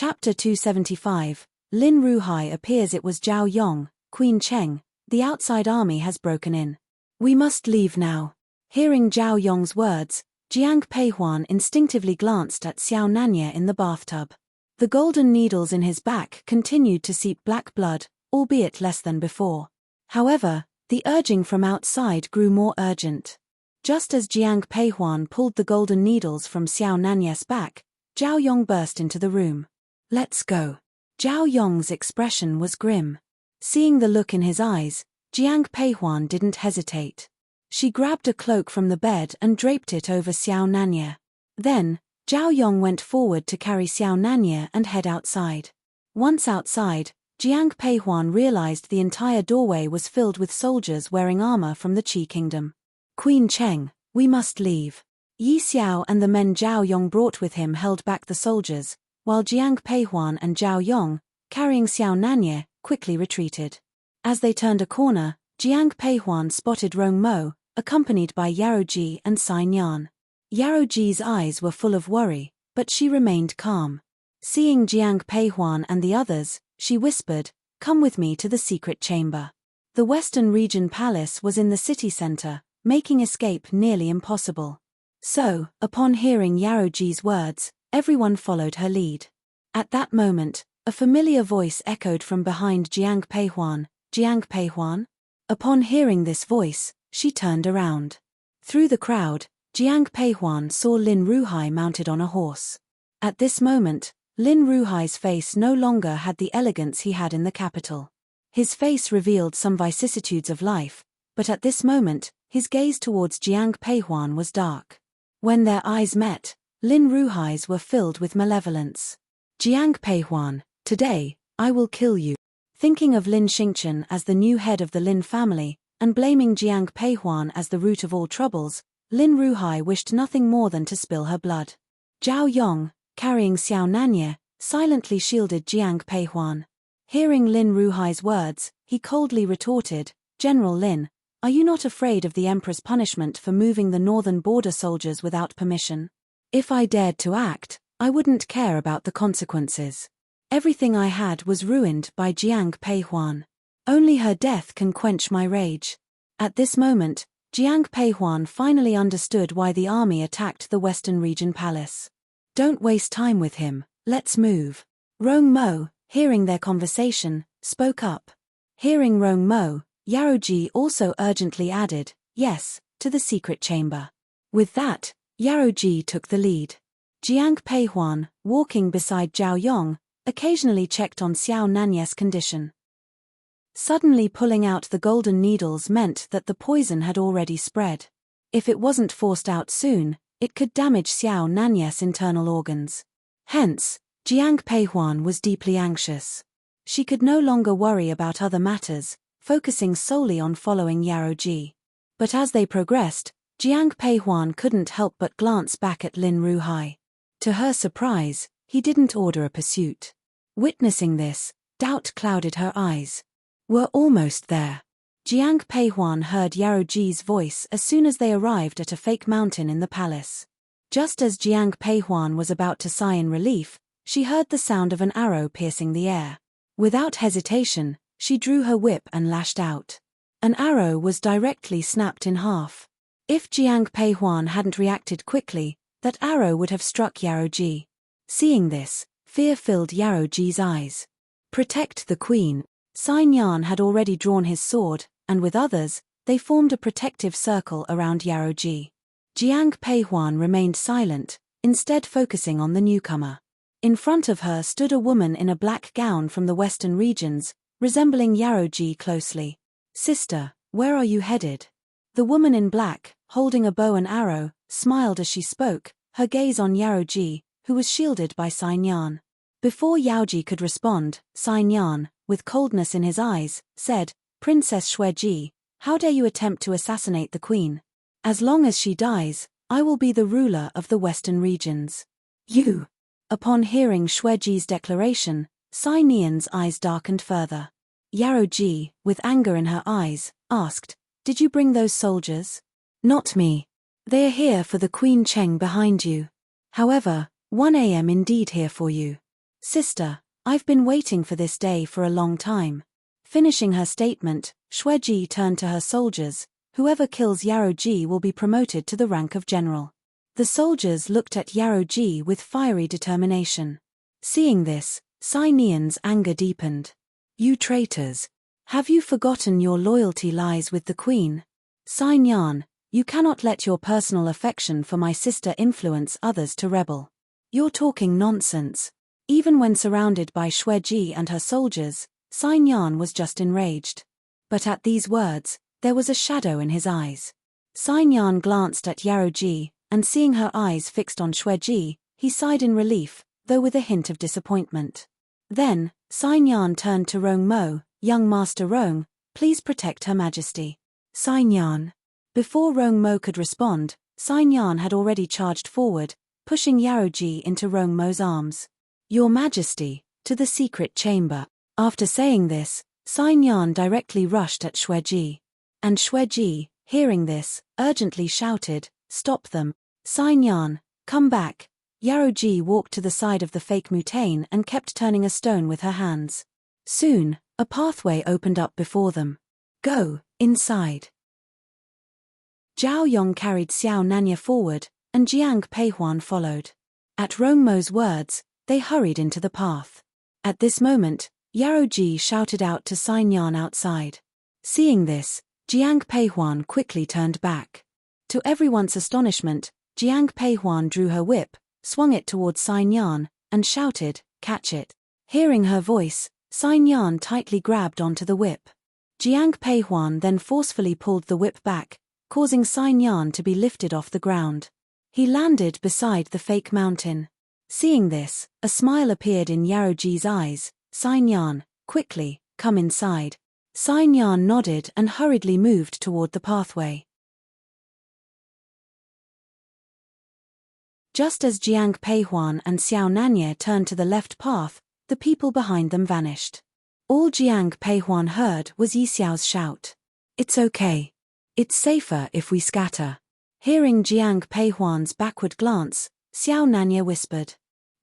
Chapter 275, Lin Ruhai appears. It was Zhao Yong, Queen Cheng. The outside army has broken in. We must leave now. Hearing Zhao Yong's words, Jiang Peihuan instinctively glanced at Xiao Nanya in the bathtub. The golden needles in his back continued to seep black blood, albeit less than before. However, the urging from outside grew more urgent. Just as Jiang Peihuan pulled the golden needles from Xiao Nanya's back, Zhao Yong burst into the room. Let's go. Zhao Yong's expression was grim. Seeing the look in his eyes, Jiang Peihuan didn't hesitate. She grabbed a cloak from the bed and draped it over Xiao Nanya. Then, Zhao Yong went forward to carry Xiao Nanya and head outside. Once outside, Jiang Peihuan realized the entire doorway was filled with soldiers wearing armor from the Qi Kingdom. Queen Cheng, we must leave. Yi Xiao and the men Zhao Yong brought with him held back the soldiers, while Jiang Peihuan and Zhao Yong, carrying Xiao Nanya, quickly retreated. As they turned a corner, Jiang Peihuan spotted Rong Mo, accompanied by Yaroji and Sai Yan. Yaroji's eyes were full of worry, but she remained calm. Seeing Jiang Peihuan and the others, she whispered, "Come with me to the secret chamber." The Western Region Palace was in the city center, making escape nearly impossible. So, upon hearing Yaroji's words, everyone followed her lead. At that moment, a familiar voice echoed from behind Jiang Peihuan. Jiang Peihuan? Upon hearing this voice, she turned around. Through the crowd, Jiang Peihuan saw Lin Ruhai mounted on a horse. At this moment, Lin Ruhai's face no longer had the elegance he had in the capital. His face revealed some vicissitudes of life, but at this moment, his gaze towards Jiang Peihuan was dark. When their eyes met, Lin Ruhai's were filled with malevolence. Jiang Peihuan, today, I will kill you. Thinking of Lin Xingchen as the new head of the Lin family, and blaming Jiang Peihuan as the root of all troubles, Lin Ruhai wished nothing more than to spill her blood. Zhao Yong, carrying Xiao Nanya, silently shielded Jiang Peihuan. Hearing Lin Ruhai's words, he coldly retorted, "General Lin, are you not afraid of the Emperor's punishment for moving the northern border soldiers without permission? If I dared to act, I wouldn't care about the consequences. Everything I had was ruined by Jiang Peihuan. Only her death can quench my rage." At this moment, Jiang Peihuan finally understood why the army attacked the Western Region Palace. "Don't waste time with him, let's move." Rong Mo, hearing their conversation, spoke up. Hearing Rong Mo, Yaroji also urgently added, "Yes, to the secret chamber." With that, Yaroji took the lead. Jiang Peihuan, walking beside Zhao Yong, occasionally checked on Xiao Nanya's condition. Suddenly pulling out the golden needles meant that the poison had already spread. If it wasn't forced out soon, it could damage Xiao Nanya's internal organs. Hence, Jiang Peihuan was deeply anxious. She could no longer worry about other matters, focusing solely on following Yaroji. But as they progressed, Jiang Peihuan couldn't help but glance back at Lin Ruhai. To her surprise, he didn't order a pursuit. Witnessing this, doubt clouded her eyes. "We're almost there." Jiang Peihuan heard Yaroji's voice as soon as they arrived at a fake mountain in the palace. Just as Jiang Peihuan was about to sigh in relief, she heard the sound of an arrow piercing the air. Without hesitation, she drew her whip and lashed out. An arrow was directly snapped in half. If Jiang Peihuan hadn't reacted quickly, that arrow would have struck Yaroji. Seeing this, fear filled Yaroji's eyes. "Protect the queen." Sai Yan had already drawn his sword, and with others, they formed a protective circle around Yaroji. Jiang Peihuan remained silent, instead focusing on the newcomer. In front of her stood a woman in a black gown from the western regions, resembling Yaroji closely. "Sister, where are you headed?" The woman in black, holding a bow and arrow, smiled as she spoke, her gaze on Yaroji, who was shielded by Sai Yan. Before Yaoji could respond, Sai Yan, with coldness in his eyes, said, "Princess Xueji, how dare you attempt to assassinate the queen? As long as she dies, I will be the ruler of the western regions." "You!" Upon hearing Xueji's declaration, Sai Nian's eyes darkened further. Yaroji, with anger in her eyes, asked, "Did you bring those soldiers?" "Not me. They are here for the Queen Cheng behind you. However, 1 a.m. indeed here for you." Sister, I've been waiting for this day for a long time. Finishing her statement, Xueji turned to her soldiers. Whoever kills Yaroji will be promoted to the rank of general. The soldiers looked at Yaroji with fiery determination. Seeing this, Sai Nian's anger deepened. You traitors! Have you forgotten your loyalty lies with the queen? Sai Nian, you cannot let your personal affection for my sister influence others to rebel. You're talking nonsense. Even when surrounded by Xueji and her soldiers, Sai Nian was just enraged. But at these words, there was a shadow in his eyes. Sai Nian glanced at Yaroji, and seeing her eyes fixed on Xueji, he sighed in relief, though with a hint of disappointment. Then, Sai Nian turned to Rong Mo. Young Master Rong, please protect Her Majesty. Sai Nian. Before Rong Mo could respond, Sai Nian had already charged forward, pushing Yaroji into Rong Mo's arms. Your Majesty, to the secret chamber. After saying this, Sai Nian directly rushed at Xueji. And Xueji, hearing this, urgently shouted, Stop them. Sai Nian, come back. Yaroji walked to the side of the fake mutane and kept turning a stone with her hands. Soon, a pathway opened up before them. Go, inside. Zhao Yong carried Xiao Nanya forward, and Jiang Peihuan followed. At Rong Mo's words, they hurried into the path. At this moment, Yaroji shouted out to Sai Nian outside. Seeing this, Jiang Peihuan quickly turned back. To everyone's astonishment, Jiang Peihuan drew her whip, swung it towards Sai Nian, and shouted, Catch it. Hearing her voice, Sai Nian tightly grabbed onto the whip. Jiang Peihuan then forcefully pulled the whip back, causing Sai Nian to be lifted off the ground. He landed beside the fake mountain. Seeing this, a smile appeared in Yaroji's eyes. Sai Nian, quickly, come inside. Sai Nian nodded and hurriedly moved toward the pathway. Just as Jiang Peihuan and Xiao Nanya turned to the left path, the people behind them vanished. All Jiang Peihuan heard was Yi Xiao's shout. It's okay. It's safer if we scatter. Hearing Jiang Peihuan's backward glance, Xiao Nanya whispered.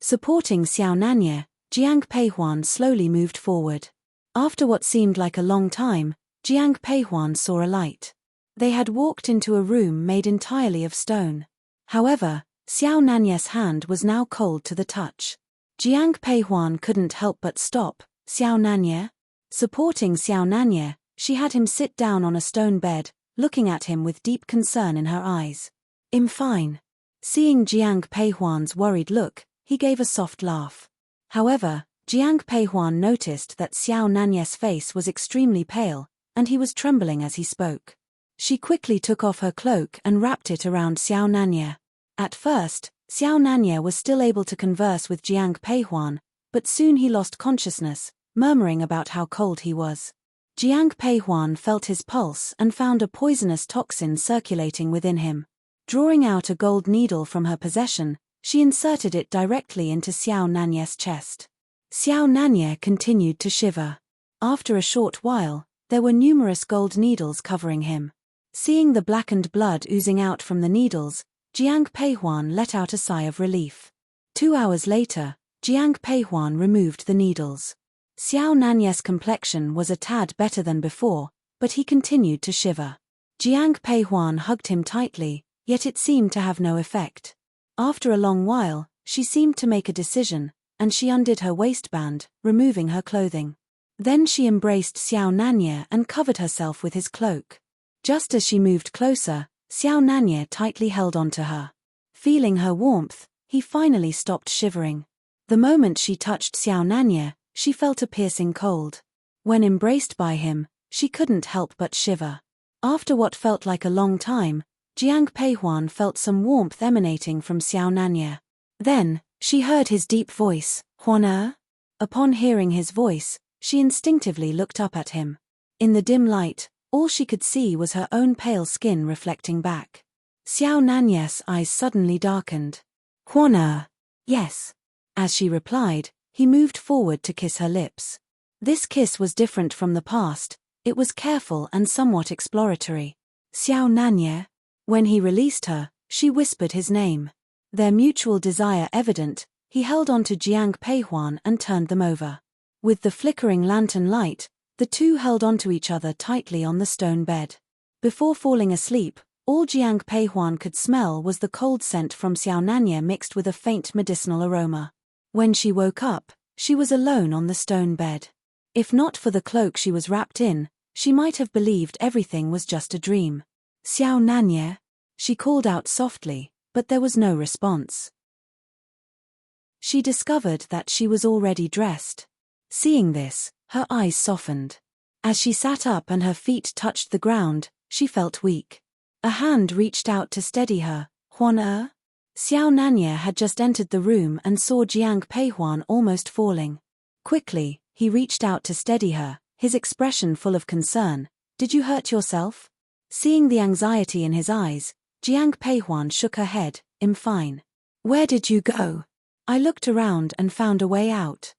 Supporting Xiao Nanya, Jiang Peihuan slowly moved forward. After what seemed like a long time, Jiang Peihuan saw a light. They had walked into a room made entirely of stone. However, Xiao Nanya's hand was now cold to the touch. Jiang Peihuan couldn't help but stop. Xiao Nanya? Supporting Xiao Nanya, she had him sit down on a stone bed, looking at him with deep concern in her eyes. I'm fine. Seeing Jiang Peihuan's worried look, he gave a soft laugh. However, Jiang Peihuan noticed that Xiao Nanya's face was extremely pale, and he was trembling as he spoke. She quickly took off her cloak and wrapped it around Xiao Nanya. At first, Xiao Nanya was still able to converse with Jiang Peihuan, but soon he lost consciousness, murmuring about how cold he was. Jiang Peihuan felt his pulse and found a poisonous toxin circulating within him. Drawing out a gold needle from her possession, she inserted it directly into Xiao Nanya's chest. Xiao Nanya continued to shiver. After a short while, there were numerous gold needles covering him. Seeing the blackened blood oozing out from the needles, Jiang Peihuan let out a sigh of relief. 2 hours later, Jiang Peihuan removed the needles. Xiao Nanya's complexion was a tad better than before, but he continued to shiver. Jiang Peihuan hugged him tightly, yet it seemed to have no effect. After a long while, she seemed to make a decision, and she undid her waistband, removing her clothing. Then she embraced Xiao Nanya and covered herself with his cloak. Just as she moved closer, Xiao Nanya tightly held onto her. Feeling her warmth, he finally stopped shivering. The moment she touched Xiao Nanya, she felt a piercing cold. When embraced by him, she couldn't help but shiver. After what felt like a long time, Jiang Peihuan felt some warmth emanating from Xiao Nanya. Then, she heard his deep voice, Huan. Upon hearing his voice, she instinctively looked up at him. In the dim light, all she could see was her own pale skin reflecting back. Xiao Nanya's eyes suddenly darkened. Huan. Yes. As she replied, he moved forward to kiss her lips. This kiss was different from the past, it was careful and somewhat exploratory. Xiao Nanya. When he released her, she whispered his name. Their mutual desire evident, he held onto Jiang Peihuan and turned them over. With the flickering lantern light, the two held onto each other tightly on the stone bed. Before falling asleep, all Jiang Peihuan could smell was the cold scent from Xiao Nanya mixed with a faint medicinal aroma. When she woke up, she was alone on the stone bed. If not for the cloak she was wrapped in, she might have believed everything was just a dream. "Xiao Nanya," she called out softly, but there was no response. She discovered that she was already dressed. Seeing this, her eyes softened. As she sat up and her feet touched the ground, she felt weak. A hand reached out to steady her. "Huan-er?" Xiao Nanya had just entered the room and saw Jiang Peihuan almost falling. Quickly, he reached out to steady her, his expression full of concern. "Did you hurt yourself?" Seeing the anxiety in his eyes, Jiang Peihuan shook her head. "I'm fine." "Where did you go?" "I looked around and found a way out."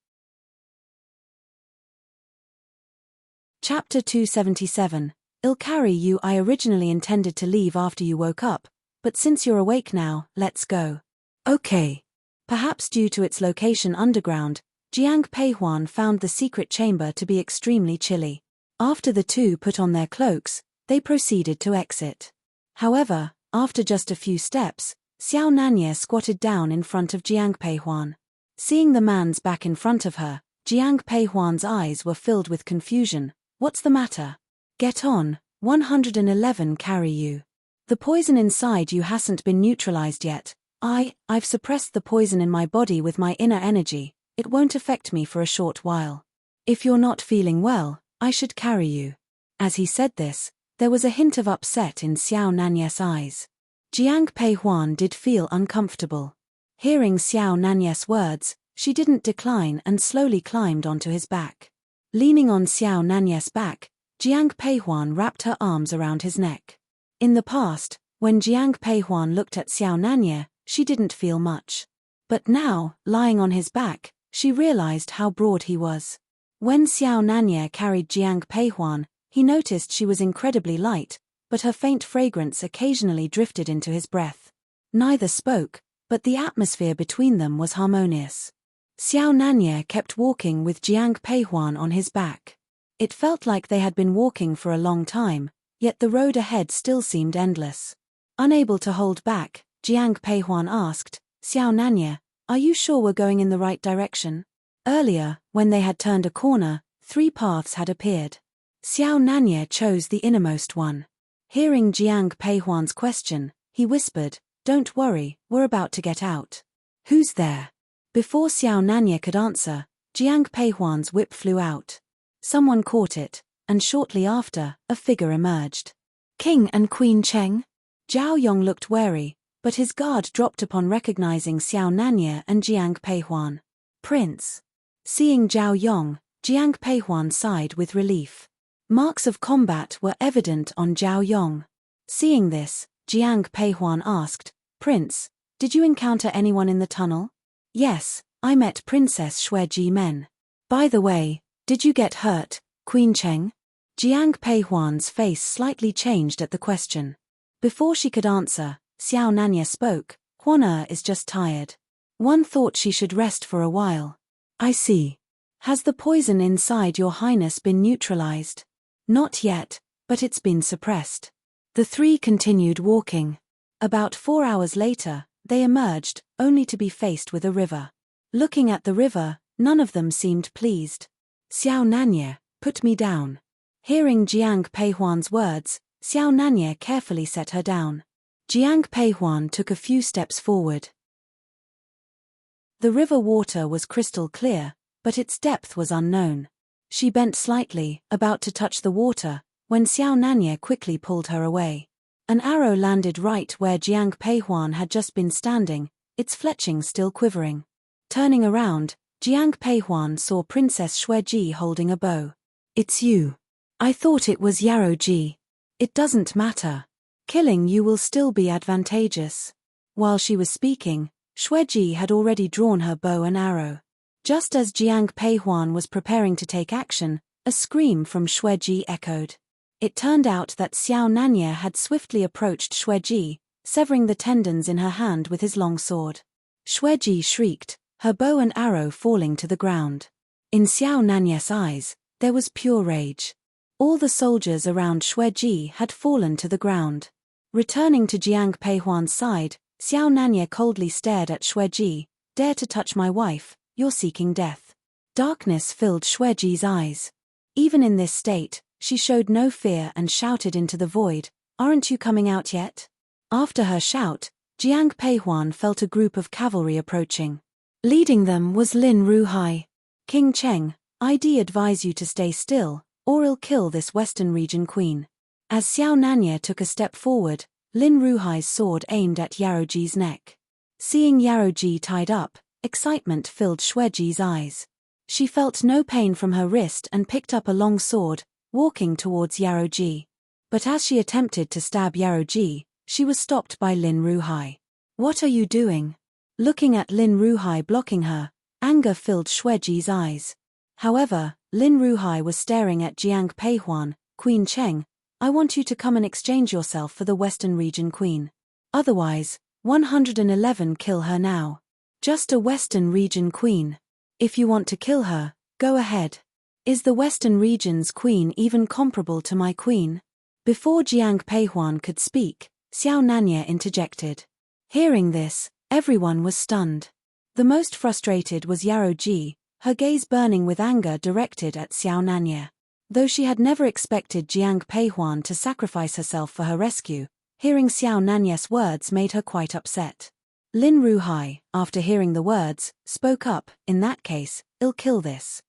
Chapter 277. "I'll carry you. I originally intended to leave after you woke up, but since you're awake now, let's go." "Okay." Perhaps due to its location underground, Jiang Peihuan found the secret chamber to be extremely chilly. After the two put on their cloaks, they proceeded to exit. However, after just a few steps, Xiao Nanya squatted down in front of Jiang Peihuan. Seeing the man's back in front of her, Jiang Peihuan's eyes were filled with confusion. "What's the matter?" "Get on, 111 carry you. The poison inside you hasn't been neutralized yet. I've suppressed the poison in my body with my inner energy. It won't affect me for a short while. If you're not feeling well, I should carry you." As he said this, there was a hint of upset in Xiao Nanya's eyes. Jiang Peihuan did feel uncomfortable. Hearing Xiao Nanya's words, she didn't decline and slowly climbed onto his back. Leaning on Xiao Nanya's back, Jiang Peihuan wrapped her arms around his neck. In the past, when Jiang Peihuan looked at Xiao Nanya, she didn't feel much. But now, lying on his back, she realized how broad he was. When Xiao Nanya carried Jiang Peihuan, he noticed she was incredibly light, but her faint fragrance occasionally drifted into his breath. Neither spoke, but the atmosphere between them was harmonious. Xiao Nanya kept walking with Jiang Peihuan on his back. It felt like they had been walking for a long time, yet the road ahead still seemed endless. Unable to hold back, Jiang Peihuan asked, "Xiao Nanya, are you sure we're going in the right direction?" Earlier, when they had turned a corner, 3 paths had appeared. Xiao Nanya chose the innermost one. Hearing Jiang Peihuan's question, he whispered, "Don't worry, we're about to get out." "Who's there?" Before Xiao Nanya could answer, Jiang Peihuan's whip flew out. Someone caught it, and shortly after, a figure emerged. "King and Queen Cheng?" Zhao Yong looked wary, but his guard dropped upon recognizing Xiao Nanya and Jiang Peihuan. "Prince." Seeing Zhao Yong, Jiang Peihuan sighed with relief. Marks of combat were evident on Zhao Yong. Seeing this, Jiang Peihuan asked, "Prince, did you encounter anyone in the tunnel?" "Yes, I met Princess Xueji Men." "By the way, did you get hurt, Queen Cheng?" Jiang Peihuan's face slightly changed at the question. Before she could answer, Xiao Nanya spoke, "Huan-er is just tired. One thought she should rest for a while." "I see. Has the poison inside your highness been neutralized?" "Not yet, but it's been suppressed." The 3 continued walking. About 4 hours later, they emerged, only to be faced with a river. Looking at the river, none of them seemed pleased. "Xiao Nanya, put me down." Hearing Jiang Peihuan's words, Xiao Nanya carefully set her down. Jiang Peihuan took a few steps forward. The river water was crystal clear, but its depth was unknown. She bent slightly, about to touch the water, when Xiao Nanya quickly pulled her away. An arrow landed right where Jiang Peihuan had just been standing, its fletching still quivering. Turning around, Jiang Peihuan saw Princess Xueji holding a bow. "It's you. I thought it was Yaroji." "It doesn't matter. Killing you will still be advantageous." While she was speaking, Xueji had already drawn her bow and arrow. Just as Jiang Peihuan was preparing to take action, a scream from Xueji echoed. It turned out that Xiao Nanya had swiftly approached Xueji, severing the tendons in her hand with his long sword. Xueji shrieked, her bow and arrow falling to the ground. In Xiao Nanyes' eyes, there was pure rage. All the soldiers around Xueji had fallen to the ground. Returning to Jiang Peihuan's side, Xiao Nanye coldly stared at Xueji. Dare to touch my wife, you're seeking death. Darkness filled Xueji's eyes. Even in this state, she showed no fear and shouted into the void, aren't you coming out yet? After her shout, Jiang Peihuan felt a group of cavalry approaching. Leading them was Lin Ruhai. King Cheng, I'd advise you to stay still, or I'll kill this western region queen. As Xiao Nanye took a step forward, Lin Ruhai's sword aimed at Yaroji's neck. Seeing Yaroji tied up, excitement filled Xueji's eyes. She felt no pain from her wrist and picked up a long sword, walking towards Yaroji. But as she attempted to stab Yaroji, she was stopped by Lin Ruhai. What are you doing? Looking at Lin Ruhai blocking her, anger filled Xueji's eyes. However, Lin Ruhai was staring at Jiang Peihuan. Queen Cheng, I want you to come and exchange yourself for the Western region queen. Otherwise, 111 kill her now. Just a Western region queen. If you want to kill her, go ahead. Is the Western region's queen even comparable to my queen? Before Jiang Peihuan could speak, Xiao Nanye interjected. Hearing this, everyone was stunned. The most frustrated was Yaroji, her gaze burning with anger directed at Xiao Nanye. Though she had never expected Jiang Peihuan to sacrifice herself for her rescue, hearing Xiao Nanye's words made her quite upset. Lin Ruhai, after hearing the words, spoke up, in that case, I'll kill this.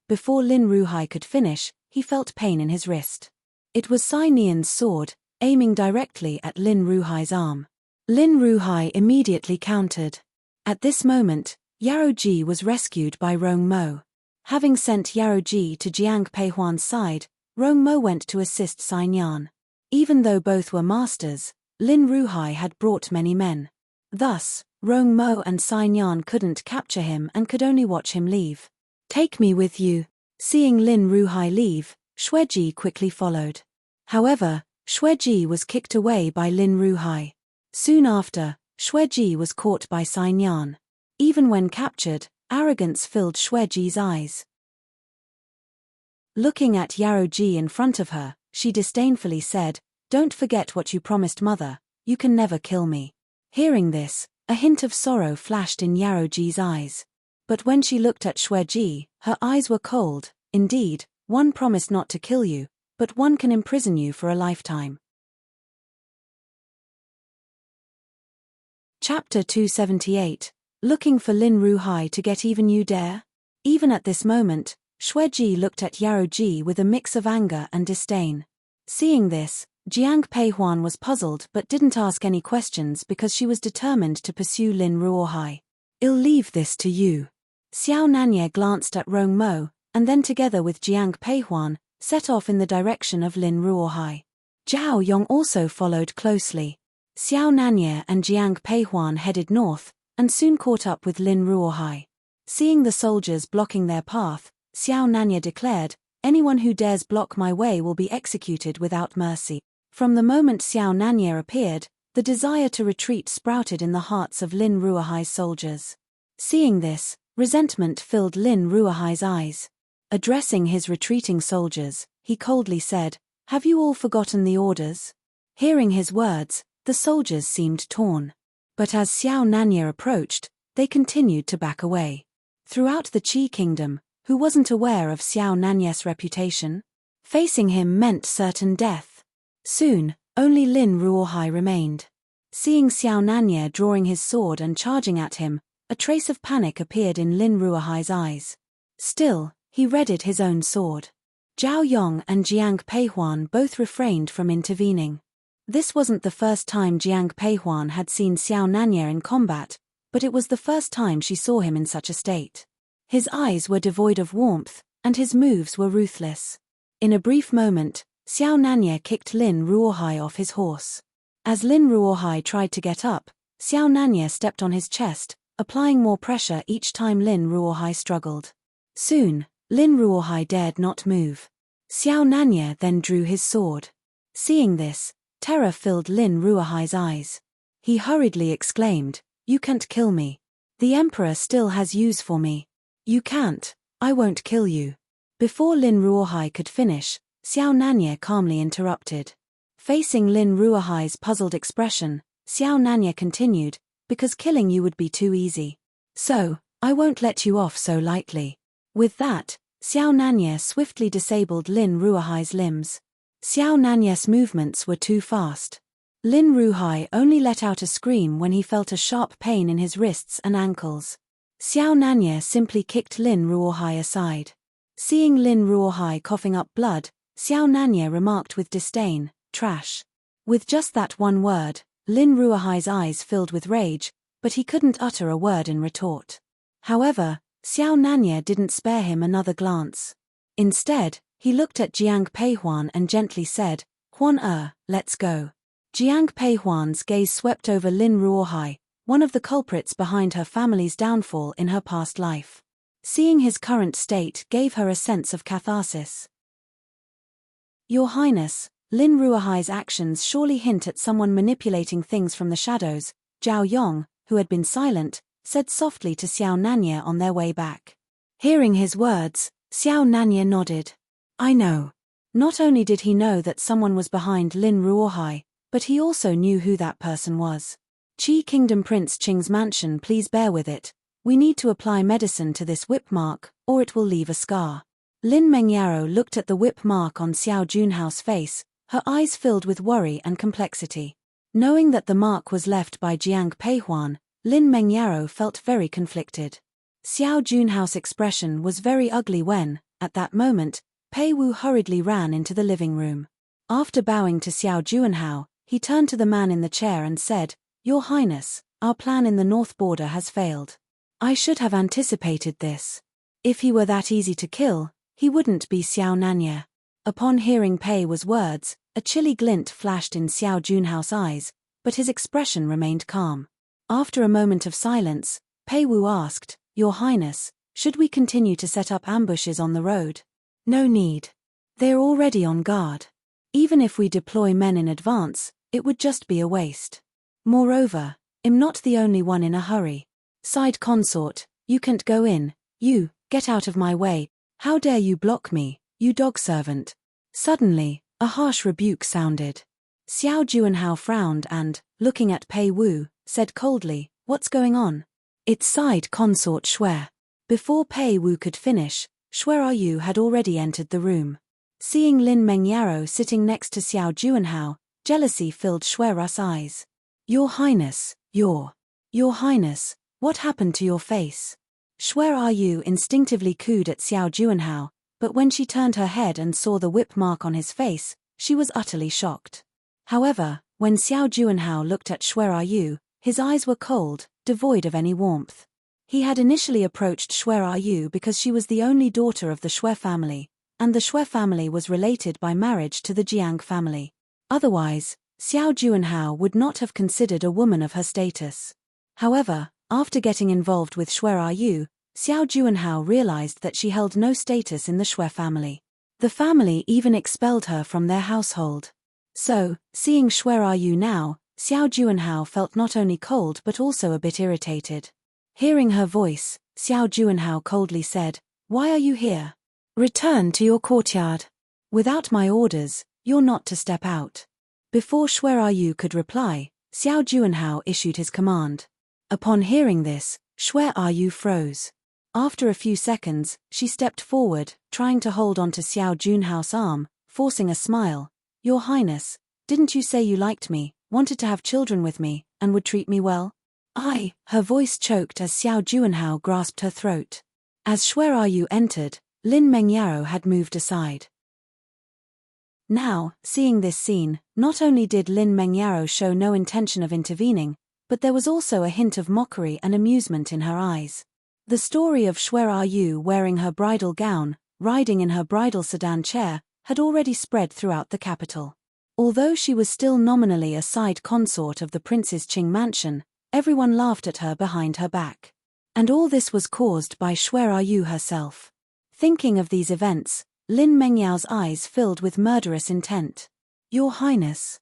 Before Lin Ruhai could finish, he felt pain in his wrist. It was Sai Nian's sword, aiming directly at Lin Ruhai's arm. Lin Ruhai immediately countered. At this moment, Yaroji was rescued by Rong Mo. Having sent Yaroji to Jiang Peihuan's side, Rong Mo went to assist Sai Nian. Even though both were masters, Lin Ruhai had brought many men. Thus, Rong Mo and Sai Nian couldn't capture him and could only watch him leave. Take me with you. Seeing Lin Ruhai leave, Xueji quickly followed. However, Xueji was kicked away by Lin Ruhai. Soon after, Xueji was caught by Sai Nian. Even when captured, arrogance filled Xueji's eyes. Looking at Yaroji in front of her, she disdainfully said, "Don't forget what you promised mother, you can never kill me." Hearing this, a hint of sorrow flashed in Yaroji's eyes. But when she looked at Xueji, her eyes were cold. Indeed, one promised not to kill you, but one can imprison you for a lifetime. Chapter 278. Looking for Lin Ruhai to get even, you dare? Even at this moment, Xueji looked at Yaroji with a mix of anger and disdain. Seeing this, Jiang Peihuan was puzzled but didn't ask any questions because she was determined to pursue Lin Ruohai. I'll leave this to you. Xiao Nanye glanced at Rong Mo, and then together with Jiang Peihuan, set off in the direction of Lin Ruohai. Zhao Yong also followed closely. Xiao Nanye and Jiang Peihuan headed north, and soon caught up with Lin Ruohai. Seeing the soldiers blocking their path, Xiao Nanye declared, "Anyone who dares block my way will be executed without mercy." From the moment Xiao Nanye appeared, the desire to retreat sprouted in the hearts of Lin Ruohai's soldiers. Seeing this, resentment filled Lin Ruohai's eyes. Addressing his retreating soldiers, he coldly said, "Have you all forgotten the orders?" Hearing his words, the soldiers seemed torn. But as Xiao Nanye approached, they continued to back away. Throughout the Qi kingdom, who wasn't aware of Xiao Nanye's reputation? Facing him meant certain death. Soon, only Lin Ruohai remained. Seeing Xiao Nanye drawing his sword and charging at him, a trace of panic appeared in Lin Ruohai's eyes. Still, he readied his own sword. Zhao Yong and Jiang Peihuan both refrained from intervening. This wasn't the first time Jiang Peihuan had seen Xiao Nanye in combat, but it was the first time she saw him in such a state. His eyes were devoid of warmth, and his moves were ruthless. In a brief moment, Xiao Nanye kicked Lin Ruohai off his horse. As Lin Ruohai tried to get up, Xiao Nanye stepped on his chest, applying more pressure each time Lin Ruohai struggled. Soon, Lin Ruohai dared not move. Xiao Nanye then drew his sword. Seeing this, terror filled Lin Ruohai's eyes. He hurriedly exclaimed, "You can't kill me." The Emperor still has use for me. You can't. I won't kill you. Before Lin Ruohai could finish, Xiao Nanye calmly interrupted. Facing Lin Ruohai's puzzled expression, Xiao Nanye continued, because killing you would be too easy. So, I won't let you off so lightly. With that, Xiao Nanye swiftly disabled Lin Ruohai's limbs. Xiao Nanye's movements were too fast. Lin Ruohai only let out a scream when he felt a sharp pain in his wrists and ankles. Xiao Nanye simply kicked Lin Ruohai aside. Seeing Lin Ruohai coughing up blood, Xiao Nanye remarked with disdain, "Trash." With just that one word, Lin Ruohai's eyes filled with rage, but he couldn't utter a word in retort. However, Xiao Nanye didn't spare him another glance. Instead, he looked at Jiang Peihuan and gently said, "Huan let's go." Jiang Peihuan's gaze swept over Lin Ruohai, one of the culprits behind her family's downfall in her past life. Seeing his current state gave her a sense of catharsis. "Your Highness, Lin Ruohai's actions surely hint at someone manipulating things from the shadows," Zhao Yong, who had been silent, said softly to Xiao Nanye on their way back. Hearing his words, Xiao Nanye nodded. I know. Not only did he know that someone was behind Lin Ruohai, but he also knew who that person was. Qi Kingdom Prince Qing's mansion, please bear with it. We need to apply medicine to this whip mark, or it will leave a scar. Lin Mengyaro looked at the whip mark on Xiao Junhao's face, her eyes filled with worry and complexity. Knowing that the mark was left by Jiang Peihuan, Lin Mengyaro felt very conflicted. Xiao Junhao's expression was very ugly when, at that moment, Pei Wu hurriedly ran into the living room. After bowing to Xiao Junhao, he turned to the man in the chair and said, "Your Highness, our plan in the north border has failed. I should have anticipated this. If he were that easy to kill, he wouldn't be Xiao Nanye." Upon hearing Pei Wu's words, a chilly glint flashed in Xiao Junhao's eyes, but his expression remained calm. After a moment of silence, Pei Wu asked, "Your Highness, should we continue to set up ambushes on the road?" "No need. They're already on guard. Even if we deploy men in advance, it would just be a waste. Moreover, I'm not the only one in a hurry. Side consort, you can't go in. You, get out of my way. How dare you block me, you dog servant." Suddenly, a harsh rebuke sounded. Xiao Junhao frowned and, looking at Pei Wu, said coldly, "What's going on?" "It's side consort Xue." Before Pei Wu could finish, Xue Yu had already entered the room. Seeing Lin Mengyaro sitting next to Xiao Junhao, jealousy filled Xue's eyes. "Your Highness, Your Highness, what happened to your face?" Xue Yu instinctively cooed at Xiao Junhao, but when she turned her head and saw the whip mark on his face, she was utterly shocked. However, when Xiao Junhao looked at Xue Yu, his eyes were cold, devoid of any warmth. He had initially approached Xue Yu because she was the only daughter of the Xue family, and the Xue family was related by marriage to the Jiang family. Otherwise, Xiao Junhao would not have considered a woman of her status. However, after getting involved with Xue Yu, Xiao Junhao realized that she held no status in the Xue family. The family even expelled her from their household. So, seeing Xue Yu now, Xiao Junhao felt not only cold but also a bit irritated. Hearing her voice, Xiao Junhao coldly said, "Why are you here? Return to your courtyard. Without my orders, you're not to step out." Before Xue Yu could reply, Xiao Junhao issued his command. Upon hearing this, Xue Yu froze. After a few seconds, she stepped forward, trying to hold onto Xiao Junhao's arm, forcing a smile. "Your Highness, didn't you say you liked me, wanted to have children with me, and would treat me well?" Her voice choked as Xiao Junhao grasped her throat. As Xue Yu entered, Lin Mengyaro had moved aside. Now, seeing this scene, not only did Lin Mengyaro show no intention of intervening, but there was also a hint of mockery and amusement in her eyes. The story of Xue Yu wearing her bridal gown, riding in her bridal sedan chair, had already spread throughout the capital. Although she was still nominally a side consort of the Prince's Qing mansion, everyone laughed at her behind her back. And all this was caused by Xue Yu herself. Thinking of these events, Lin Mengyao's eyes filled with murderous intent. "Your Highness."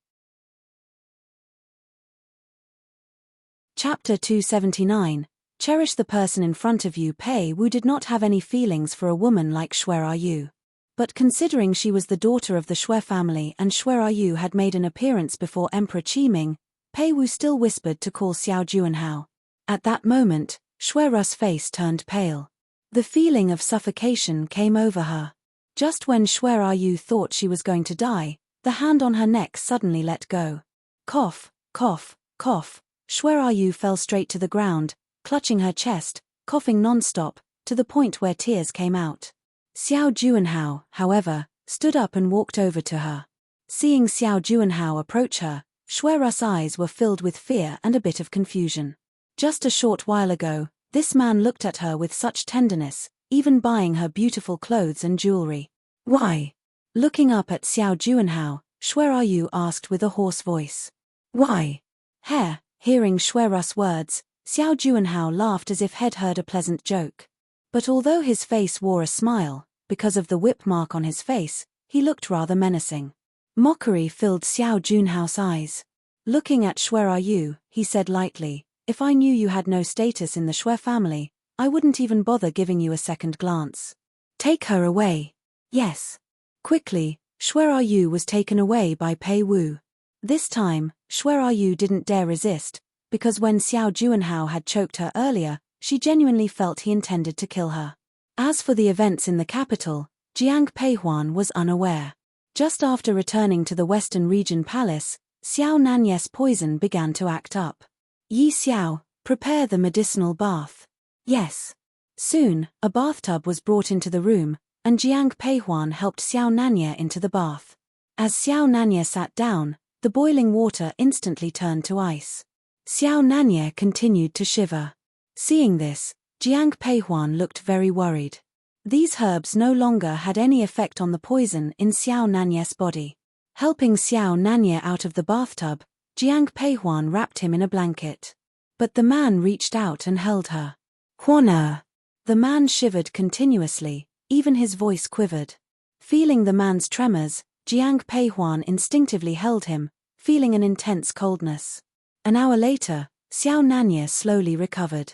Chapter 279, Cherish the person in front of you. Pei Wu did not have any feelings for a woman like Shui Yu. But considering she was the daughter of the Shui family and Shui Yu had made an appearance before Emperor Qiming, Pei Wu still whispered to call Xiao Juanhao. At that moment, Shui Ru's face turned pale. The feeling of suffocation came over her. Just when Shui Yu thought she was going to die, the hand on her neck suddenly let go. Cough, cough, cough. Shui Yu fell straight to the ground, clutching her chest, coughing non-stop, to the point where tears came out. Xiao Juanhao, however, stood up and walked over to her. Seeing Xiao Juanhao approach her, Shui Ru's eyes were filled with fear and a bit of confusion. Just a short while ago, this man looked at her with such tenderness, even buying her beautiful clothes and jewelry. Why? Looking up at Xiao Juanhao, Shui Yu asked with a hoarse voice. Why? Hair. Hearing Shui Ru's words, Xiao Juanhao laughed as if he'd heard a pleasant joke. But although his face wore a smile, because of the whip mark on his face, he looked rather menacing. Mockery filled Xiao Juanhao's eyes. Looking at Shui Yu, he said lightly, if I knew you had no status in the Shui family, I wouldn't even bother giving you a second glance. Take her away. Yes. Quickly, Shui Yu was taken away by Pei Wu. This time, Shui Yu didn't dare resist, because when Xiao Juanhao had choked her earlier, she genuinely felt he intended to kill her. As for the events in the capital, Jiang Peihuan was unaware. Just after returning to the Western Region Palace, Xiao Nanyes poison began to act up. Yi Xiao, prepare the medicinal bath. Yes. Soon, a bathtub was brought into the room, and Jiang Peihuan helped Xiao Nanya into the bath. As Xiao Nanya sat down, the boiling water instantly turned to ice. Xiao Nanya continued to shiver. Seeing this, Jiang Peihuan looked very worried. These herbs no longer had any effect on the poison in Xiao Nanya's body. Helping Xiao Nanya out of the bathtub, Jiang Peihuan wrapped him in a blanket. But the man reached out and held her. Huan. The man shivered continuously, even his voice quivered. Feeling the man's tremors, Jiang Peihuan instinctively held him, feeling an intense coldness. An hour later, Xiao Nanya slowly recovered.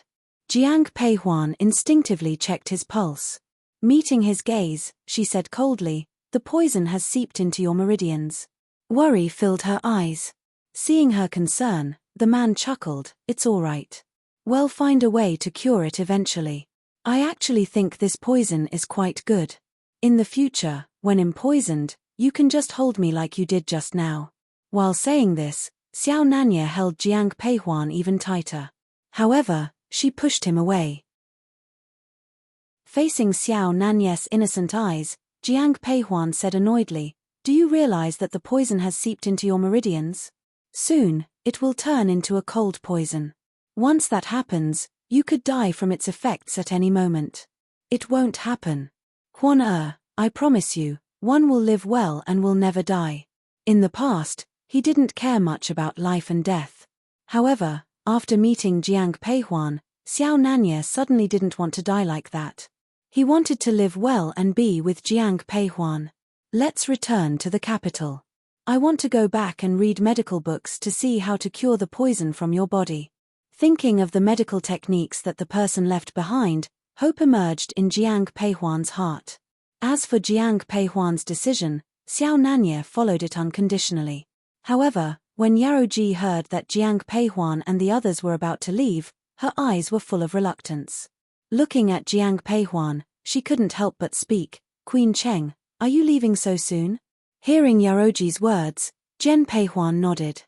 Jiang Peihuan instinctively checked his pulse. Meeting his gaze, she said coldly, the poison has seeped into your meridians. Worry filled her eyes. Seeing her concern, the man chuckled, it's all right. We'll find a way to cure it eventually. I actually think this poison is quite good. In the future, when empoisoned, you can just hold me like you did just now. While saying this, Xiao Nanya held Jiang Peihuan even tighter. However, she pushed him away. Facing Xiao Nanya's innocent eyes, Jiang Peihuan said annoyedly, do you realize that the poison has seeped into your meridians? Soon, it will turn into a cold poison. Once that happens, you could die from its effects at any moment. It won't happen. Huan, I promise you, one will live well and will never die. In the past, he didn't care much about life and death. However, after meeting Jiang Peihuan, Xiao Nanya suddenly didn't want to die like that. He wanted to live well and be with Jiang Peihuan. Let's return to the capital. I want to go back and read medical books to see how to cure the poison from your body. Thinking of the medical techniques that the person left behind, hope emerged in Jiang Peihuan's heart. As for Jiang Peihuan's decision, Xiao Nanya followed it unconditionally. However, when Yaroji heard that Jiang Peihuan and the others were about to leave, her eyes were full of reluctance. Looking at Jiang Peihuan, she couldn't help but speak, Queen Cheng, are you leaving so soon? Hearing Yaroji's words, Jiang Peihuan nodded.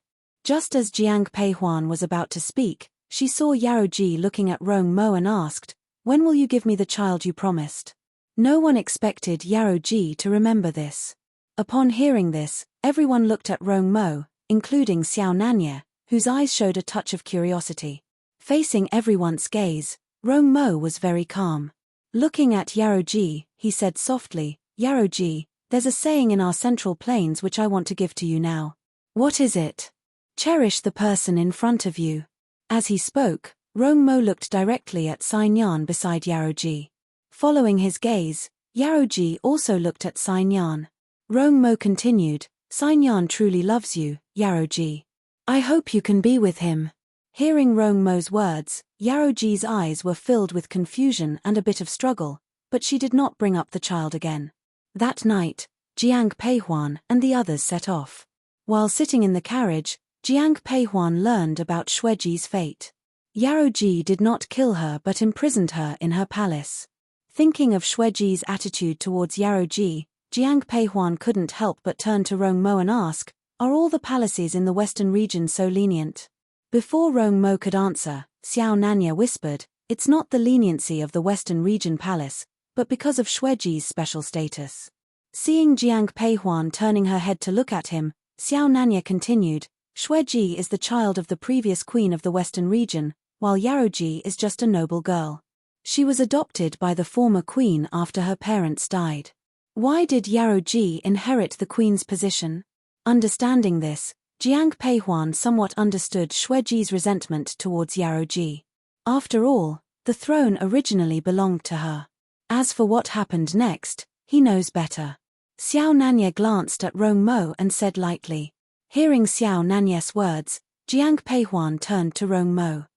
Just as Jiang Peihuan was about to speak, she saw Yaroji looking at Rong Mo and asked, when will you give me the child you promised? No one expected Yaroji to remember this. Upon hearing this, everyone looked at Rong Mo, including Xiao Nanya, whose eyes showed a touch of curiosity. Facing everyone's gaze, Rong Mo was very calm. Looking at Yaroji, he said softly, Yaroji, there's a saying in our central plains which I want to give to you now. What is it? Cherish the person in front of you. As he spoke, Rong Mo looked directly at Xinyan beside Yaroji. Following his gaze, Yaroji also looked at Xinyan. Rong Mo continued, Xinyan truly loves you, Yaroji. I hope you can be with him. Hearing Rongmo's words, Yaroji's eyes were filled with confusion and a bit of struggle, but she did not bring up the child again. That night, Jiang Peihuan and the others set off. While sitting in the carriage, Jiang Peihuan learned about Shueji's fate. Yaroji did not kill her but imprisoned her in her palace. Thinking of Shueji's attitude towards Yaroji, Jiang Peihuan couldn't help but turn to Rongmo and ask, "Are all the palaces in the western region so lenient?" Before Rongmo could answer, Xiao Nanya whispered, "It's not the leniency of the western region palace, but because of Shueji's special status." Seeing Jiang Peihuan turning her head to look at him, Xiao Nanya continued, "Shueji is the child of the previous queen of the western region, while Yaroji is just a noble girl. She was adopted by the former queen after her parents died. Why did Yaroji inherit the queen's position?" Understanding this, Jiang Peihuan somewhat understood Shueji's resentment towards Yaroji. After all, the throne originally belonged to her. As for what happened next, he knows better. Xiao Nanya glanced at Rongmo and said lightly. Hearing Xiao Nanya's words, Jiang Peihuan turned to Rongmo.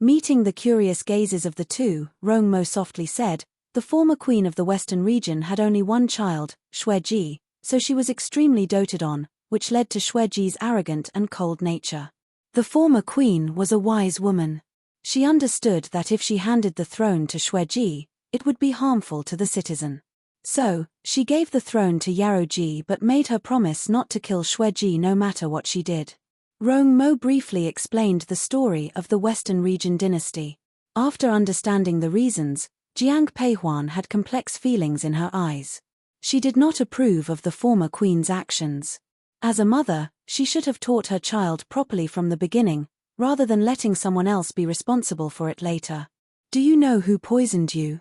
Meeting the curious gazes of the two, Rongmo softly said, "The former queen of the western region had only one child, Shueji, so she was extremely doted on, which led to Shueji's arrogant and cold nature. The former queen was a wise woman. She understood that if she handed the throne to Shueji, it would be harmful to the citizen. So, she gave the throne to Yaroji but made her promise not to kill Shueji no matter what she did." Rongmo briefly explained the story of the Western Region dynasty. After understanding the reasons, Jiang Peihuan had complex feelings in her eyes. She did not approve of the former queen's actions. As a mother, she should have taught her child properly from the beginning, rather than letting someone else be responsible for it later. "Do you know who poisoned you?"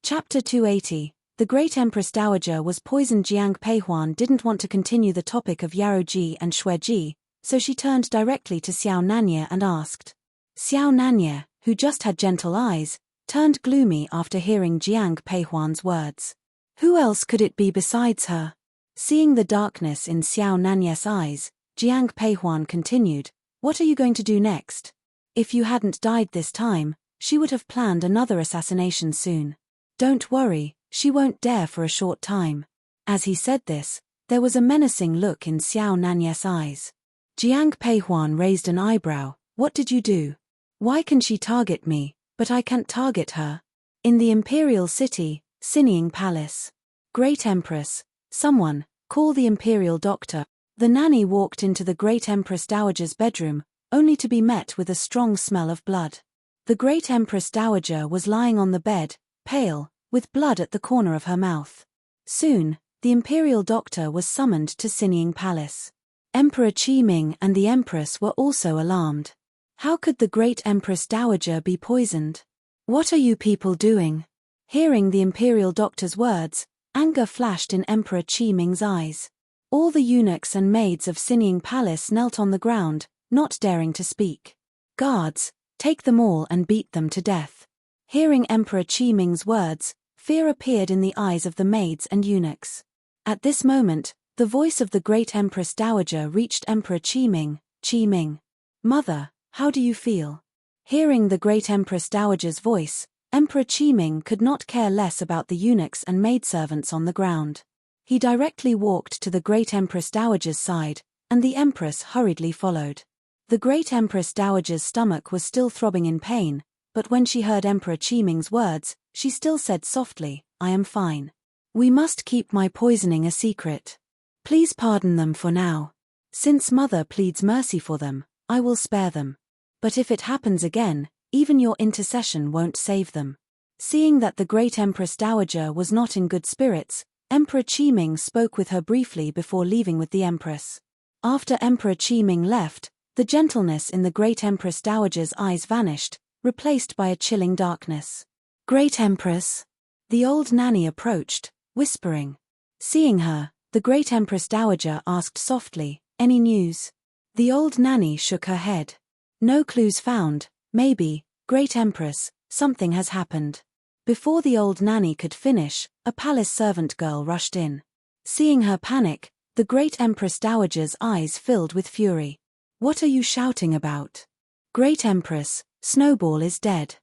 Chapter 280. The Great Empress Dowager was poisoned. Jiang Peihuan didn't want to continue the topic of Yaroji and Shueji, so she turned directly to Xiao Nanya and asked. Xiao Nanya, who just had gentle eyes, turned gloomy after hearing Jiang Peihuan's words. Who else could it be besides her? Seeing the darkness in Xiao Nanya's eyes, Jiang Peihuan continued, "What are you going to do next? If you hadn't died this time, she would have planned another assassination soon. Don't worry, she won't dare for a short time." As he said this, there was a menacing look in Xiao Nanya's eyes. Jiang Peihuan raised an eyebrow. "What did you do? Why can she target me, but I can't target her?" In the imperial city, Sinning Palace. "Great Empress, someone, call the imperial doctor." The nanny walked into the Great Empress Dowager's bedroom, only to be met with a strong smell of blood. The Great Empress Dowager was lying on the bed, pale, with blood at the corner of her mouth. Soon, the imperial doctor was summoned to Sinning Palace. Emperor Qiming and the Empress were also alarmed. How could the Great Empress Dowager be poisoned? "What are you people doing?" Hearing the imperial doctor's words, anger flashed in Emperor Qiming's eyes. All the eunuchs and maids of Sinning Palace knelt on the ground, not daring to speak. "Guards, take them all and beat them to death." Hearing Emperor Qiming's words, fear appeared in the eyes of the maids and eunuchs. At this moment, the voice of the Great Empress Dowager reached Emperor Qiming. "Qiming. Mother, how do you feel?" Hearing the Great Empress Dowager's voice, Emperor Qiming could not care less about the eunuchs and maidservants on the ground. He directly walked to the Great Empress Dowager's side, and the Empress hurriedly followed. The Great Empress Dowager's stomach was still throbbing in pain, but when she heard Emperor Qiming's words, she still said softly, "I am fine. We must keep my poisoning a secret. Please pardon them for now. Since Mother pleads mercy for them, I will spare them. But if it happens again, even your intercession won't save them." Seeing that the Great Empress Dowager was not in good spirits, Emperor Qiming spoke with her briefly before leaving with the Empress. After Emperor Qiming left, the gentleness in the Great Empress Dowager's eyes vanished, replaced by a chilling darkness. "Great Empress." The old nanny approached, whispering. Seeing her, the Great Empress Dowager asked softly, "Any news?" The old nanny shook her head. "No clues found. Maybe, Great Empress, something has happened." Before the old nanny could finish, a palace servant girl rushed in. Seeing her panic, The Great Empress Dowager's eyes filled with fury. What are you shouting about? Great Empress, Snowball is dead.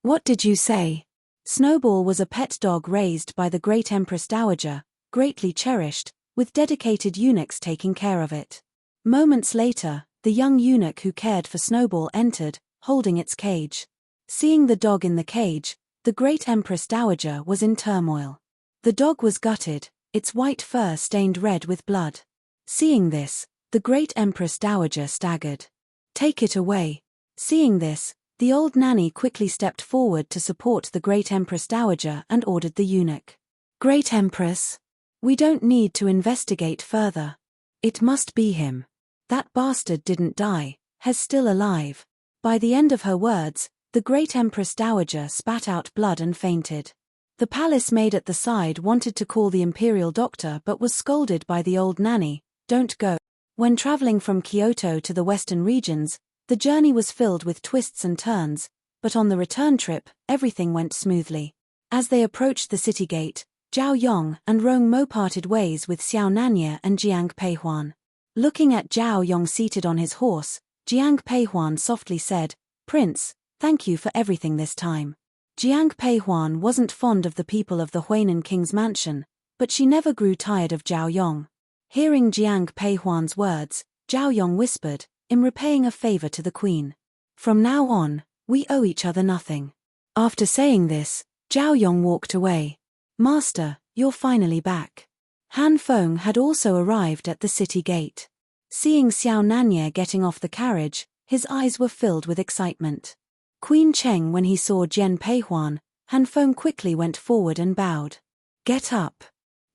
What did you say? Snowball was a pet dog raised by the Great Empress Dowager, greatly cherished, with dedicated eunuchs taking care of it. Moments later, the young eunuch who cared for Snowball entered, holding its cage. Seeing the dog in the cage, the Great Empress Dowager was in turmoil. The dog was gutted, its white fur stained red with blood. Seeing this, the Great Empress Dowager staggered. Take it away. Seeing this, the old nanny quickly stepped forward to support the Great Empress Dowager and ordered the eunuch. Great Empress, we don't need to investigate further. It must be him. That bastard didn't die, he's still alive. By the end of her words, the Great Empress Dowager spat out blood and fainted. The palace maid at the side wanted to call the imperial doctor but was scolded by the old nanny, don't go. When traveling from Kyoto to the western regions, the journey was filled with twists and turns, but on the return trip, everything went smoothly. As they approached the city gate, Zhao Yong and Rong Mo parted ways with Xiao Nanya and Jiang Peihuan. Looking at Zhao Yong seated on his horse, Jiang Peihuan softly said, Prince, thank you for everything this time. Jiang Peihuan wasn't fond of the people of the Huainan King's mansion, but she never grew tired of Zhao Yong. Hearing Jiang Peihuan's words, Zhao Yong whispered, I'm repaying a favor to the queen. From now on, we owe each other nothing. After saying this, Zhao Yong walked away. Master, you're finally back. Han Feng had also arrived at the city gate. Seeing Xiao Nanya getting off the carriage, his eyes were filled with excitement. Queen Cheng when he saw Jian Peihuan, Han Feng quickly went forward and bowed. Get up.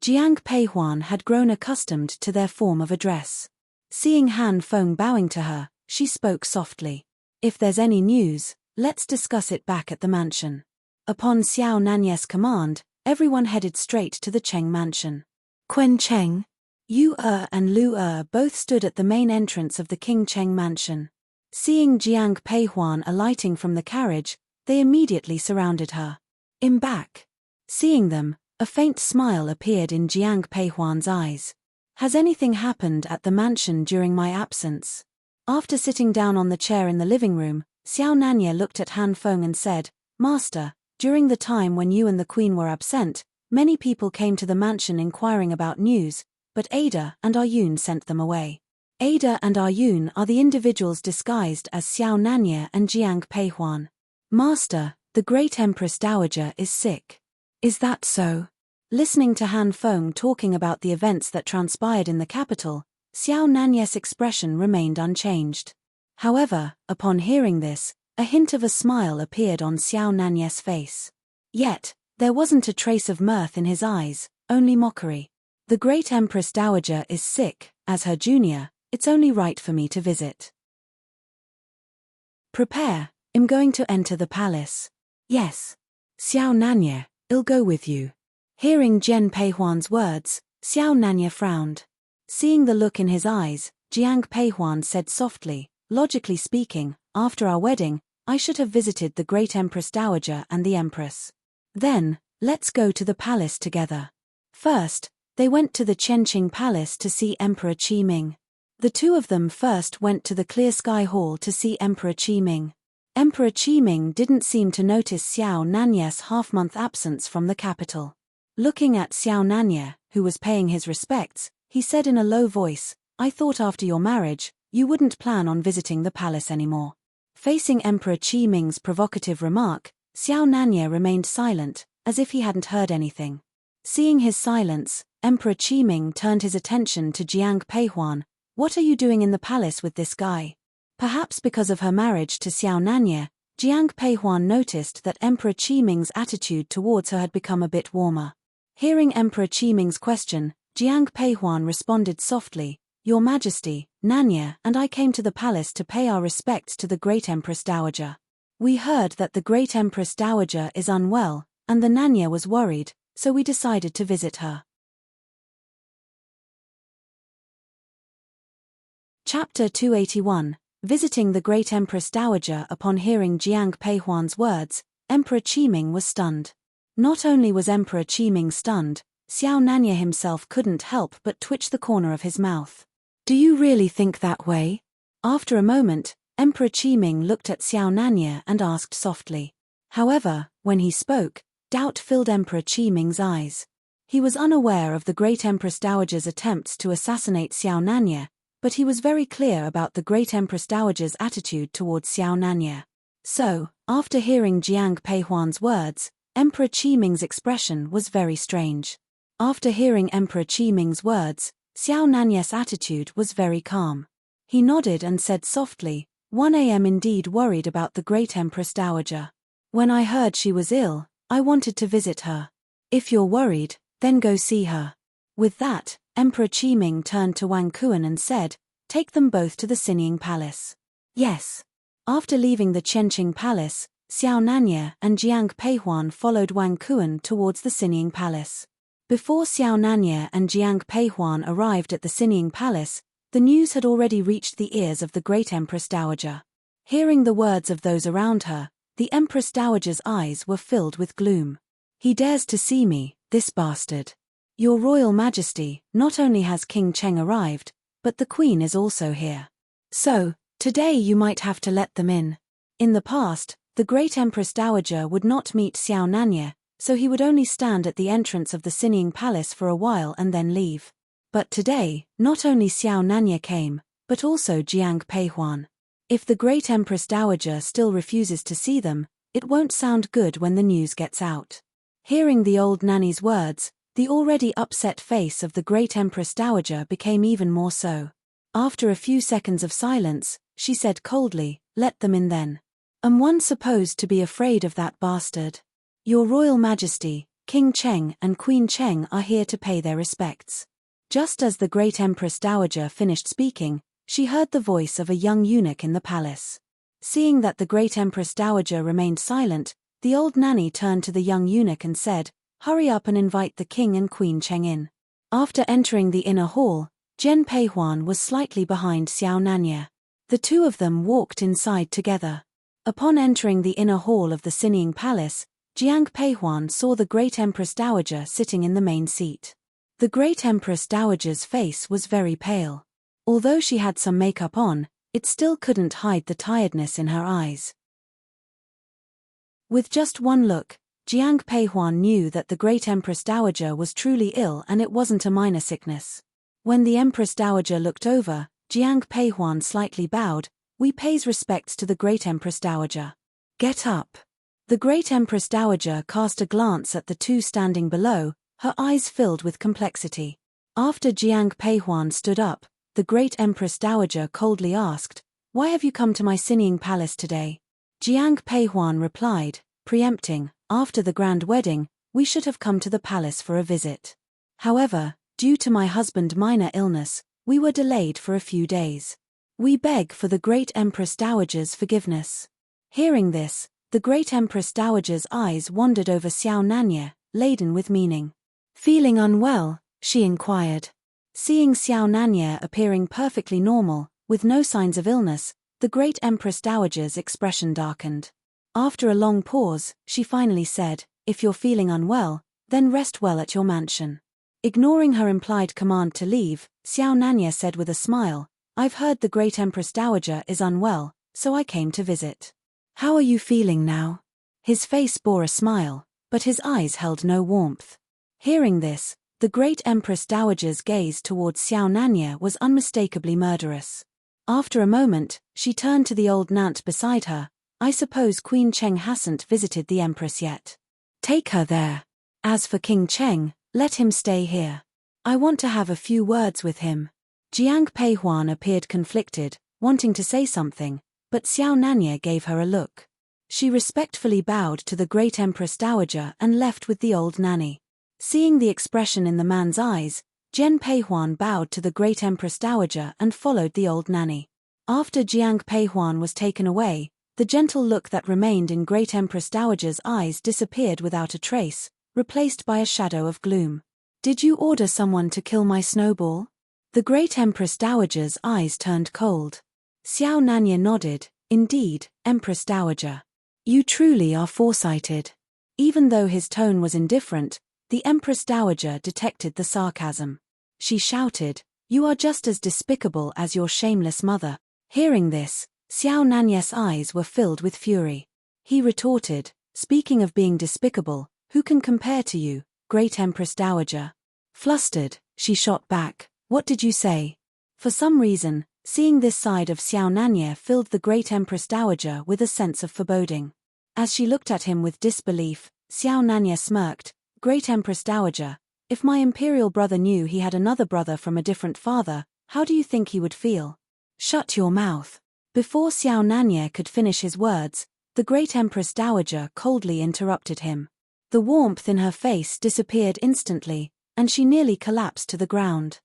Jiang Peihuan had grown accustomed to their form of address. Seeing Han Feng bowing to her, she spoke softly. If there's any news, let's discuss it back at the mansion. Upon Xiao Nanya's command, everyone headed straight to the Cheng mansion. Quen Cheng, Yu and Lu both stood at the main entrance of the King Cheng mansion. Seeing Jiang Peihuan alighting from the carriage, they immediately surrounded her. I'm back. Seeing them, a faint smile appeared in Jiang Peihuan's eyes. Has anything happened at the mansion during my absence? After sitting down on the chair in the living room, Xiao Nanya looked at Han Feng and said, Master, during the time when you and the queen were absent, many people came to the mansion inquiring about news, but Ada and Ayun sent them away. Ada and Ayun are the individuals disguised as Xiao Nanya and Jiang Peihuan. Master, the Great Empress Dowager is sick. Is that so? Listening to Han Feng talking about the events that transpired in the capital, Xiao Nanya's expression remained unchanged. However, upon hearing this, a hint of a smile appeared on Xiao Nanya's face. Yet, there wasn't a trace of mirth in his eyes, only mockery. The Great Empress Dowager is sick, as her junior, it's only right for me to visit. Prepare, I'm going to enter the palace. Yes. Xiao Nanya, I'll go with you. Hearing Jian Peihuan's words, Xiao Nanya frowned. Seeing the look in his eyes, Jiang Peihuan said softly, logically speaking, after our wedding, I should have visited the Great Empress Dowager and the Empress. Then, let's go to the palace together. First, they went to the Chenqing Palace to see Emperor Qi Ming. The two of them first went to the Clear Sky Hall to see Emperor Qi Ming. Emperor Qi Ming didn't seem to notice Xiao Nanya's half-month absence from the capital. Looking at Xiao Nanya, who was paying his respects, he said in a low voice, I thought after your marriage, you wouldn't plan on visiting the palace anymore. Facing Emperor Qi Ming's provocative remark, Xiao Nanya remained silent, as if he hadn't heard anything. Seeing his silence, Emperor Qi Ming turned his attention to Jiang Peihuan. What are you doing in the palace with this guy? Perhaps because of her marriage to Xiao Nanya, Jiang Peihuan noticed that Emperor Qi Ming's attitude towards her had become a bit warmer. Hearing Emperor Qi Ming's question, Jiang Peihuan responded softly, Your Majesty, Nanya and I came to the palace to pay our respects to the Great Empress Dowager. We heard that the Great Empress Dowager is unwell, and the Nanya was worried, so we decided to visit her. Chapter 281, Visiting the Great Empress Dowager. Upon hearing Jiang Peihuan's words, Emperor Qi Ming was stunned. Not only was Emperor Qi Ming stunned, Xiao Nanya himself couldn't help but twitch the corner of his mouth. Do you really think that way? After a moment, Emperor Qiming looked at Xiao Nanya and asked softly. However, when he spoke, doubt filled Emperor Qiming's eyes. He was unaware of the Great Empress Dowager's attempts to assassinate Xiao Nanya, but he was very clear about the Great Empress Dowager's attitude towards Xiao Nanya. So, after hearing Jiang Peihuan's words, Emperor Qiming's expression was very strange. After hearing Emperor Qiming's words, Xiao Nanya's attitude was very calm. He nodded and said softly, 1 a.m. indeed worried about the Great Empress Dowager. When I heard she was ill, I wanted to visit her. If you're worried, then go see her. With that, Emperor Qiming turned to Wang Kuan and said, take them both to the Sinning Palace. Yes. After leaving the Qianqing Palace, Xiao Nanya and Jiang Peihuan followed Wang Kuan towards the Sinning Palace. Before Xiao Nanya and Jiang Peihuan arrived at the Sinning Palace, the news had already reached the ears of the Great Empress Dowager. Hearing the words of those around her, the Empress Dowager's eyes were filled with gloom. He dares to see me, this bastard. Your Royal Majesty, not only has King Cheng arrived, but the Queen is also here. So, today you might have to let them in. In the past, the Great Empress Dowager would not meet Xiao Nanya, so he would only stand at the entrance of the Sinning Palace for a while and then leave. But today, not only Xiao Nanya came, but also Jiang Peihuan. If the Great Empress Dowager still refuses to see them, it won't sound good when the news gets out. Hearing the old nanny's words, the already upset face of the Great Empress Dowager became even more so. After a few seconds of silence, she said coldly, let them in then. Am one supposed to be afraid of that bastard? Your Royal Majesty, King Cheng and Queen Cheng are here to pay their respects. Just as the Great Empress Dowager finished speaking, she heard the voice of a young eunuch in the palace. Seeing that the Great Empress Dowager remained silent, the old nanny turned to the young eunuch and said, hurry up and invite the King and Queen Cheng in. After entering the inner hall, Jiang Peihuan was slightly behind Xiao Nanya. The two of them walked inside together. Upon entering the inner hall of the Sinning Palace, Jiang Peihuan saw the Great Empress Dowager sitting in the main seat. The Great Empress Dowager's face was very pale. Although she had some makeup on, it still couldn't hide the tiredness in her eyes. With just one look, Jiang Peihuan knew that the Great Empress Dowager was truly ill and it wasn't a minor sickness. When the Empress Dowager looked over, Jiang Peihuan slightly bowed, we pays respects to the Great Empress Dowager. Get up. The Great Empress Dowager cast a glance at the two standing below, her eyes filled with complexity. After Jiang Peihuan stood up, the Great Empress Dowager coldly asked, why have you come to my Sinning Palace today? Jiang Peihuan replied, preempting, after the grand wedding, we should have come to the palace for a visit. However, due to my husband's minor illness, we were delayed for a few days. We beg for the Great Empress Dowager's forgiveness. Hearing this, the Great Empress Dowager's eyes wandered over Xiao Nanya, laden with meaning. Feeling unwell, she inquired. Seeing Xiao Nanya appearing perfectly normal, with no signs of illness, the Great Empress Dowager's expression darkened. After a long pause, she finally said, if you're feeling unwell, then rest well at your mansion. Ignoring her implied command to leave, Xiao Nanya said with a smile, I've heard the Great Empress Dowager is unwell, so I came to visit. How are you feeling now? His face bore a smile, but his eyes held no warmth. Hearing this, the Great Empress Dowager's gaze towards Xiao Nanya was unmistakably murderous. After a moment, she turned to the old Nant beside her, I suppose Queen Cheng hasn't visited the Empress yet. Take her there. As for King Cheng, let him stay here. I want to have a few words with him. Jiang Peihuan appeared conflicted, wanting to say something, but Xiao Nanya gave her a look. She respectfully bowed to the Great Empress Dowager and left with the old nanny. Seeing the expression in the man's eyes, Jiang Peihuan bowed to the Great Empress Dowager and followed the old nanny. After Jiang Peihuan was taken away, the gentle look that remained in Great Empress Dowager's eyes disappeared without a trace, replaced by a shadow of gloom. Did you order someone to kill my snowball? The Great Empress Dowager's eyes turned cold. Xiao Nanya nodded, indeed, Empress Dowager. You truly are foresighted. Even though his tone was indifferent, The Empress Dowager detected the sarcasm. She shouted, "You are just as despicable as your shameless mother." Hearing this, Xiao Nanyes' eyes were filled with fury. He retorted, "Speaking of being despicable, who can compare to you, Great Empress Dowager?" Flustered, she shot back, "What did you say?" For some reason, seeing this side of Xiao Nanye filled the Great Empress Dowager with a sense of foreboding. As she looked at him with disbelief, Xiao Nanye smirked, "Great Empress Dowager, if my imperial brother knew he had another brother from a different father, how do you think he would feel?" "Shut your mouth." Before Xiao Nanye could finish his words, the Great Empress Dowager coldly interrupted him. The warmth in her face disappeared instantly, and she nearly collapsed to the ground.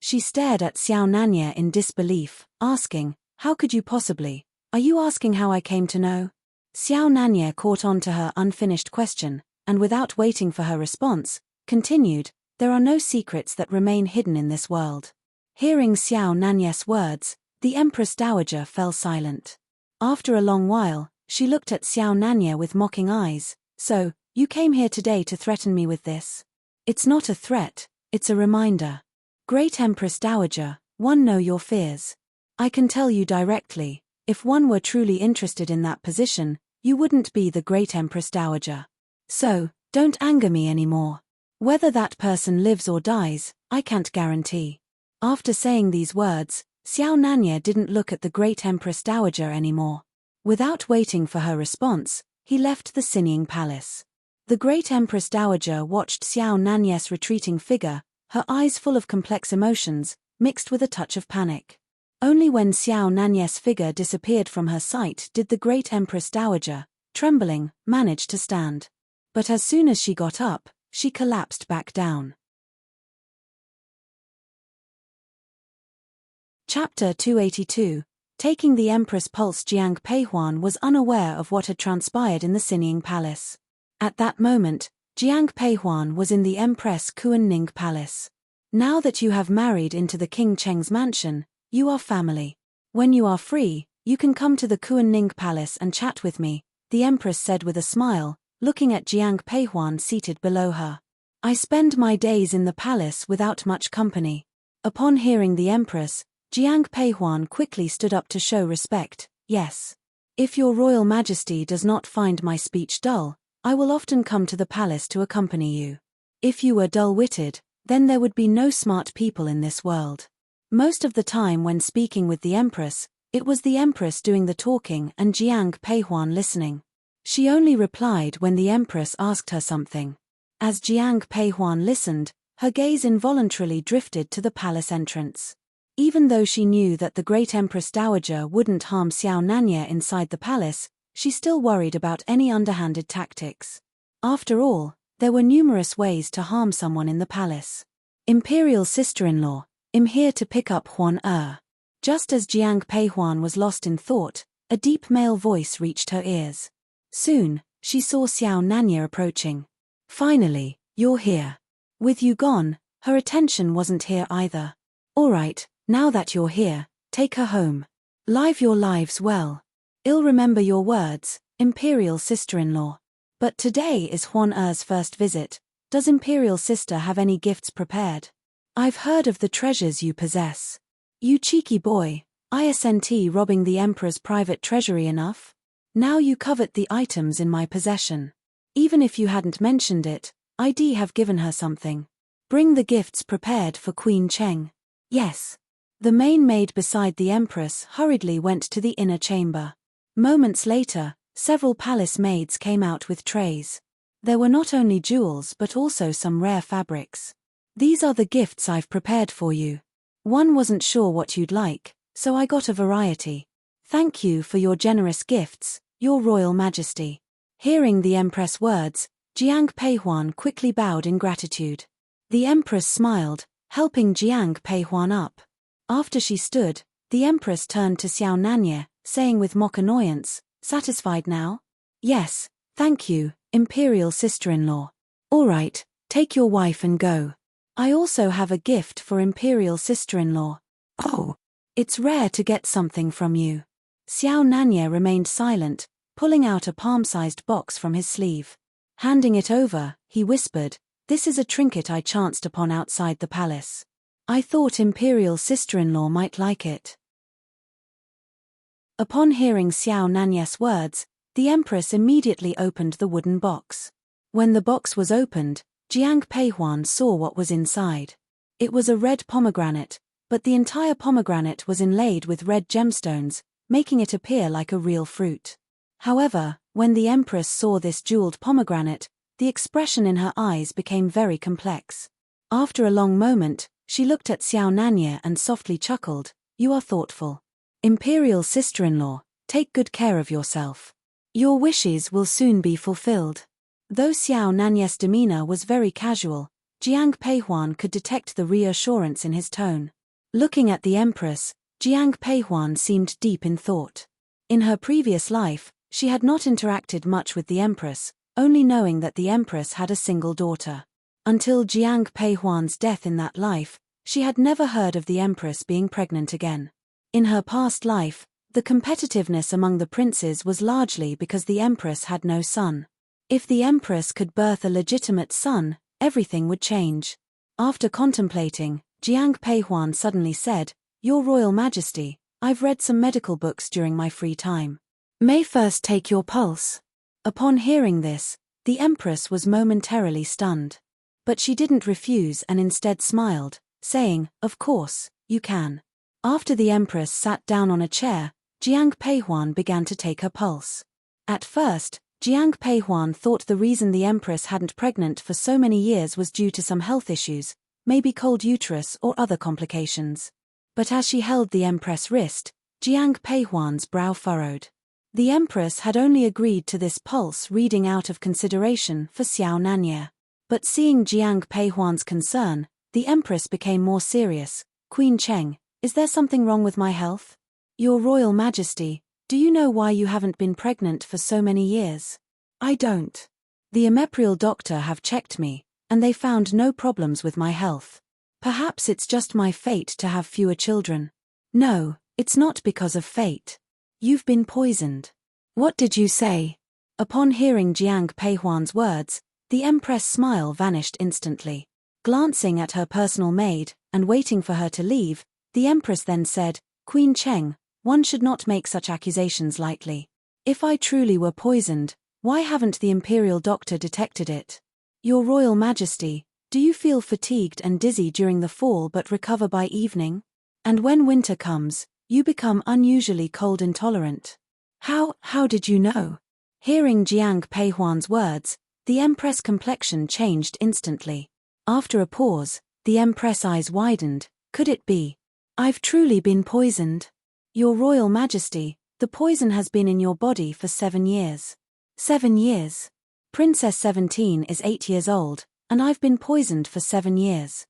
She stared at Xiao Nanye in disbelief, asking, "How could you possibly? Are you asking how I came to know?" Xiao Nanye caught on to her unfinished question, and without waiting for her response, continued, "There are no secrets that remain hidden in this world." Hearing Xiao Nanye's words, the Empress Dowager fell silent. After a long while, she looked at Xiao Nanye with mocking eyes. "So, you came here today to threaten me with this?" "It's not a threat, it's a reminder. Great Empress Dowager, one know your fears. I can tell you directly, if one were truly interested in that position, you wouldn't be the Great Empress Dowager. So, don't anger me anymore. Whether that person lives or dies, I can't guarantee." After saying these words, Xiao Nanye didn't look at the Great Empress Dowager anymore. Without waiting for her response, he left the Sinning Palace. The Great Empress Dowager watched Xiao Nanye's retreating figure, her eyes full of complex emotions, mixed with a touch of panic. Only when Xiao Nanye's figure disappeared from her sight did the Great Empress Dowager, trembling, manage to stand. But as soon as she got up, she collapsed back down. Chapter 282. Taking the Empress Pulse. Jiang Peihuan was unaware of what had transpired in the Sinning Palace. At that moment, Jiang Peihuan was in the Empress Kuan-Ning Palace. "Now that you have married into the King Cheng's mansion, you are family. When you are free, you can come to the Kuan-Ning Palace and chat with me," the Empress said with a smile, looking at Jiang Peihuan seated below her. "I spend my days in the palace without much company." Upon hearing the Empress, Jiang Peihuan quickly stood up to show respect. "Yes. If your Royal Majesty does not find my speech dull, I will often come to the palace to accompany you. If you were dull-witted, then there would be no smart people in this world." Most of the time when speaking with the Empress, it was the Empress doing the talking and Jiang Peihuan listening. She only replied when the Empress asked her something. As Jiang Peihuan listened, her gaze involuntarily drifted to the palace entrance. Even though she knew that the Great Empress Dowager wouldn't harm Xiao Nanye inside the palace, she still worried about any underhanded tactics. After all, there were numerous ways to harm someone in the palace. "Imperial sister-in-law, I'm here to pick up Huan Er." Just as Jiang Peihuan was lost in thought, a deep male voice reached her ears. Soon, she saw Xiao Nanye approaching. "Finally, you're here." With you gone, her attention wasn't here either. "All right, now that you're here, take her home. Live your lives well. I'll remember your words, Imperial sister-in-law." But today is Huan Er's first visit. Does Imperial sister have any gifts prepared? "I've heard of the treasures you possess. You cheeky boy, isn't robbing the Emperor's private treasury enough? Now you covet the items in my possession. Even if you hadn't mentioned it, I'd have given her something. Bring the gifts prepared for Queen Cheng." "Yes." The main maid beside the Empress hurriedly went to the inner chamber. Moments later, several palace maids came out with trays. There were not only jewels but also some rare fabrics. "These are the gifts I've prepared for you. One wasn't sure what you'd like, so I got a variety. Thank you for your generous gifts, Your Royal Majesty." Hearing the Empress' words, Jiang Peihuan quickly bowed in gratitude. The Empress smiled, helping Jiang Peihuan up. After she stood, the Empress turned to Xiao Nanye, saying with mock annoyance, "Satisfied now?" "Yes, thank you, Imperial sister-in-law." "All right, take your wife and go. I also have a gift for Imperial sister-in-law." "Oh, it's rare to get something from you." Xiao Nanye remained silent, pulling out a palm-sized box from his sleeve. Handing it over, he whispered, "This is a trinket I chanced upon outside the palace. I thought Imperial sister-in-law might like it." Upon hearing Xiao Nanyes' words, the Empress immediately opened the wooden box. When the box was opened, Jiang Peihuan saw what was inside. It was a red pomegranate, but the entire pomegranate was inlaid with red gemstones, making it appear like a real fruit. However, when the Empress saw this jeweled pomegranate, the expression in her eyes became very complex. After a long moment, she looked at Xiao Nanye and softly chuckled, "You are thoughtful. Imperial sister-in-law, take good care of yourself. Your wishes will soon be fulfilled." Though Xiao Nanyes' demeanor was very casual, Jiang Peihuan could detect the reassurance in his tone. Looking at the Empress, Jiang Peihuan seemed deep in thought. In her previous life, she had not interacted much with the Empress, only knowing that the Empress had a single daughter. Until Jiang Peihuan's death in that life, she had never heard of the Empress being pregnant again. In her past life, the competitiveness among the princes was largely because the Empress had no son. If the Empress could birth a legitimate son, everything would change. After contemplating, Jiang Peihuan suddenly said, "Your Royal Majesty, I've read some medical books during my free time. May first take your pulse." Upon hearing this, the Empress was momentarily stunned. But she didn't refuse and instead smiled, saying, "Of course, you can." After the Empress sat down on a chair, Jiang Peihuan began to take her pulse. At first, Jiang Peihuan thought the reason the Empress hadn't pregnant for so many years was due to some health issues, maybe cold uterus or other complications. But as she held the Empress' wrist, Jiang Peihuan's brow furrowed. The Empress had only agreed to this pulse reading out of consideration for Xiao Nanye. But seeing Jiang Peihuan's concern, the Empress became more serious. "Queen Cheng, is there something wrong with my health? Your Royal Majesty, do you know why you haven't been pregnant for so many years?" "I don't. The Imperial doctor have checked me, and they found no problems with my health. Perhaps it's just my fate to have fewer children." "No, it's not because of fate. You've been poisoned." "What did you say?" Upon hearing Jiang Peihuan's words, the Empress' smile vanished instantly. Glancing at her personal maid, and waiting for her to leave, the Empress then said, "Queen Cheng, one should not make such accusations lightly. If I truly were poisoned, why haven't the Imperial doctor detected it? Your Royal Majesty, do you feel fatigued and dizzy during the fall but recover by evening? And when winter comes, you become unusually cold intolerant. How did you know?" Hearing Jiang Peihuan's words, the Empress' complexion changed instantly. After a pause, the Empress' eyes widened. "Could it be? I've truly been poisoned. Your Royal Majesty, the poison has been in your body for 7 years. 7 years? Princess 17 is 8 years old, and I've been poisoned for 7 years.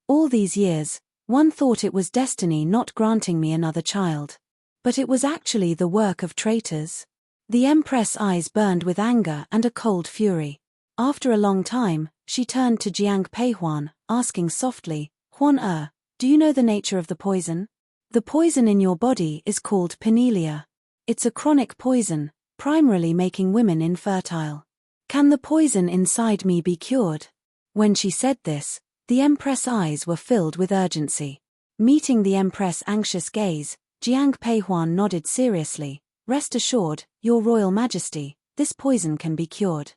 All these years, one thought it was destiny not granting me another child. But it was actually the work of traitors." The Empress' eyes burned with anger and a cold fury. After a long time, she turned to Jiang Peihuan, asking softly, "Huan, do you know the nature of the poison?" "The poison in your body is called pinealia. It's a chronic poison, primarily making women infertile. Can the poison inside me be cured?" When she said this, the Empress' eyes were filled with urgency. Meeting the Empress' anxious gaze, Jiang Peihuan nodded seriously. "Rest assured, Your Royal Majesty, this poison can be cured."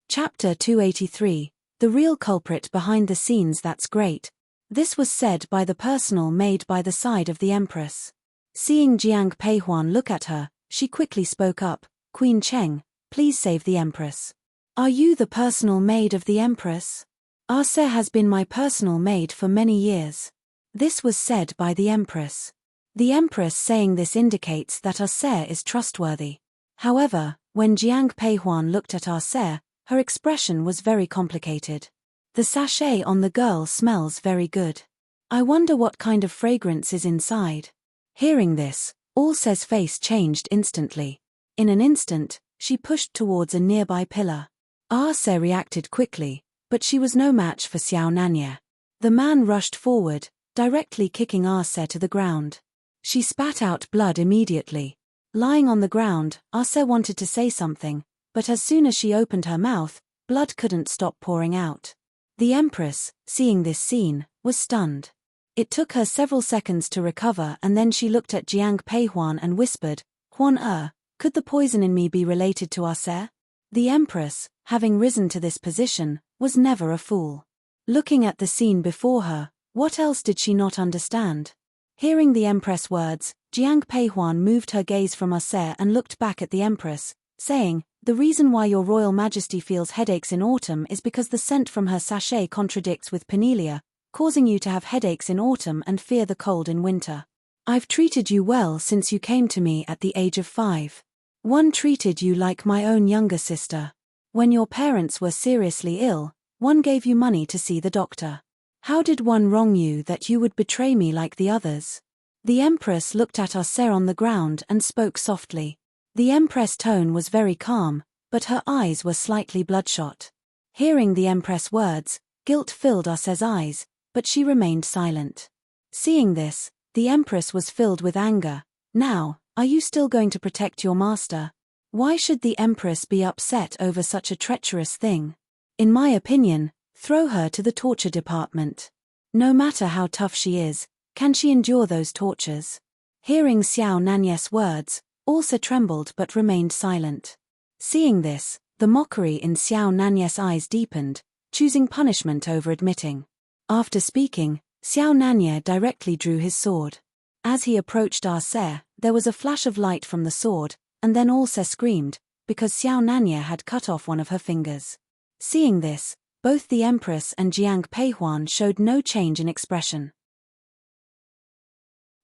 Chapter 283, The Real Culprit Behind the Scenes. "That's great." This was said by the personal maid by the side of the Empress. Seeing Jiang Peihuan look at her, she quickly spoke up, "Queen Cheng, please save the Empress." "Are you the personal maid of the Empress?" "Arce has been my personal maid for many years." This was said by the Empress. The Empress saying this indicates that Arce is trustworthy. However, when Jiang Peihuan looked at Arce, her expression was very complicated. "The sachet on the girl smells very good. I wonder what kind of fragrance is inside." Hearing this, Arce's face changed instantly. In an instant, she pushed towards a nearby pillar. Arce reacted quickly, but she was no match for Xiao Nanye. The man rushed forward, directly kicking Arce to the ground. She spat out blood immediately. Lying on the ground, Arse wanted to say something, but as soon as she opened her mouth, blood couldn't stop pouring out. The Empress, seeing this scene, was stunned. It took her several seconds to recover, and then she looked at Jiang Peihuan and whispered, "Huan could the poison in me be related to Arse?" The Empress, having risen to this position, was never a fool. Looking at the scene before her, what else did she not understand? Hearing the Empress' words, Jiang Peihuan moved her gaze from Arse and looked back at the Empress, saying, "The reason why your Royal Majesty feels headaches in autumn is because the scent from her sachet contradicts with Penelia, causing you to have headaches in autumn and fear the cold in winter. I've treated you well since you came to me at the age of 5. One treated you like my own younger sister. When your parents were seriously ill, one gave you money to see the doctor. How did one wrong you that you would betray me like the others?" The Empress looked at Arse on the ground and spoke softly. The Empress' tone was very calm, but her eyes were slightly bloodshot. Hearing the Empress' words, guilt filled Arse's eyes, but she remained silent. Seeing this, the Empress was filled with anger. "Now, are you still going to protect your master? Why should the Empress be upset over such a treacherous thing? In my opinion, throw her to the torture department. No matter how tough she is, can she endure those tortures?" Hearing Xiao Nanyes' words, Arse trembled but remained silent. Seeing this, the mockery in Xiao Nanyes' eyes deepened, choosing punishment over admitting. After speaking, Xiao Nanye directly drew his sword. As he approached Arse, there was a flash of light from the sword, and then Arse screamed, because Xiao Nanye had cut off one of her fingers. Seeing this, both the Empress and Jiang Peihuan showed no change in expression.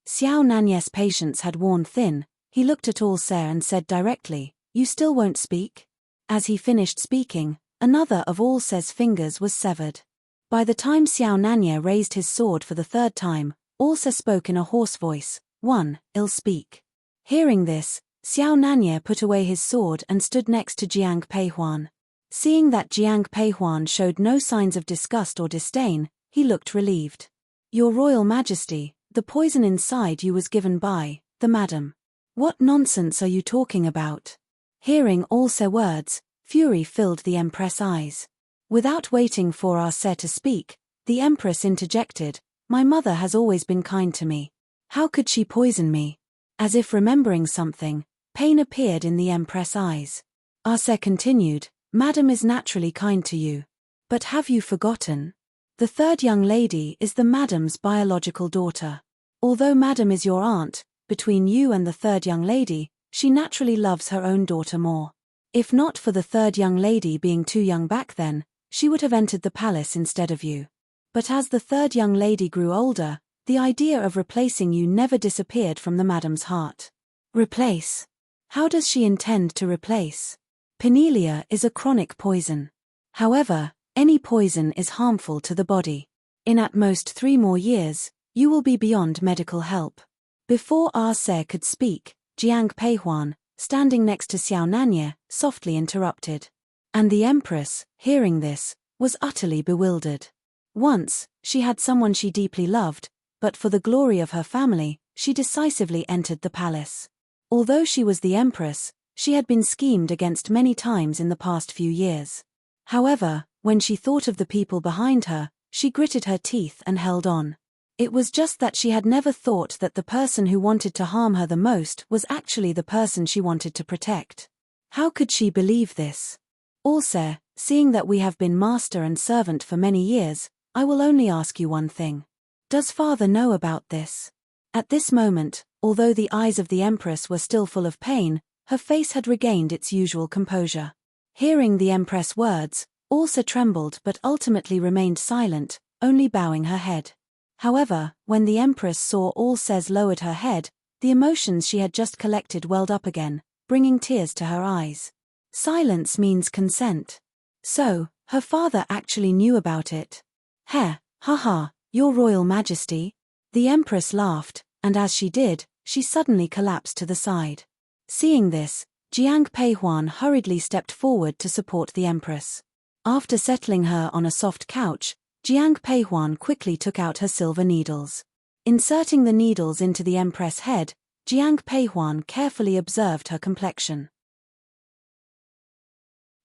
Xiao Nanye's patience had worn thin. He looked at Arse and said directly, "You still won't speak?" As he finished speaking, another of Arse's fingers was severed. By the time Xiao Nanye raised his sword for the third time, Arse spoke in a hoarse voice, "I'll speak." Hearing this, Xiao Nanye put away his sword and stood next to Jiang Peihuan. Seeing that Jiang Peihuan showed no signs of disgust or disdain, he looked relieved. "Your Royal Majesty, the poison inside you was given by the madam. What nonsense are you talking about?" Hearing Arse's words, fury filled the Empress' eyes. Without waiting for Arse to speak, the Empress interjected, "My mother has always been kind to me. How could she poison me?" As if remembering something, pain appeared in the Empress' eyes. Arse continued, "Madam is naturally kind to you. But have you forgotten? The third young lady is the madam's biological daughter. Although madam is your aunt, between you and the third young lady, she naturally loves her own daughter more. If not for the third young lady being too young back then, she would have entered the palace instead of you. But as the third young lady grew older, the idea of replacing you never disappeared from the madam's heart." "Replace? How does she intend to replace? Penelia is a chronic poison. However, any poison is harmful to the body. In at most 3 more years, you will be beyond medical help." Before Arse could speak, Jiang Peihuan, standing next to Xiao Nanye, softly interrupted. And the Empress, hearing this, was utterly bewildered. Once, she had someone she deeply loved, but for the glory of her family, she decisively entered the palace. Although she was the Empress, she had been schemed against many times in the past few years. However, when she thought of the people behind her, she gritted her teeth and held on. It was just that she had never thought that the person who wanted to harm her the most was actually the person she wanted to protect. How could she believe this? "Arse, seeing that we have been master and servant for many years, I will only ask you one thing. Does father know about this?" At this moment, although the eyes of the Empress were still full of pain, her face had regained its usual composure. Hearing the Empress' words, Arse trembled but ultimately remained silent, only bowing her head. However, when the Empress saw Arse lowered her head, the emotions she had just collected welled up again, bringing tears to her eyes. Silence means consent. So, her father actually knew about it. "Heh, haha, Your Royal Majesty." The Empress laughed, and as she did, she suddenly collapsed to the side. Seeing this, Jiang Peihuan hurriedly stepped forward to support the Empress. After settling her on a soft couch, Jiang Peihuan quickly took out her silver needles. Inserting the needles into the Empress head, Jiang Peihuan carefully observed her complexion.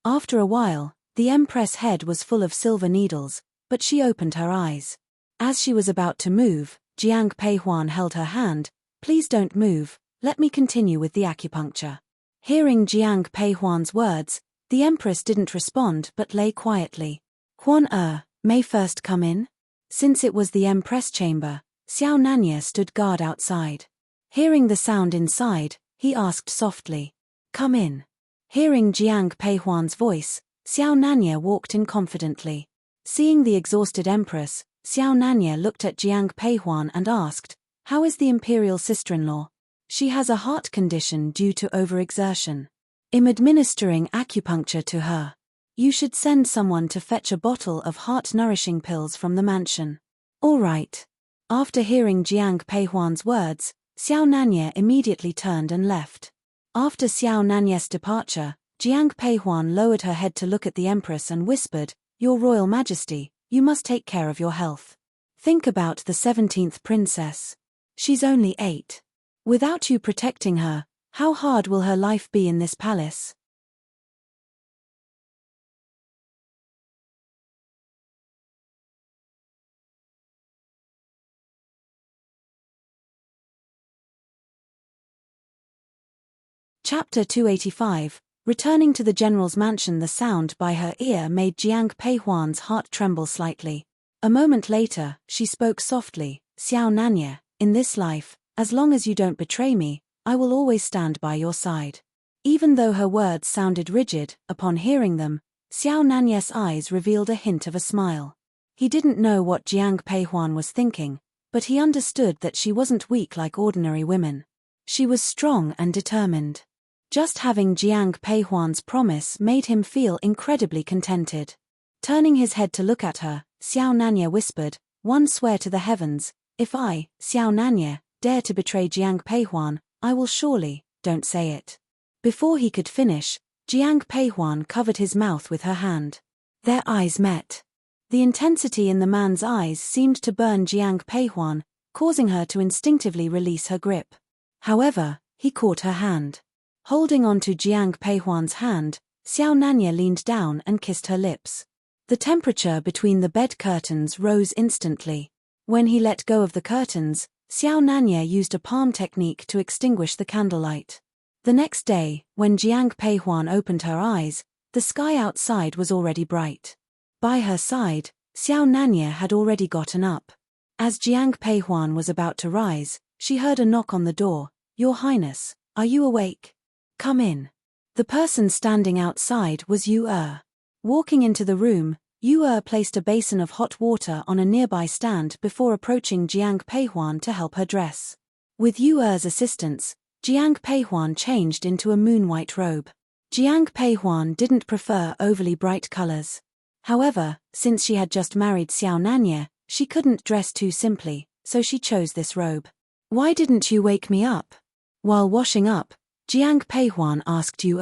After a while, the Empress head was full of silver needles, but she opened her eyes. As she was about to move, Jiang Peihuan held her hand. "Please don't move, let me continue with the acupuncture." Hearing Jiang Peihuan's words, the Empress didn't respond but lay quietly. "Huan may first come in?" Since it was the Empress chamber, Xiao Nanya stood guard outside. Hearing the sound inside, he asked softly, "Come in." Hearing Jiang Peihuan's voice, Xiao Nanya walked in confidently. Seeing the exhausted Empress, Xiao Nanya looked at Jiang Peihuan and asked, "How is the imperial sister-in-law?" "She has a heart condition due to overexertion. I'm administering acupuncture to her. You should send someone to fetch a bottle of heart-nourishing pills from the mansion." "All right." After hearing Jiang Peihuan's words, Xiao Nanya immediately turned and left. After Xiao Nanya's departure, Jiang Peihuan lowered her head to look at the Empress and whispered, "Your Royal Majesty, you must take care of your health. Think about the 17th princess. She's only 8. Without you protecting her, how hard will her life be in this palace?" Chapter 285. Returning to the general's mansion, the sound by her ear made Jiang Peihuan's heart tremble slightly. A moment later, she spoke softly, "Xiao Nanya, in this life, as long as you don't betray me, I will always stand by your side." Even though her words sounded rigid, upon hearing them, Xiao Nanya's eyes revealed a hint of a smile. He didn't know what Jiang Peihuan was thinking, but he understood that she wasn't weak like ordinary women. She was strong and determined. Just having Jiang Peihuan's promise made him feel incredibly contented. Turning his head to look at her, Xiao Nanya whispered, "One swear to the heavens, if I, Xiao Nanya, dare to betray Jiang Peihuan, I will surely." "Don't say it." Before he could finish, Jiang Peihuan covered his mouth with her hand. Their eyes met. The intensity in the man's eyes seemed to burn Jiang Peihuan, causing her to instinctively release her grip. However, he caught her hand. Holding on to Jiang Peihuan's hand, Xiao Nanya leaned down and kissed her lips. The temperature between the bed curtains rose instantly. When he let go of the curtains, Xiao Nanya used a palm technique to extinguish the candlelight. The next day, when Jiang Peihuan opened her eyes, the sky outside was already bright. By her side, Xiao Nanya had already gotten up. As Jiang Peihuan was about to rise, she heard a knock on the door. "Your Highness, are you awake? Come in." The person standing outside was Yu. Walking into the room, Yu placed a basin of hot water on a nearby stand before approaching Jiang Peihuan to help her dress. With Yu's assistance, Jiang Peihuan changed into a moon-white robe. Jiang Peihuan didn't prefer overly bright colors. However, since she had just married Xiao Nanya, she couldn't dress too simply, so she chose this robe. "Why didn't you wake me up?" While washing up, Jiang Peihuan asked Yu.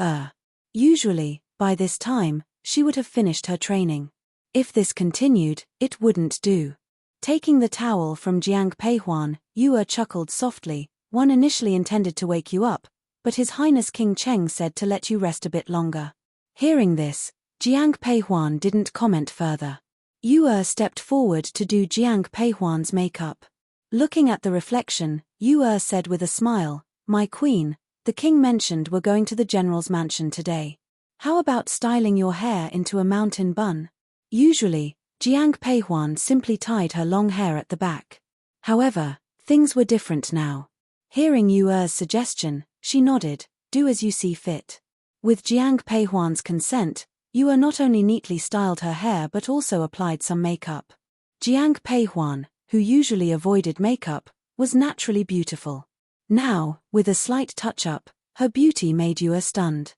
Usually, by this time, she would have finished her training. If this continued, it wouldn't do. Taking the towel from Jiang Peihuan, Yu chuckled softly. "One initially intended to wake you up, but His Highness King Cheng said to let you rest a bit longer." Hearing this, Jiang Peihuan didn't comment further. Yu stepped forward to do Jiang Peihuan's makeup. Looking at the reflection, Yu said with a smile, "My queen, the king mentioned we're going to the general's mansion today. How about styling your hair into a mountain bun?" Usually, Jiang Peihuan simply tied her long hair at the back. However, things were different now. Hearing Yu's suggestion, she nodded, "Do as you see fit." With Jiang Peihuan's consent, Yu not only neatly styled her hair but also applied some makeup. Jiang Peihuan, who usually avoided makeup, was naturally beautiful. Now, with a slight touch-up, her beauty made Yu stunned.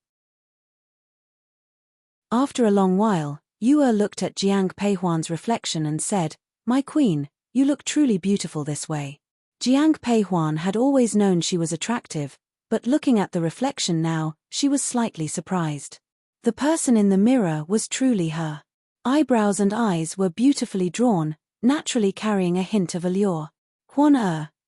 After a long while, Yu looked at Jiang Peihuan's reflection and said, "My queen, you look truly beautiful this way." Jiang Peihuan had always known she was attractive, but looking at the reflection now, she was slightly surprised. The person in the mirror was truly her. Eyebrows and eyes were beautifully drawn, naturally carrying a hint of allure.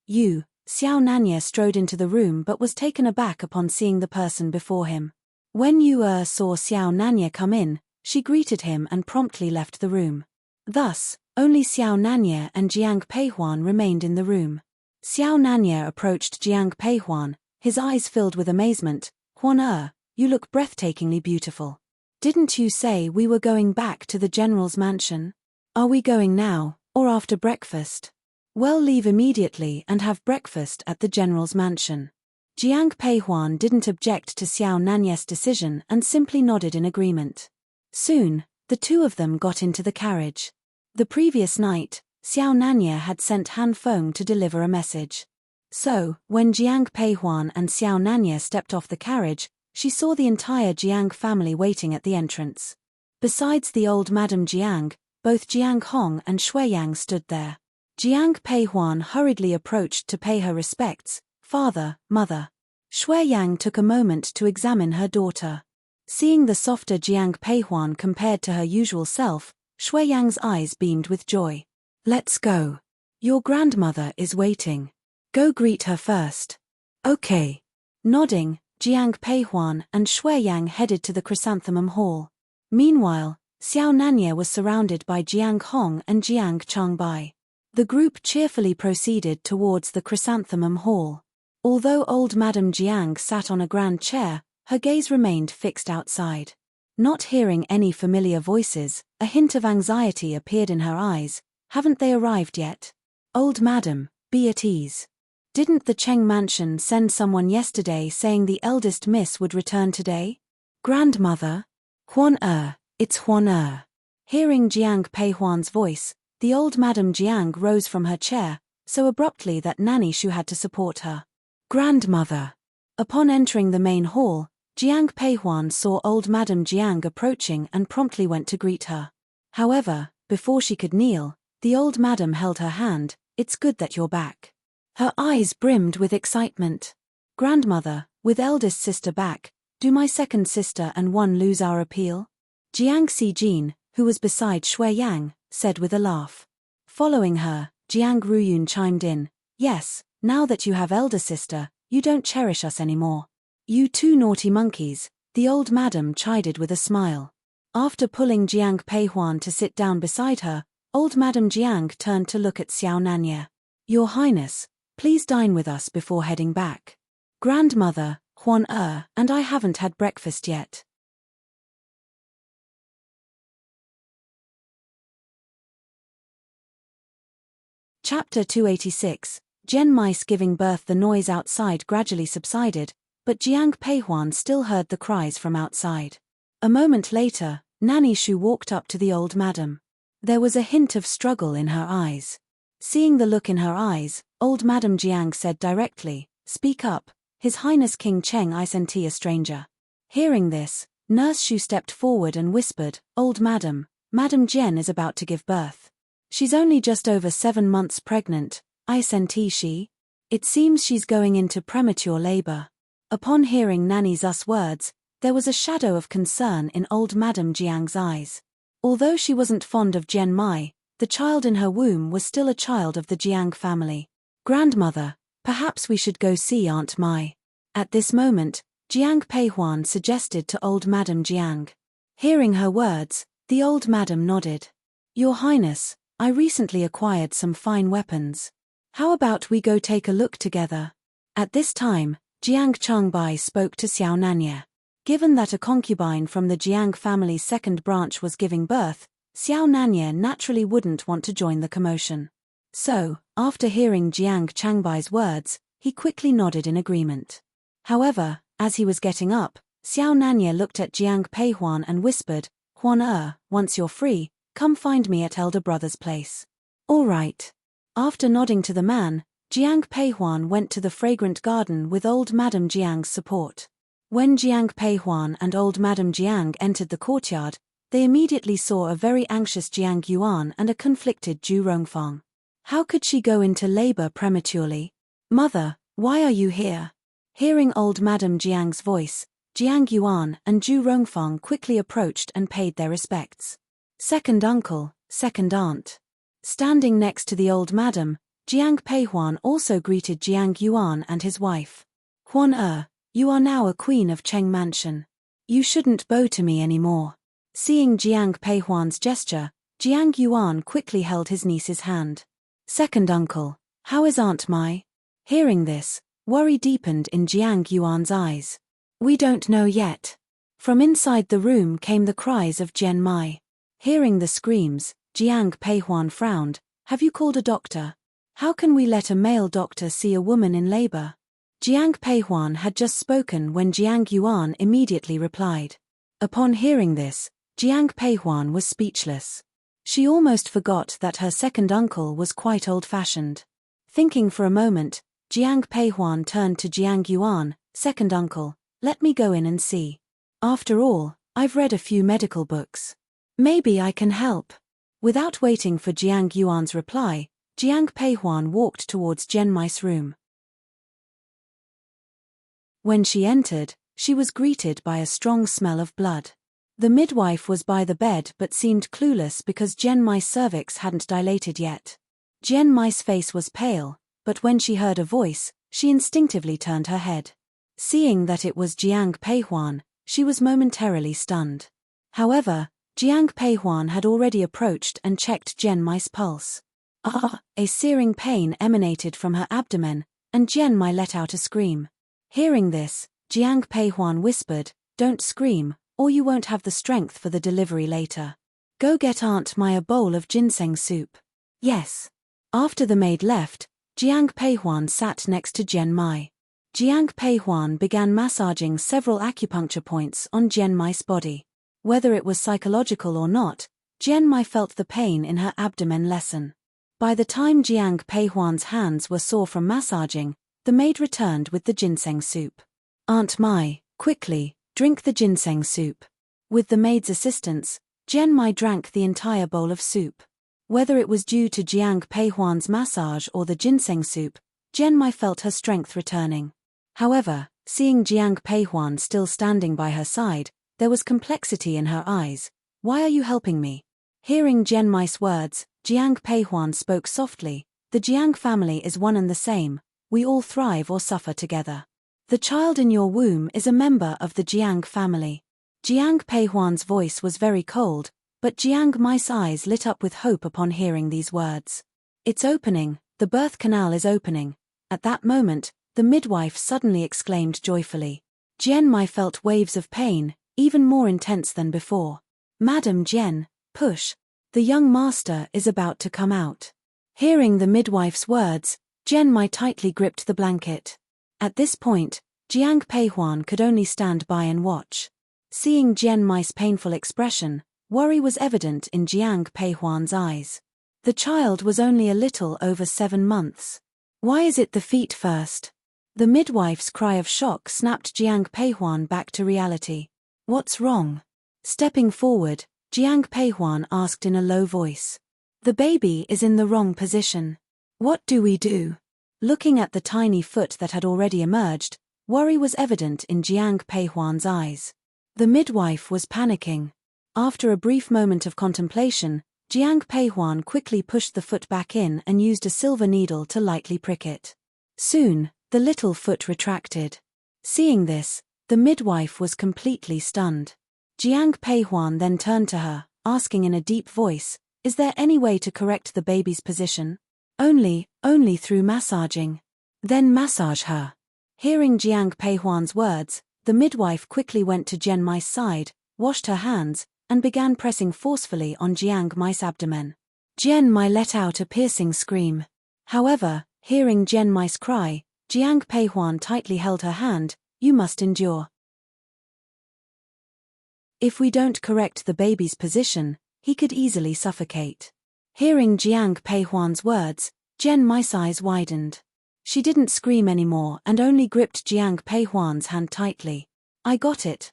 You. Xiao Nanya strode into the room but was taken aback upon seeing the person before him. When Yu saw Xiao Nanya come in, she greeted him and promptly left the room. Thus, only Xiao Nanya and Jiang Peihuan remained in the room. Xiao Nanya approached Jiang Peihuan, his eyes filled with amazement. You look breathtakingly beautiful. Didn't you say we were going back to the general's mansion? Are we going now, or after breakfast? Well, leave immediately and have breakfast at the general's mansion. Jiang Peihuan didn't object to Xiao Nanya's decision and simply nodded in agreement. Soon, the two of them got into the carriage. The previous night, Xiao Nanya had sent Han Feng to deliver a message. So, when Jiang Peihuan and Xiao Nanya stepped off the carriage, she saw the entire Jiang family waiting at the entrance. Besides the old Madame Jiang, both Jiang Hong and Shui Yang stood there. Jiang Peihuan hurriedly approached to pay her respects. Father, mother. Shui Yang took a moment to examine her daughter. Seeing the softer Jiang Peihuan compared to her usual self, Shui Yang's eyes beamed with joy. Let's go. Your grandmother is waiting. Go greet her first. Okay. Nodding, Jiang Peihuan and Shui Yang headed to the Chrysanthemum Hall. Meanwhile, Xiao Nanya was surrounded by Jiang Hong and Jiang Changbai. The group cheerfully proceeded towards the Chrysanthemum Hall. Although old Madame Jiang sat on a grand chair, her gaze remained fixed outside. Not hearing any familiar voices, a hint of anxiety appeared in her eyes. Haven't they arrived yet? Old Madam, be at ease. Didn't the Cheng mansion send someone yesterday saying the eldest miss would return today? Grandmother? It's Huan. Hearing Jiang Peihuan's voice, the old Madame Jiang rose from her chair, so abruptly that Nanny Shu had to support her. Grandmother. Upon entering the main hall, Jiang Peihuan saw old Madame Jiang approaching and promptly went to greet her. However, before she could kneel, the old madam held her hand. It's good that you're back. Her eyes brimmed with excitement. Grandmother, with eldest sister back, do my second sister and one lose our appeal? Jiang Xijin, who was beside Shui Yang, said with a laugh. Following her, Jiang Ruyun chimed in. Yes, now that you have elder sister, you don't cherish us anymore. You two naughty monkeys, the old madam chided with a smile. After pulling Jiang Peihuan to sit down beside her, old Madame Jiang turned to look at Xiao Nanya. Your Highness, please dine with us before heading back. Grandmother, Huan and I haven't had breakfast yet. Chapter 286. Gen Mice giving birth. The noise outside gradually subsided, but Jiang Peihuan still heard the cries from outside. A moment later, Nanny Shu walked up to the old madam. There was a hint of struggle in her eyes. Seeing the look in her eyes, old Madame Jiang said directly, Speak up, His Highness King Cheng I sent a stranger. Hearing this, Nurse Shu stepped forward and whispered, Old Madam, Madame Jian is about to give birth. She's only just over 7 months pregnant, I sent she. It seems she's going into premature labor. Upon hearing Nanny's words, there was a shadow of concern in old Madame Jiang's eyes. Although she wasn't fond of Jian Mai, the child in her womb was still a child of the Jiang family. Grandmother, perhaps we should go see Aunt Mai. At this moment, Jiang Peihuan suggested to old Madame Jiang. Hearing her words, the old madam nodded. Your Highness, I recently acquired some fine weapons. How about we go take a look together? At this time, Jiang Changbai spoke to Xiao Nanya. Given that a concubine from the Jiang family's second branch was giving birth, Xiao Nanya naturally wouldn't want to join the commotion. So, after hearing Jiang Changbai's words, he quickly nodded in agreement. However, as he was getting up, Xiao Nanya looked at Jiang Peihuan and whispered, Huan once you're free, come find me at elder brother's place. All right. After nodding to the man, Jiang Peihuan went to the fragrant garden with old Madame Jiang's support. When Jiang Peihuan and old Madame Jiang entered the courtyard, they immediately saw a very anxious Jiang Yuan and a conflicted Zhu Rongfang. How could she go into labor prematurely? Mother, why are you here? Hearing old Madame Jiang's voice, Jiang Yuan and Zhu Rongfang quickly approached and paid their respects. Second uncle, second aunt. Standing next to the old madam, Jiang Peihuan also greeted Jiang Yuan and his wife. Huan you are now a queen of Cheng Mansion. You shouldn't bow to me anymore. Seeing Jiang Peihuan's gesture, Jiang Yuan quickly held his niece's hand. Second uncle, how is Aunt Mai? Hearing this, worry deepened in Jiang Yuan's eyes. We don't know yet. From inside the room came the cries of Jian Mai. Hearing the screams, Jiang Peihuan frowned. Have you called a doctor? How can we let a male doctor see a woman in labor? Jiang Peihuan had just spoken when Jiang Yuan immediately replied. Upon hearing this, Jiang Peihuan was speechless. She almost forgot that her second uncle was quite old-fashioned. Thinking for a moment, Jiang Peihuan turned to Jiang Yuan. Second uncle, let me go in and see. After all, I've read a few medical books. Maybe I can help. Without waiting for Jiang Yuan's reply, Jiang Peihuan walked towards Jian Mai's room. When she entered, she was greeted by a strong smell of blood. The midwife was by the bed but seemed clueless because Jian Mai's cervix hadn't dilated yet. Jian Mai's face was pale, but when she heard a voice, she instinctively turned her head. Seeing that it was Jiang Peihuan, she was momentarily stunned. However, Jiang Peihuan had already approached and checked Jian Mai's pulse. A searing pain emanated from her abdomen, and Jian Mai let out a scream. Hearing this, Jiang Peihuan whispered, "Don't scream, or you won't have the strength for the delivery later. Go get Aunt Mai a bowl of ginseng soup." Yes. After the maid left, Jiang Peihuan sat next to Jian Mai. Jiang Peihuan began massaging several acupuncture points on Jian Mai's body. Whether it was psychological or not, Jian Mai felt the pain in her abdomen lessen. By the time Jiang Peihuan's hands were sore from massaging, the maid returned with the ginseng soup. Aunt Mai, quickly, drink the ginseng soup. With the maid's assistance, Jian Mai drank the entire bowl of soup. Whether it was due to Jiang Peihuan's massage or the ginseng soup, Jian Mai felt her strength returning. However, seeing Jiang Peihuan still standing by her side, there was complexity in her eyes. Why are you helping me? Hearing Jian Mai's words, Jiang Peihuan spoke softly. The Jiang family is one and the same. We all thrive or suffer together. The child in your womb is a member of the Jiang family. Jiang Peihuan's voice was very cold, but Jiang Mai's eyes lit up with hope upon hearing these words. It's opening, the birth canal is opening. At that moment, the midwife suddenly exclaimed joyfully. Jian Mai felt waves of pain, even more intense than before. Madam Jian, push. The young master is about to come out. Hearing the midwife's words, Jian Mai tightly gripped the blanket. At this point, Jiang Peihuan could only stand by and watch. Seeing Jian Mai's painful expression, worry was evident in Jiang Peihuan's eyes. The child was only a little over 7 months. Why is it the feet first? The midwife's cry of shock snapped Jiang Peihuan back to reality. What's wrong? Stepping forward, Jiang Peihuan asked in a low voice. The baby is in the wrong position. What do we do? Looking at the tiny foot that had already emerged, worry was evident in Jiang Peihuan's eyes. The midwife was panicking. After a brief moment of contemplation, Jiang Peihuan quickly pushed the foot back in and used a silver needle to lightly prick it. Soon, the little foot retracted. Seeing this, the midwife was completely stunned. Jiang Peihuan then turned to her, asking in a deep voice, "Is there any way to correct the baby's position?" Only through massaging. Then massage her. Hearing Jiang Peihuan's words, the midwife quickly went to Jian Mai's side, washed her hands, and began pressing forcefully on Jiang Mai's abdomen. Jian Mai let out a piercing scream. However, hearing Jian Mai's cry, Jiang Peihuan tightly held her hand. You must endure. If we don't correct the baby's position, he could easily suffocate. Hearing Jiang Peihuan's words, Jian Mai's eyes widened. She didn't scream anymore and only gripped Jiang Peihuan's hand tightly. I got it.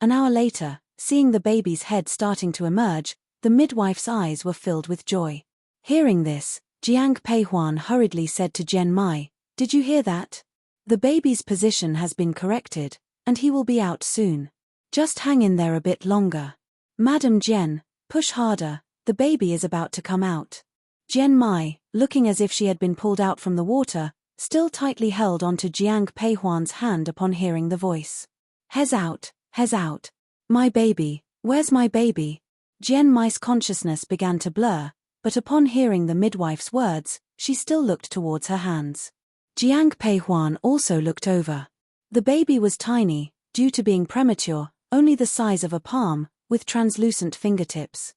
An hour later, seeing the baby's head starting to emerge, the midwife's eyes were filled with joy. Hearing this, Jiang Peihuan hurriedly said to Jian Mai, "Did you hear that? The baby's position has been corrected, and he will be out soon. Just hang in there a bit longer. Madam Jian, push harder, the baby is about to come out." Jian Mai, looking as if she had been pulled out from the water, still tightly held onto Jiang Peihuan's hand upon hearing the voice. He's out, he's out. My baby, where's my baby? Jian Mai's consciousness began to blur, but upon hearing the midwife's words, she still looked towards her hands. Jiang Peihuan also looked over. The baby was tiny, due to being premature, only the size of a palm, with translucent fingertips.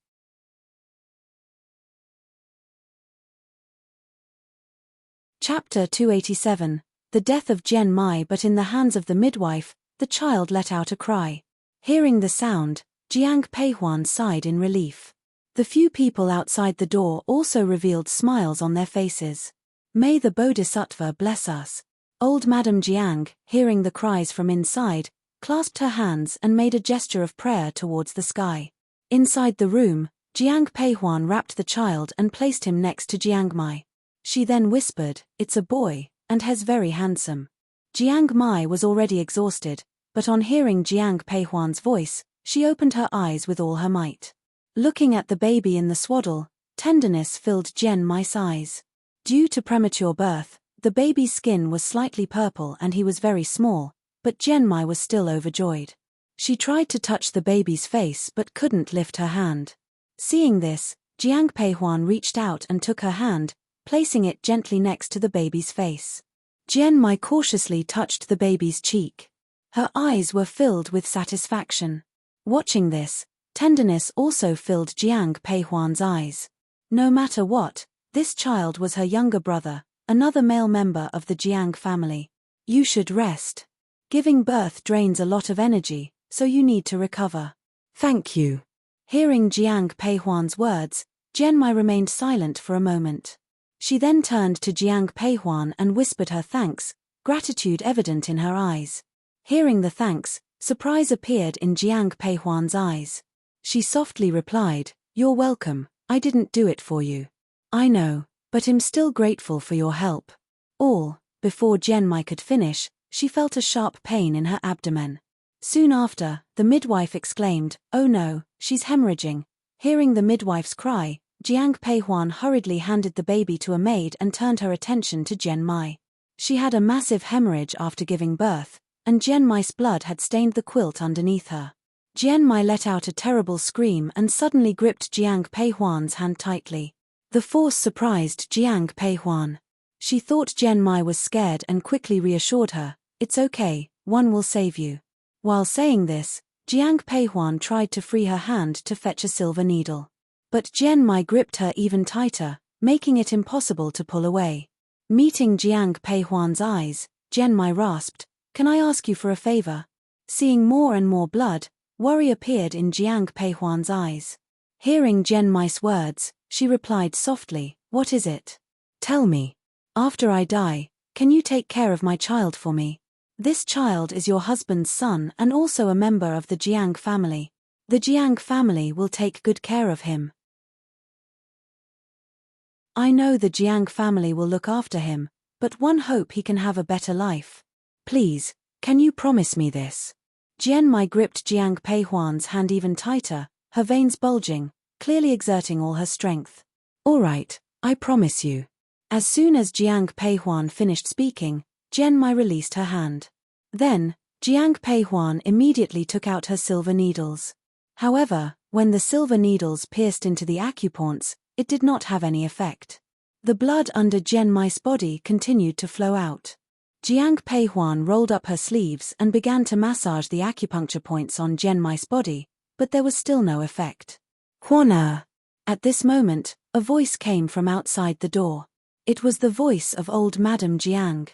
Chapter 287. The death of Jian Mai. But in the hands of the midwife, the child let out a cry. Hearing the sound, Jiang Peihuan sighed in relief. The few people outside the door also revealed smiles on their faces. May the Bodhisattva bless us. Old Madame Jiang, hearing the cries from inside, clasped her hands and made a gesture of prayer towards the sky. Inside the room, Jiang Peihuan wrapped the child and placed him next to Jiang Mai. She then whispered, "It's a boy, and he's very handsome." Jiang Mai was already exhausted, but on hearing Jiang Peihuan's voice, she opened her eyes with all her might. Looking at the baby in the swaddle, tenderness filled Jian Mai's eyes. Due to premature birth, the baby's skin was slightly purple and he was very small, but Jian Mai was still overjoyed. She tried to touch the baby's face but couldn't lift her hand. Seeing this, Jiang Peihuan reached out and took her hand, placing it gently next to the baby's face. Jian Mai cautiously touched the baby's cheek. Her eyes were filled with satisfaction. Watching this, tenderness also filled Jiang Peihuan's eyes. No matter what, this child was her younger brother, another male member of the Jiang family. You should rest. Giving birth drains a lot of energy, so you need to recover. Thank you. Hearing Jiang Peihuan's words, Jian Mai remained silent for a moment. She then turned to Jiang Peihuan and whispered her thanks, gratitude evident in her eyes. Hearing the thanks, surprise appeared in Jiang Peihuan's eyes. She softly replied, "You're welcome, I didn't do it for you." "I know, but I'm still grateful for your help." Before Jian Mai could finish, she felt a sharp pain in her abdomen. Soon after, the midwife exclaimed, "Oh no, she's hemorrhaging." Hearing the midwife's cry, Jiang Peihuan hurriedly handed the baby to a maid and turned her attention to Jian Mai. She had a massive hemorrhage after giving birth, and Jian Mai's blood had stained the quilt underneath her. Jian Mai let out a terrible scream and suddenly gripped Jiang Peihuan's hand tightly. The force surprised Jiang Peihuan. She thought Jian Mai was scared and quickly reassured her, "It's okay, one will save you." While saying this, Jiang Peihuan tried to free her hand to fetch a silver needle. But Jian Mai gripped her even tighter, making it impossible to pull away. Meeting Jiang Peihuan's eyes, Jian Mai rasped, "Can I ask you for a favor?" Seeing more and more blood, worry appeared in Jiang Peihuan's eyes. Hearing Jian Mai's words, she replied softly, "What is it? Tell me. After I die, can you take care of my child for me? This child is your husband's son and also a member of the Jiang family. The Jiang family will take good care of him. I know the Jiang family will look after him, but one hope he can have a better life. Please, can you promise me this?" Jian Mai gripped Jiang Peihuan's hand even tighter, her veins bulging, clearly exerting all her strength. "All right, I promise you." As soon as Jiang Peihuan finished speaking, Jian Mai released her hand. Then, Jiang Peihuan immediately took out her silver needles. However, when the silver needles pierced into the acupoints, it did not have any effect. The blood under Jian Mai's body continued to flow out. Jiang Peihuan rolled up her sleeves and began to massage the acupuncture points on Jian Mai's body, but there was still no effect. "Huana!" At this moment, a voice came from outside the door. It was the voice of old Madame Jiang.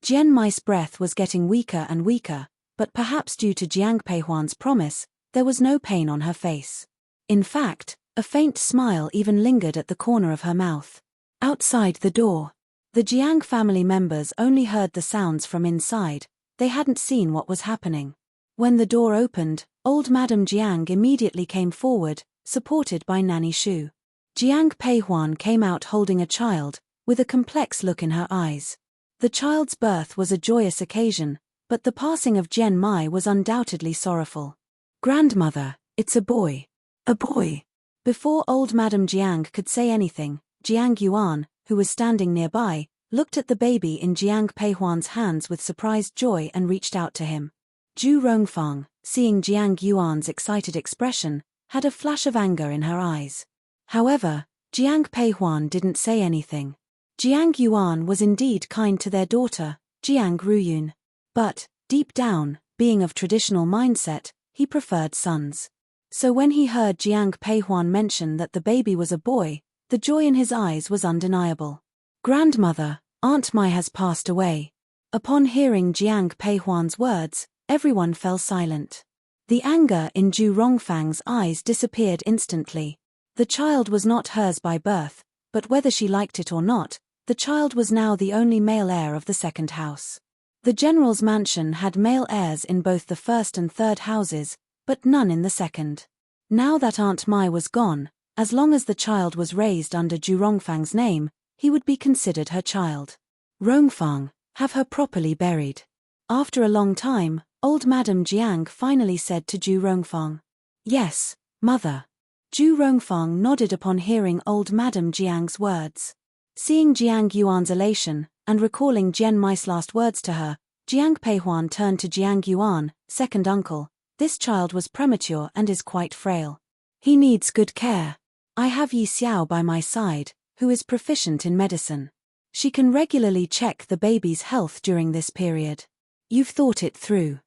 Jian Mai's breath was getting weaker and weaker, but perhaps due to Jiang Peihuan's promise, there was no pain on her face. In fact, a faint smile even lingered at the corner of her mouth. Outside the door, the Jiang family members only heard the sounds from inside, they hadn't seen what was happening. When the door opened, old Madame Jiang immediately came forward, supported by Nanny Shu. Jiang Peihuan came out holding a child, with a complex look in her eyes. The child's birth was a joyous occasion, but the passing of Jian Mai was undoubtedly sorrowful. "Grandmother, it's a boy. A boy." Before old Madame Jiang could say anything, Jiang Yuan, who was standing nearby, looked at the baby in Jiang Peihuan's hands with surprised joy and reached out to him. Zhu Rongfang, seeing Jiang Yuan's excited expression, had a flash of anger in her eyes. However, Jiang Peihuan didn't say anything. Jiang Yuan was indeed kind to their daughter, Jiang Ruyun. But, deep down, being of traditional mindset, he preferred sons. So when he heard Jiang Peihuan mention that the baby was a boy, the joy in his eyes was undeniable. Grandmother, Aunt Mai has passed away. Upon hearing Jiang Peihuan's words, everyone fell silent. The anger in Zhu Rongfang's eyes disappeared instantly. The child was not hers by birth, but whether she liked it or not, the child was now the only male heir of the second house. The general's mansion had male heirs in both the first and third houses, but none in the second. Now that Aunt Mai was gone, as long as the child was raised under Zhu Rongfang's name, he would be considered her child. Rongfang, have her properly buried. After a long time, old Madame Jiang finally said to Zhu Rongfang. Yes, mother. Zhu Rongfang nodded upon hearing old Madame Jiang's words. Seeing Jiang Yuan's elation, and recalling Jian Mai's last words to her, Jiang Peihuan turned to Jiang Yuan, second uncle. This child was premature and is quite frail. He needs good care. I have Yi Xiao by my side, who is proficient in medicine. She can regularly check the baby's health during this period. You've thought it through.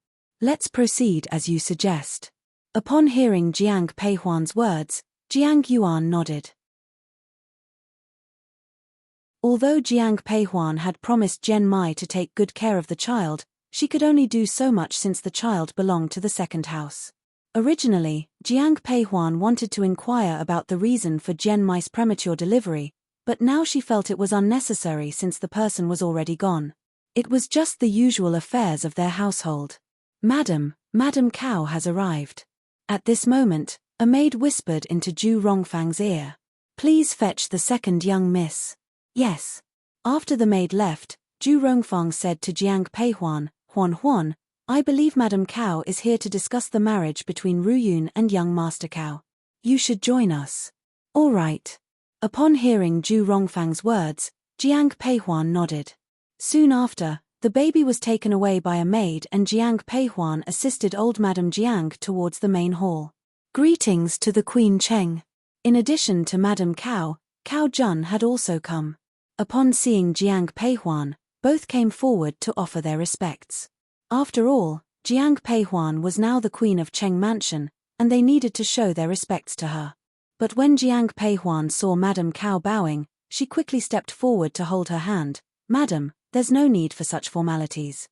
Let's proceed as you suggest. Upon hearing Jiang Peihuan's words, Jiang Yuan nodded. Although Jiang Peihuan had promised Jian Mai to take good care of the child, she could only do so much since the child belonged to the second house. Originally, Jiang Peihuan wanted to inquire about the reason for Jian Mai's premature delivery, but now she felt it was unnecessary since the person was already gone. It was just the usual affairs of their household. Madam Cao has arrived. At this moment, a maid whispered into Zhu Rongfang's ear. Please fetch the second young miss. Yes. After the maid left, Zhu Rongfang said to Jiang Peihuan, Huan, I believe Madame Cao is here to discuss the marriage between Ruyun and young Master Cao. You should join us. All right. Upon hearing Zhu Rongfang's words, Jiang Peihuan nodded. Soon after, the baby was taken away by a maid and Jiang Peihuan assisted old Madame Jiang towards the main hall. Greetings to the Queen Cheng. In addition to Madame Cao, Cao Jun had also come. Upon seeing Jiang Peihuan, both came forward to offer their respects. After all, Jiang Peihuan was now the queen of Cheng Mansion, and they needed to show their respects to her. But when Jiang Peihuan saw Madame Cao bowing, she quickly stepped forward to hold her hand. Madam, there's no need for such formalities.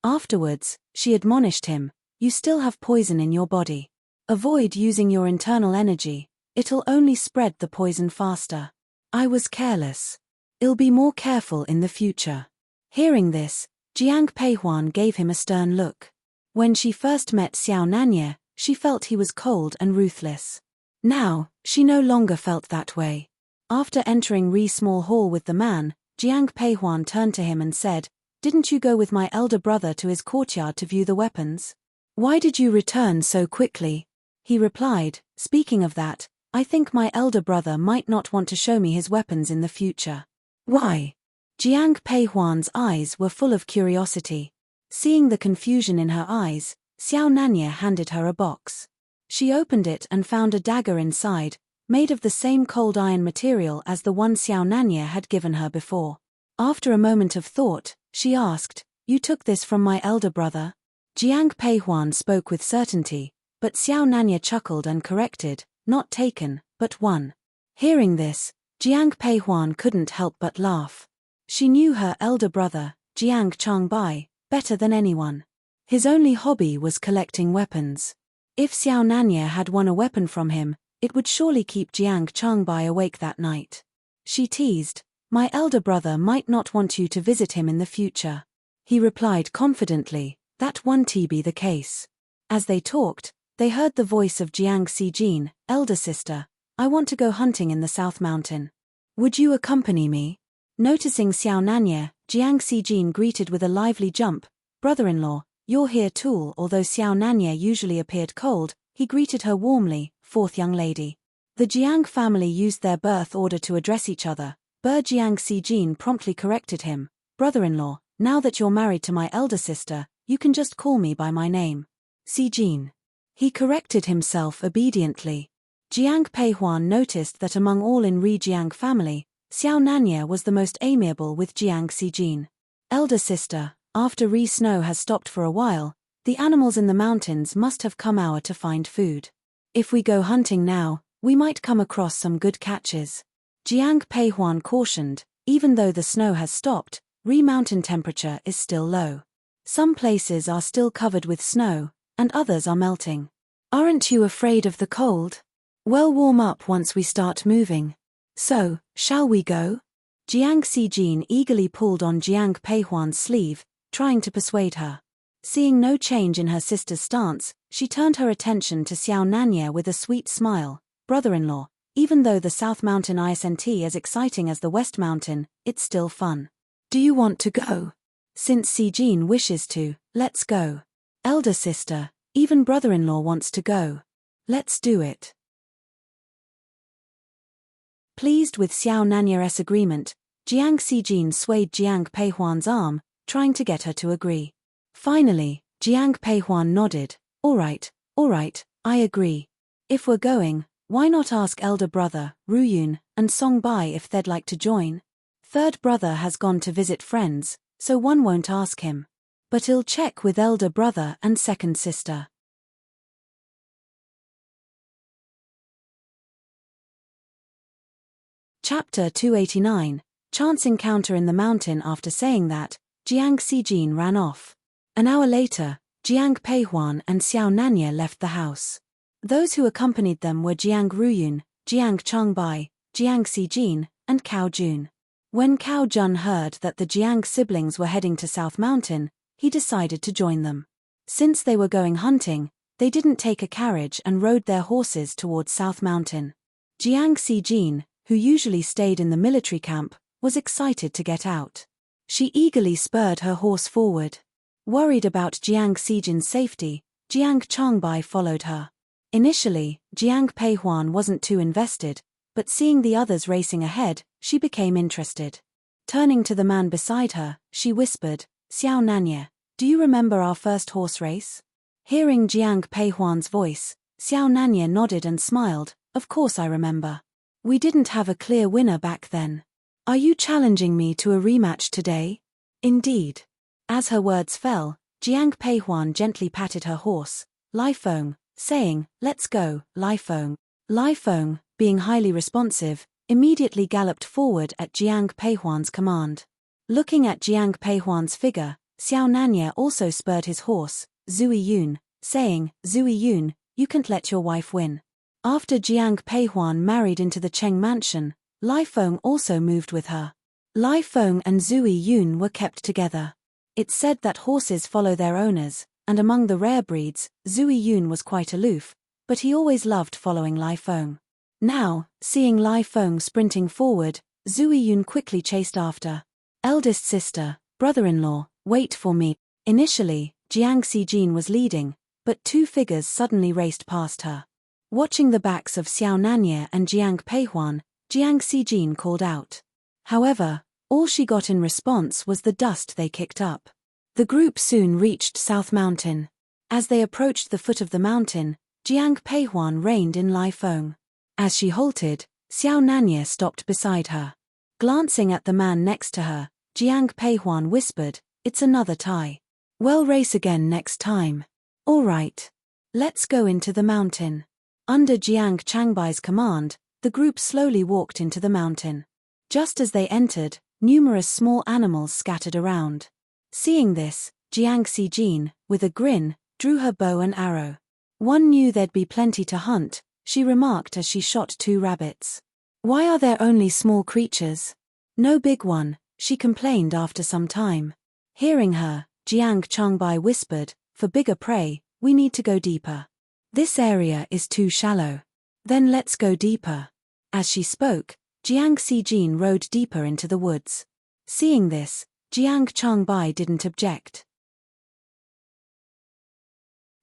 Afterwards, she admonished him, you still have poison in your body. Avoid using your internal energy, it'll only spread the poison faster. I was careless. I'll be more careful in the future. Hearing this, Jiang Peihuan gave him a stern look. When she first met Xiao Nanye, she felt he was cold and ruthless. Now, she no longer felt that way. After entering Ri's small hall with the man, Jiang Peihuan turned to him and said, Didn't you go with my elder brother to his courtyard to view the weapons? Why did you return so quickly? He replied, Speaking of that, I think my elder brother might not want to show me his weapons in the future. Why? Jiang Peihuan's eyes were full of curiosity. Seeing the confusion in her eyes, Xiao Nanye handed her a box. She opened it and found a dagger inside, made of the same cold iron material as the one Xiao Nanye had given her before. After a moment of thought, she asked, You took this from my elder brother? Jiang Peihuan spoke with certainty, but Xiao Nanye chuckled and corrected, Not taken, but won. Hearing this, Jiang Peihuan couldn't help but laugh. She knew her elder brother, Jiang Changbai, better than anyone. His only hobby was collecting weapons. If Xiao Nanye had won a weapon from him, it would surely keep Jiang Changbai awake that night. She teased, My elder brother might not want you to visit him in the future. He replied confidently, That won't be the case. As they talked, they heard the voice of Jiang Xijin, elder sister, I want to go hunting in the South Mountain. Would you accompany me? Noticing Xiao Nanye, Jiang Xijin greeted with a lively jump, Brother-in-law, "You're here too." Although Xiao Nanya usually appeared cold, he greeted her warmly, "Fourth young lady." The Jiang family used their birth order to address each other. Jiang Xijin promptly corrected him. "Brother-in-law, now that you're married to my elder sister, you can just call me by my name. Xijin." He corrected himself obediently. Jiang Peihuan noticed that among all in Jiang family, Xiao Nanya was the most amiable with Jiang Xijin. "Elder sister, after snow has stopped for a while, the animals in the mountains must have come out to find food. If we go hunting now, we might come across some good catches." Jiang Peihuan cautioned, even though the snow has stopped, mountain temperature is still low. Some places are still covered with snow, and others are melting. "Aren't you afraid of the cold? We'll warm up once we start moving. So, shall we go?" Jiang Xijin eagerly pulled on Jiang Peihuan's sleeve, trying to persuade her. Seeing no change in her sister's stance, she turned her attention to Xiao Nanya with a sweet smile. "Brother-in-law, even though the South Mountain isn't as exciting as the West Mountain, it's still fun. Do you want to go? Since Xijin wishes to, let's go." "Elder sister, even brother-in-law wants to go. Let's do it." Pleased with Xiao Nanya's agreement, Jiang Xijin swayed Jiang Peihuan's arm, trying to get her to agree. Finally, Jiang Peihuan nodded. All right, I agree. If we're going, why not ask elder brother, Ruyun, and Songbai if they'd like to join? Third brother has gone to visit friends, so one won't ask him. But he'll check with elder brother and second sister. Chapter 289, Chance Encounter in the Mountain. After saying that, Jiang Xijin ran off. An hour later, Jiang Peihuan and Xiao Nanya left the house. Those who accompanied them were Jiang Ruyun, Jiang Changbai, Jiang Xijin, and Cao Jun. When Cao Jun heard that the Jiang siblings were heading to South Mountain, he decided to join them. Since they were going hunting, they didn't take a carriage and rode their horses towards South Mountain. Jiang Xijin, who usually stayed in the military camp, was excited to get out. She eagerly spurred her horse forward. Worried about Jiang Xijin's safety, Jiang Changbai followed her. Initially, Jiang Peihuan wasn't too invested, but seeing the others racing ahead, she became interested. Turning to the man beside her, she whispered, "Xiao Nanya, do you remember our first horse race?" Hearing Jiang Peihuan's voice, Xiao Nanya nodded and smiled. "Of course I remember. We didn't have a clear winner back then. Are you challenging me to a rematch today?" "Indeed." As her words fell, Jiang Peihuan gently patted her horse, Lai Feng, saying, "Let's go, Lai Feng." Lai Feng, being highly responsive, immediately galloped forward at Jiang Peihuan's command. Looking at Jiang Peihuan's figure, Xiao Nanya also spurred his horse, Zui Yun, saying, "Zui Yun, you can't let your wife win." After Jiang Peihuan married into the Cheng mansion, Lai Feng also moved with her. Lai Feng and Zui Yun were kept together. It's said that horses follow their owners, and among the rare breeds, Zui Yun was quite aloof, but he always loved following Lai Feng. Now, seeing Lai Feng sprinting forward, Zui Yun quickly chased after. "Eldest sister, brother-in-law, wait for me." Initially, Jiang Xijin was leading, but two figures suddenly raced past her. Watching the backs of Xiao Nanya and Jiang Peihuan, Jiang Xijin called out. However, all she got in response was the dust they kicked up. The group soon reached South Mountain. As they approached the foot of the mountain, Jiang Peihuan reined in Lai Feng. As she halted, Xiao Nanya stopped beside her. Glancing at the man next to her, Jiang Peihuan whispered, "It's another tie. We'll race again next time." "All right. Let's go into the mountain." Under Jiang Changbai's command, the group slowly walked into the mountain. Just as they entered, numerous small animals scattered around. Seeing this, Jiang Xijin, with a grin, drew her bow and arrow. One knew there'd be plenty to hunt, she remarked as she shot two rabbits. "Why are there only small creatures? No big one," she complained after some time. Hearing her, Jiang Changbai whispered, "For bigger prey, we need to go deeper. This area is too shallow. Then let's go deeper." As she spoke, Jiang Xijin rode deeper into the woods. Seeing this, Jiang Changbai didn't object.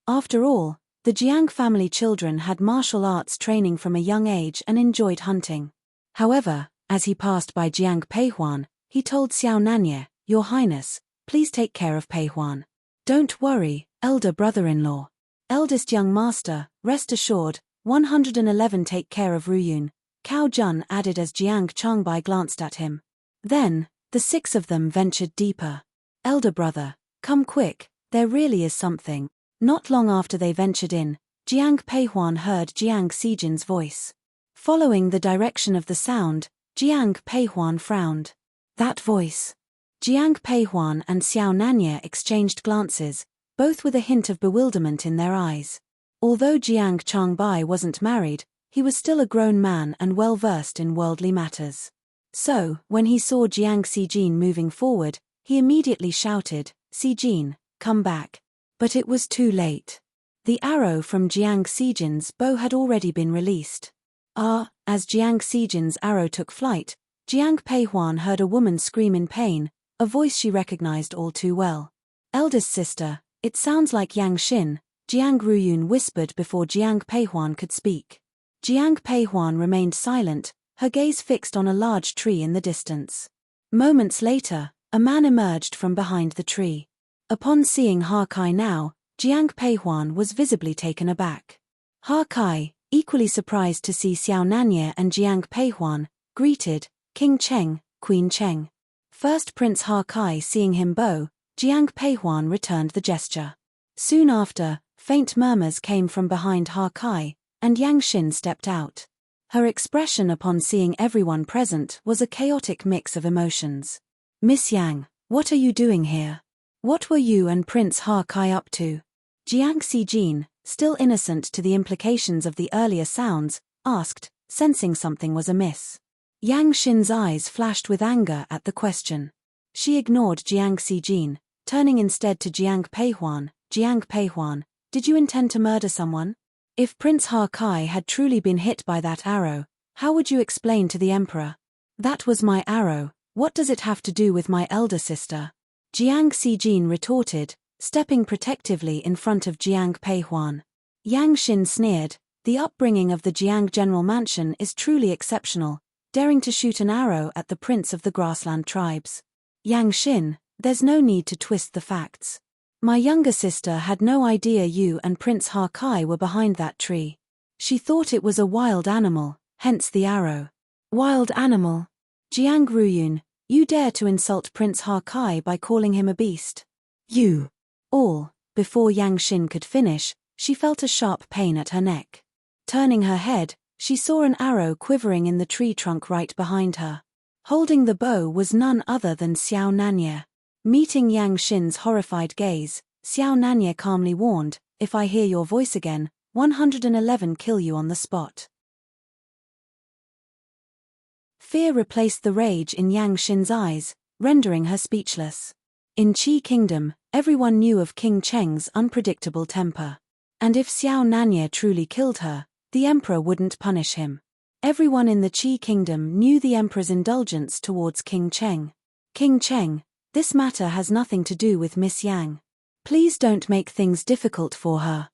After all, the Jiang family children had martial arts training from a young age and enjoyed hunting. However, as he passed by Jiang Peihuan, he told Xiao Nanye, "Your Highness, please take care of Peihuan. Don't worry, elder brother-in-law. Eldest young master, rest assured, 111 take care of Ruyun," Cao Jun added as Jiang Changbai glanced at him. Then, the six of them ventured deeper. "Elder brother, come quick, there really is something." Not long after they ventured in, Jiang Peihuan heard Jiang Xijin's voice. Following the direction of the sound, Jiang Peihuan frowned. That voice. Jiang Peihuan and Xiao Nanye exchanged glances, both with a hint of bewilderment in their eyes. Although Jiang Changbai wasn't married, he was still a grown man and well-versed in worldly matters. So, when he saw Jiang Xijin moving forward, he immediately shouted, "Xijin, come back." But it was too late. The arrow from Jiang Xijin's bow had already been released. As Jiang Xijin's arrow took flight, Jiang Peihuan heard a woman scream in pain, a voice she recognized all too well. "Eldest sister, it sounds like Yang Xin," Jiang Ruyun whispered before Jiang Peihuan could speak. Jiang Peihuan remained silent, her gaze fixed on a large tree in the distance. Moments later, a man emerged from behind the tree. Upon seeing Ha Kai now, Jiang Peihuan was visibly taken aback. Ha Kai, equally surprised to see Xiao Nanye and Jiang Peihuan, greeted, "King Cheng, Queen Cheng." First Prince Ha Kai seeing him bow, Jiang Peihuan returned the gesture. Soon after, faint murmurs came from behind Ha Kai, and Yang Xin stepped out. Her expression upon seeing everyone present was a chaotic mix of emotions. "Miss Yang, what are you doing here? What were you and Prince Ha Kai up to?" Jiang Xijin, still innocent to the implications of the earlier sounds, asked, sensing something was amiss. Yang Xin's eyes flashed with anger at the question. She ignored Jiang Xijin, turning instead to Jiang Peihuan. "Jiang Peihuan, did you intend to murder someone? If Prince Ha Kai had truly been hit by that arrow, how would you explain to the emperor?" "That was my arrow, what does it have to do with my elder sister?" Jiang Xijin retorted, stepping protectively in front of Jiang Peihuan. Yang Xin sneered, "The upbringing of the Jiang General Mansion is truly exceptional, daring to shoot an arrow at the prince of the grassland tribes. Yang Xin, there's no need to twist the facts. My younger sister had no idea you and Prince Ha Kai were behind that tree. She thought it was a wild animal, hence the arrow." "Wild animal? Jiang Ruyun, you dare to insult Prince Ha Kai by calling him a beast? You!" Before Yang Xin could finish, she felt a sharp pain at her neck. Turning her head, she saw an arrow quivering in the tree trunk right behind her. Holding the bow was none other than Xiao Nanye. Meeting Yang Xin's horrified gaze, Xiao Nanye calmly warned, "If I hear your voice again, 111 kill you on the spot." Fear replaced the rage in Yang Xin's eyes, rendering her speechless. In Qi Kingdom, everyone knew of King Cheng's unpredictable temper. And if Xiao Nanye truly killed her, the emperor wouldn't punish him. Everyone in the Qi Kingdom knew the emperor's indulgence towards King Cheng. "King Cheng, this matter has nothing to do with Miss Yang. Please don't make things difficult for her."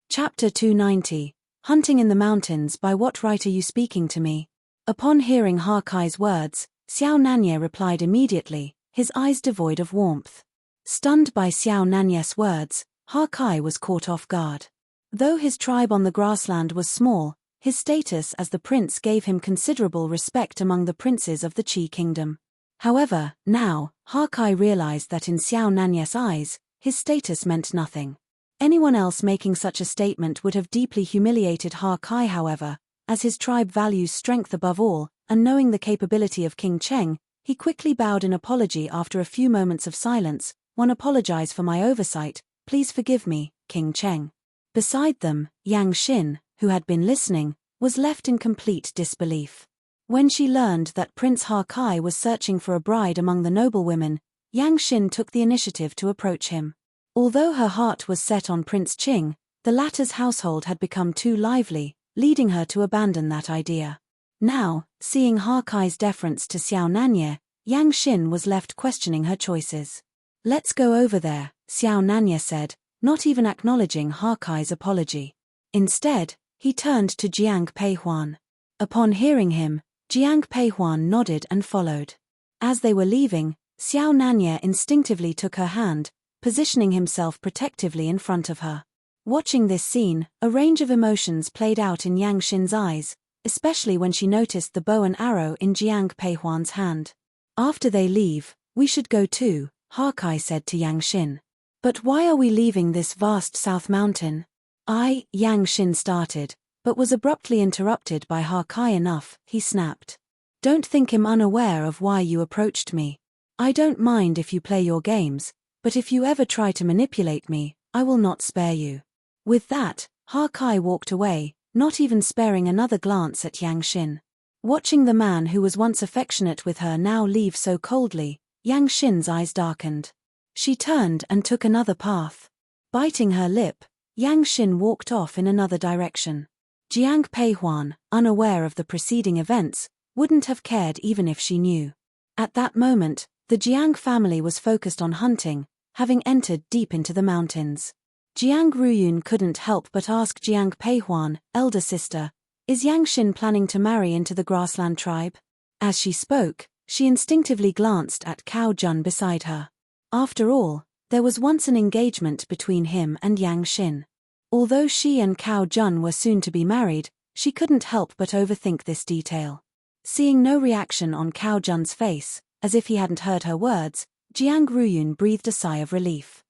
Chapter 290, Hunting in the Mountains. "By what right are you speaking to me?" Upon hearing Ha Kai's words, Xiao Nanye replied immediately, his eyes devoid of warmth. Stunned by Xiao Nanye's words, Ha Kai was caught off guard. Though his tribe on the grassland was small, his status as the prince gave him considerable respect among the princes of the Qi Kingdom. However, now, Ha Kai realized that in Xiao Nanye's eyes, his status meant nothing. Anyone else making such a statement would have deeply humiliated Ha Kai. However, as his tribe values strength above all, and knowing the capability of King Cheng, he quickly bowed in apology after a few moments of silence. "One apologize for my oversight, please forgive me, King Cheng." Beside them, Yang Xin, who had been listening, was left in complete disbelief. When she learned that Prince Ha Kai was searching for a bride among the noblewomen, Yang Xin took the initiative to approach him. Although her heart was set on Prince Qing, the latter's household had become too lively, leading her to abandon that idea. Now, seeing Harkai's deference to Xiao Nanye, Yang Xin was left questioning her choices. "Let's go over there," Xiao Nanye said, not even acknowledging Harkai's apology. Instead, he turned to Jiang Peihuan. Upon hearing him, Jiang Peihuan nodded and followed. As they were leaving, Xiao Nanye instinctively took her hand, positioning himself protectively in front of her. Watching this scene, a range of emotions played out in Yang Xin's eyes, especially when she noticed the bow and arrow in Jiang Peihuan's hand. "After they leave, we should go too," Harkai said to Yang Xin. "But why are we leaving this vast south mountain?" Yang Xin started, but was abruptly interrupted by Harkai. "Enough," he snapped. "Don't think I'm unaware of why you approached me. I don't mind if you play your games, but if you ever try to manipulate me, I will not spare you." With that, Harkai walked away, not even sparing another glance at Yang Xin. Watching the man who was once affectionate with her now leave so coldly, Yang Xin's eyes darkened. She turned and took another path. Biting her lip, Yang Xin walked off in another direction. Jiang Peihuan, unaware of the preceding events, wouldn't have cared even if she knew. At that moment, the Jiang family was focused on hunting, having entered deep into the mountains. Jiang Ruyun couldn't help but ask Jiang Peihuan, elder sister, "Is Yang Xin planning to marry into the grassland tribe?" As she spoke, she instinctively glanced at Cao Jun beside her. After all, there was once an engagement between him and Yang Xin. Although she and Cao Jun were soon to be married, she couldn't help but overthink this detail. Seeing no reaction on Cao Jun's face, as if he hadn't heard her words, Jiang Ruyun breathed a sigh of relief.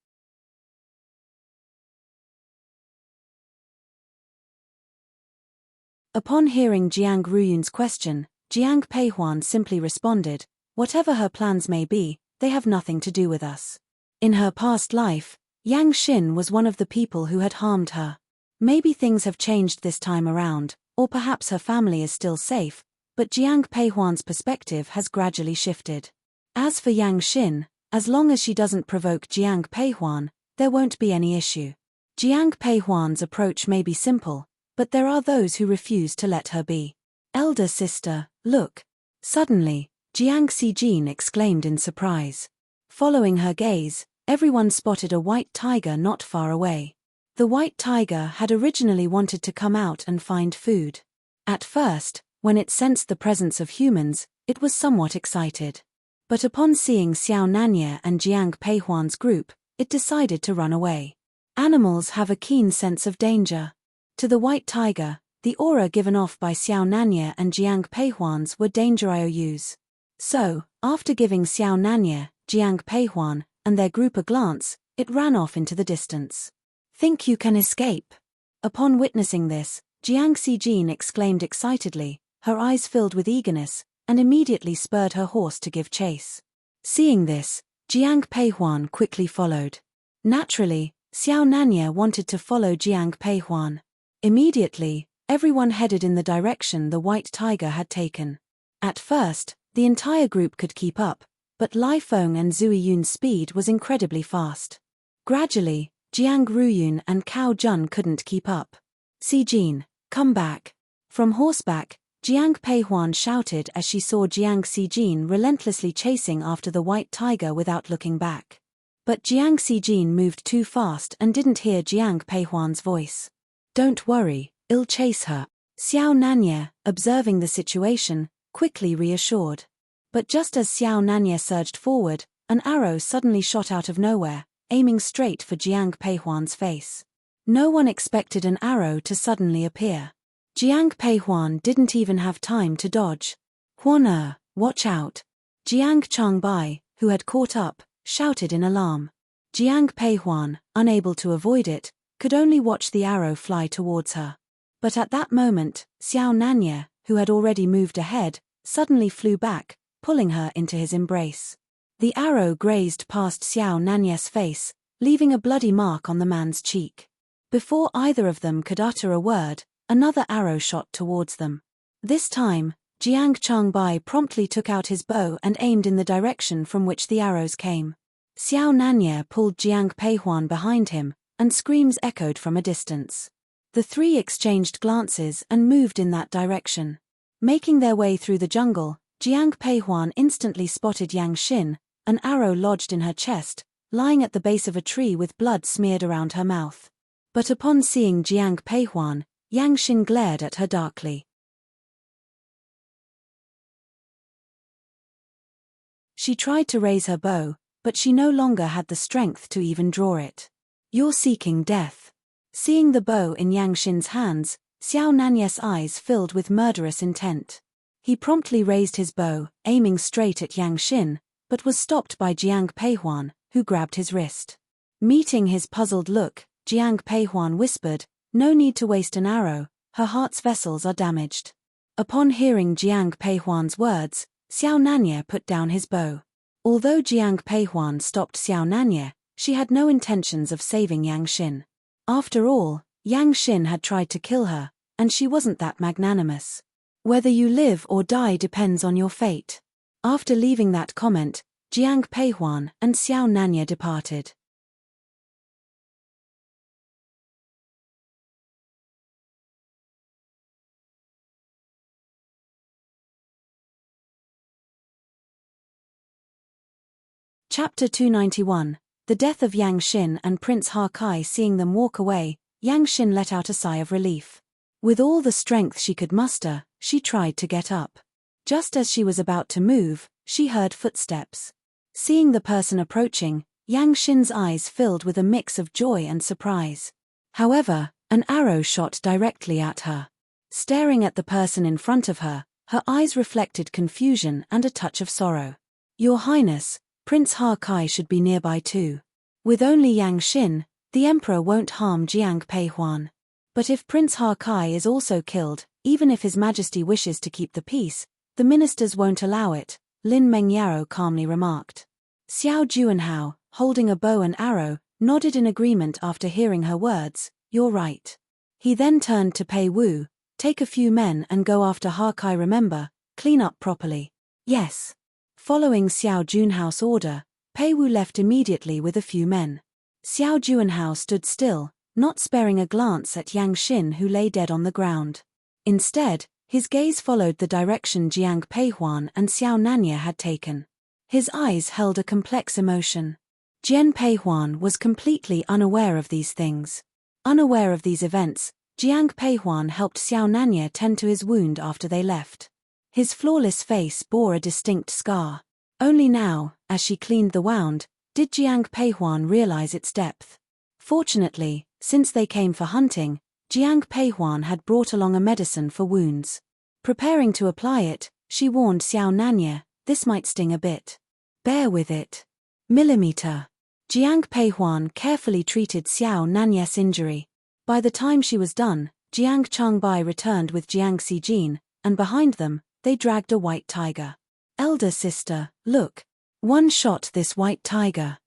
Upon hearing Jiang Ruyun's question, Jiang Peihuan simply responded, "Whatever her plans may be, they have nothing to do with us." In her past life, Yang Xin was one of the people who had harmed her. Maybe things have changed this time around, or perhaps her family is still safe, but Jiang Peihuan's perspective has gradually shifted. As for Yang Xin, as long as she doesn't provoke Jiang Peihuan, there won't be any issue. Jiang Peihuan's approach may be simple, but there are those who refuse to let her be. "Elder sister, look." Suddenly, Jiang Xijin exclaimed in surprise. Following her gaze, everyone spotted a white tiger not far away. The white tiger had originally wanted to come out and find food. At first, when it sensed the presence of humans, it was somewhat excited. But upon seeing Xiao Nanye and Jiang Peihuan's group, it decided to run away. Animals have a keen sense of danger. To the white tiger, the aura given off by Xiao Nanye and Jiang Peihuan's were danger IOUs. So, after giving Xiao Nanye, Jiang Peihuan, and their group a glance, it ran off into the distance. "Think you can escape?" Upon witnessing this, Jiang Xijin exclaimed excitedly, her eyes filled with eagerness, and immediately spurred her horse to give chase. Seeing this, Jiang Peihuan quickly followed. Naturally, Xiao Nanye wanted to follow Jiang Peihuan. Immediately, everyone headed in the direction the white tiger had taken. At first, the entire group could keep up, but Lai Feng and Zui Yun's speed was incredibly fast. Gradually, Jiang Ruyun and Cao Jun couldn't keep up. "Xijin, come back." From horseback, Jiang Peihuan shouted as she saw Jiang Xijin relentlessly chasing after the white tiger without looking back. But Jiang Xijin moved too fast and didn't hear Jiang Peihuan's voice. "Don't worry, I'll chase her," Xiao Nanye, observing the situation, quickly reassured. But just as Xiao Nanye surged forward, an arrow suddenly shot out of nowhere, aiming straight for Jiang Peihuan's face. No one expected an arrow to suddenly appear. Jiang Peihuan didn't even have time to dodge. "Huan watch out!" Jiang Changbai, who had caught up, shouted in alarm. Jiang Peihuan, unable to avoid it, could only watch the arrow fly towards her. But at that moment, Xiao Nanye, who had already moved ahead, suddenly flew back, pulling her into his embrace. The arrow grazed past Xiao Nanye's face, leaving a bloody mark on the man's cheek. Before either of them could utter a word, another arrow shot towards them. This time, Jiang Changbai promptly took out his bow and aimed in the direction from which the arrows came. Xiao Nanye pulled Jiang Peihuan behind him, and screams echoed from a distance. The three exchanged glances and moved in that direction. Making their way through the jungle, Jiang Peihuan instantly spotted Yang Xin, an arrow lodged in her chest, lying at the base of a tree with blood smeared around her mouth. But upon seeing Jiang Peihuan, Yang Xin glared at her darkly. She tried to raise her bow, but she no longer had the strength to even draw it. "You're seeking death." Seeing the bow in Yang Xin's hands, Xiao Nanye's eyes filled with murderous intent. He promptly raised his bow, aiming straight at Yang Xin, but was stopped by Jiang Peihuan, who grabbed his wrist. Meeting his puzzled look, Jiang Peihuan whispered, "No need to waste an arrow, her heart's vessels are damaged." Upon hearing Jiang Peihuan's words, Xiao Nanye put down his bow. Although Jiang Peihuan stopped Xiao Nanye, she had no intentions of saving Yang Xin. After all, Yang Xin had tried to kill her, and she wasn't that magnanimous. "Whether you live or die depends on your fate." After leaving that comment, Jiang Peihuan and Xiao Nanye departed. Chapter 291. The death of Yang Xin and Prince Ha Kai. Seeing them walk away, Yang Xin let out a sigh of relief. With all the strength she could muster, she tried to get up. Just as she was about to move, she heard footsteps. Seeing the person approaching, Yang Xin's eyes filled with a mix of joy and surprise. However, an arrow shot directly at her. Staring at the person in front of her, her eyes reflected confusion and a touch of sorrow. "Your Highness, Prince Ha Kai should be nearby too. With only Yang Xin, the Emperor won't harm Jiang Peihuan. But if Prince Ha Kai is also killed, even if His Majesty wishes to keep the peace, the ministers won't allow it," Lin Mengyaro calmly remarked. Xiao Juanhao, holding a bow and arrow, nodded in agreement after hearing her words. "You're right." He then turned to Pei Wu, "Take a few men and go after Ha Kai. Remember, clean up properly." "Yes." Following Xiao Junhao's order, Pei Wu left immediately with a few men. Xiao Juanhao stood still, not sparing a glance at Yang Xin, who lay dead on the ground. Instead, his gaze followed the direction Jiang Peihuan and Xiao Nanye had taken. His eyes held a complex emotion. Jian Peihuan was completely unaware of these things. Unaware of these events, Jiang Peihuan helped Xiao Nanye tend to his wound after they left. His flawless face bore a distinct scar. Only now, as she cleaned the wound, did Jiang Peihuan realize its depth. Fortunately, since they came for hunting, Jiang Peihuan had brought along a medicine for wounds. Preparing to apply it, she warned Xiao Nanye, "This might sting a bit. Bear with it." Millimeter. Jiang Peihuan carefully treated Xiao Nanye's injury. By the time she was done, Jiang Changbai returned with Jiang Xijin, and behind them, they dragged a white tiger. "Elder sister, look. One shot this white tiger."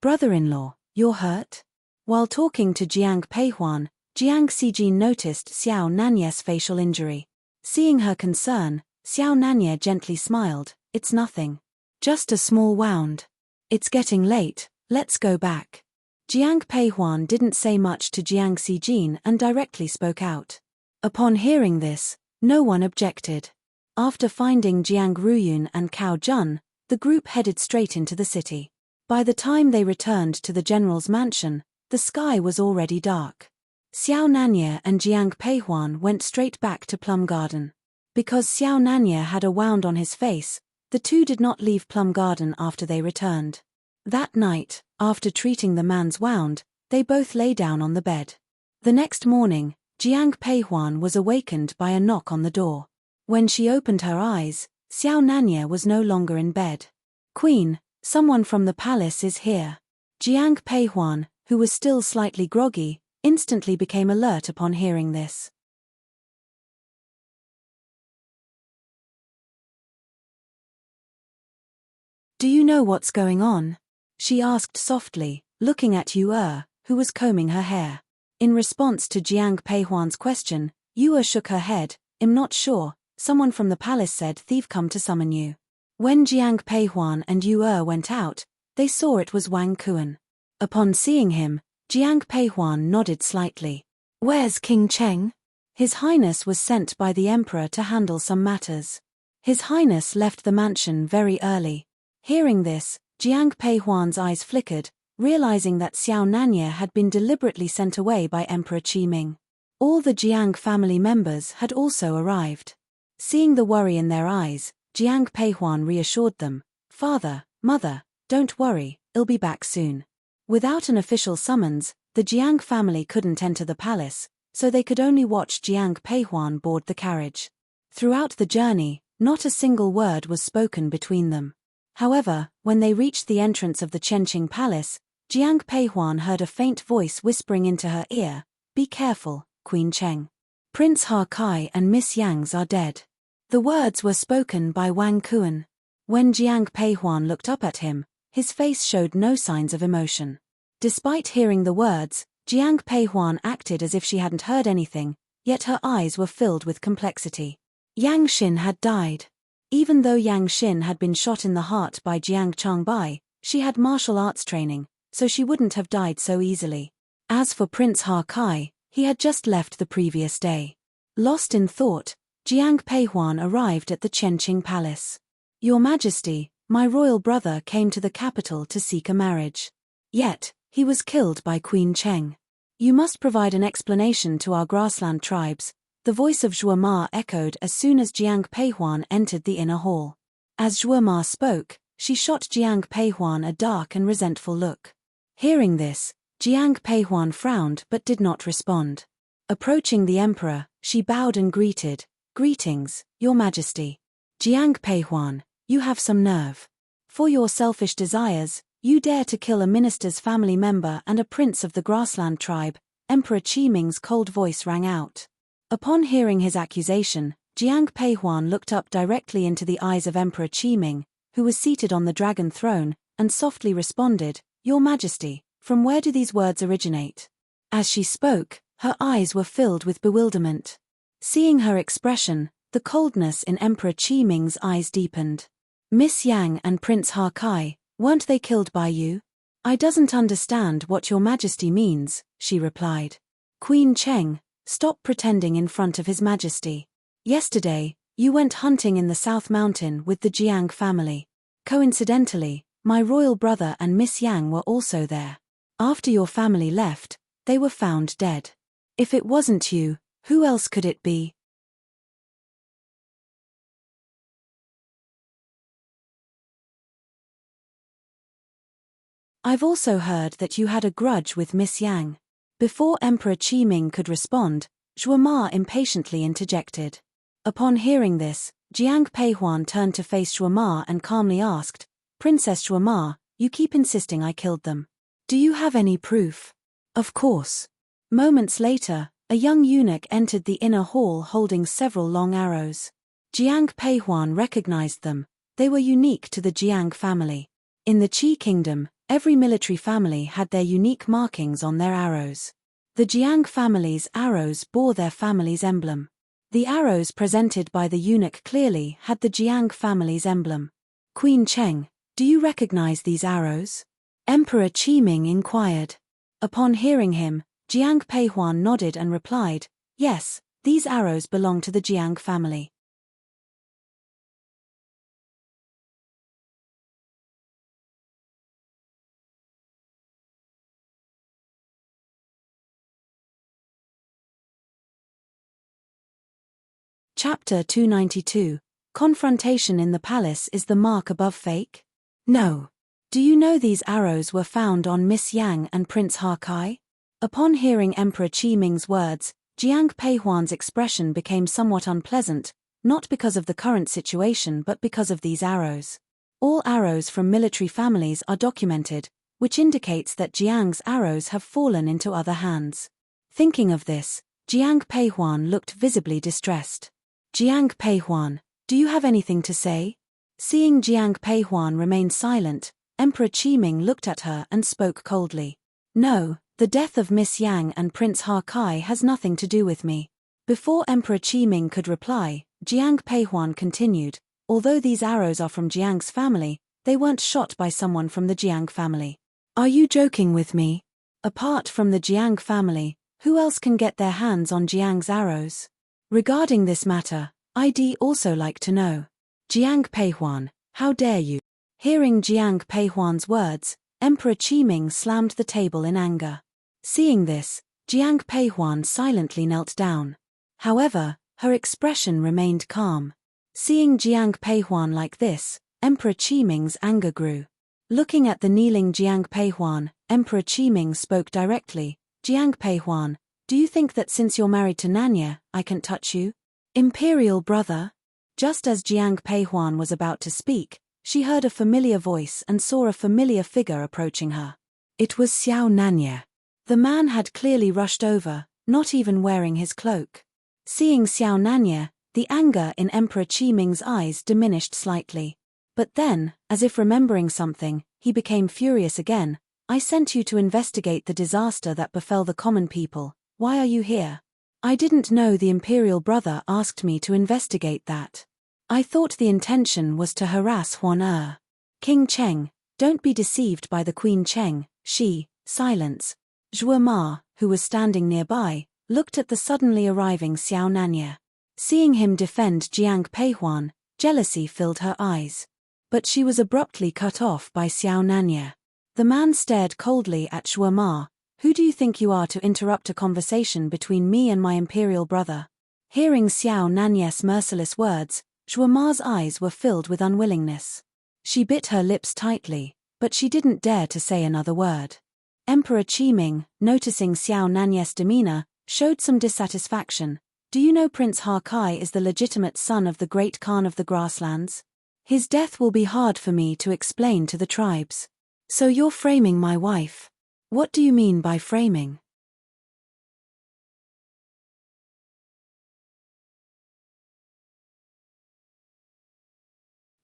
Brother-in-law, you're hurt?" While talking to Jiang Peihuan, Jiang Xijin noticed Xiao Nanye's facial injury. Seeing her concern, Xiao Nanye gently smiled, "It's nothing. Just a small wound. It's getting late, let's go back." Jiang Peihuan didn't say much to Jiang Xijin and directly spoke out. Upon hearing this, no one objected. After finding Jiang Ruyun and Cao Jun, the group headed straight into the city. By the time they returned to the general's mansion, the sky was already dark. Xiao Nanye and Jiang Peihuan went straight back to Plum Garden. Because Xiao Nanye had a wound on his face, the two did not leave Plum Garden after they returned. That night, after treating the man's wound, they both lay down on the bed. The next morning, Jiang Peihuan was awakened by a knock on the door. When she opened her eyes, Xiao Nanye was no longer in bed. "Queen, someone from the palace is here." Jiang Peihuan, who was still slightly groggy, instantly became alert upon hearing this. "Do you know what's going on?" she asked softly, looking at Yu who was combing her hair. In response to Jiang Peihuan's question, Yu shook her head, "I'm not sure, someone from the palace said thief come to summon you." When Jiang Peihuan and Yu went out, they saw it was Wang Kuan. Upon seeing him, Jiang Peihuan nodded slightly. Where's King Cheng? His Highness was sent by the Emperor to handle some matters. His Highness left the mansion very early. Hearing this, Jiang Peihuan's eyes flickered, realizing that Xiao Nanye had been deliberately sent away by Emperor Qiming. All the Jiang family members had also arrived. Seeing the worry in their eyes, Jiang Peihuan reassured them, "Father, Mother, don't worry, I'll be back soon." Without an official summons, the Jiang family couldn't enter the palace, so they could only watch Jiang Peihuan board the carriage. Throughout the journey, not a single word was spoken between them. However, when they reached the entrance of the Chenqing Palace, Jiang Peihuan heard a faint voice whispering into her ear, "Be careful, Queen Cheng. Prince Ha Kai and Miss Yang's are dead." The words were spoken by Wang Kuan. When Jiang Peihuan looked up at him, his face showed no signs of emotion. Despite hearing the words, Jiang Peihuan acted as if she hadn't heard anything, yet her eyes were filled with complexity. Yang Xin had died. Even though Yang Xin had been shot in the heart by Jiang Changbai, she had martial arts training, so she wouldn't have died so easily. As for Prince Ha Kai, he had just left the previous day. Lost in thought, Jiang Peihuan arrived at the Chenqing Palace. "Your Majesty, my royal brother came to the capital to seek a marriage. Yet, he was killed by Queen Cheng. You must provide an explanation to our grassland tribes." The voice of Zhuo Ma echoed as soon as Jiang Peihuan entered the inner hall. As Zhuo Ma spoke, she shot Jiang Peihuan a dark and resentful look. Hearing this, Jiang Peihuan frowned but did not respond. Approaching the emperor, she bowed and greeted, "Greetings, Your Majesty. Jiang Peihuan, you have some nerve. For your selfish desires, you dare to kill a minister's family member and a prince of the grassland tribe." Emperor Qiming's cold voice rang out. Upon hearing his accusation, Jiang Peihuan looked up directly into the eyes of Emperor Qiming, who was seated on the dragon throne, and softly responded, "Your Majesty, from where do these words originate?" As she spoke, her eyes were filled with bewilderment. Seeing her expression, the coldness in Emperor Qiming's eyes deepened. "Miss Yang and Prince Ha Kai, weren't they killed by you?" "I doesn't understand what Your Majesty means," she replied. "Queen Cheng, stop pretending in front of His Majesty. Yesterday, you went hunting in the South Mountain with the Jiang family. Coincidentally, my royal brother and Miss Yang were also there. After your family left, they were found dead. If it wasn't you, who else could it be?" "I've also heard that you had a grudge with Miss Yang." Before Emperor Qiming could respond, Zhuo Ma impatiently interjected. Upon hearing this, Jiang Peihuan turned to face Zhuo Ma and calmly asked, "Princess Zhuo Ma, you keep insisting I killed them. Do you have any proof?" "Of course." Moments later, a young eunuch entered the inner hall holding several long arrows. Jiang Peihuan recognized them. They were unique to the Jiang family. In the Qi Kingdom, every military family had their unique markings on their arrows. The Jiang family's arrows bore their family's emblem. The arrows presented by the eunuch clearly had the Jiang family's emblem. "Queen Cheng, do you recognize these arrows?" Emperor Qiming inquired. Upon hearing him, Jiang Peihuan nodded and replied, "Yes, these arrows belong to the Jiang family." Chapter 292, Confrontation in the Palace is the mark above fake? No. Do you know these arrows were found on Miss Yang and Prince Ha Kai? Upon hearing Emperor Qiming's words, Jiang Peihuan's expression became somewhat unpleasant, not because of the current situation but because of these arrows. All arrows from military families are documented, which indicates that Jiang's arrows have fallen into other hands. Thinking of this, Jiang Peihuan looked visibly distressed. "Jiang Peihuan, do you have anything to say?" Seeing Jiang Peihuan remain silent, Emperor Qiming looked at her and spoke coldly. "No, the death of Miss Yang and Prince Ha Kai has nothing to do with me." Before Emperor Qiming could reply, Jiang Peihuan continued, "Although these arrows are from Jiang's family, they weren't shot by someone from the Jiang family." "Are you joking with me?" Apart from the Jiang family, Who else can get their hands on Jiang's arrows? Regarding this matter, I'd also like to know. Jiang Peihuan, how dare you? Hearing Jiang Peihuan's words, Emperor Qiming slammed the table in anger. Seeing this, Jiang Peihuan silently knelt down. However, her expression remained calm. Seeing Jiang Peihuan like this, Emperor Qiming's anger grew. Looking at the kneeling Jiang Peihuan, Emperor Qiming spoke directly. Jiang Peihuan, do you think that since you're married to Nanya, I can't touch you? Imperial brother? Just as Jiang Peihuan was about to speak, she heard a familiar voice and saw a familiar figure approaching her. It was Xiao Nanya. The man had clearly rushed over, not even wearing his cloak. Seeing Xiao Nanya, the anger in Emperor Qiming's eyes diminished slightly. But then, as if remembering something, he became furious again. I sent you to investigate the disaster that befell the common people. Why are you here? I didn't know the imperial brother asked me to investigate that. I thought the intention was to harass Huan. King Cheng, don't be deceived by the Queen Cheng, silence. Zhuo Ma, who was standing nearby, looked at the suddenly arriving Xiao Nanya. Seeing him defend Jiang Peihuan, jealousy filled her eyes. But she was abruptly cut off by Xiao Nanya. The man stared coldly at Zhuo Ma. Who do you think you are to interrupt a conversation between me and my imperial brother? Hearing Xiao Nanya's merciless words, Zhuo Ma's eyes were filled with unwillingness. She bit her lips tightly, but she didn't dare to say another word. Emperor Qiming, noticing Xiao Nanya's demeanor, showed some dissatisfaction. Do you know Prince Ha Kai is the legitimate son of the great Khan of the grasslands? His death will be hard for me to explain to the tribes. So you're framing my wife? What do you mean by framing?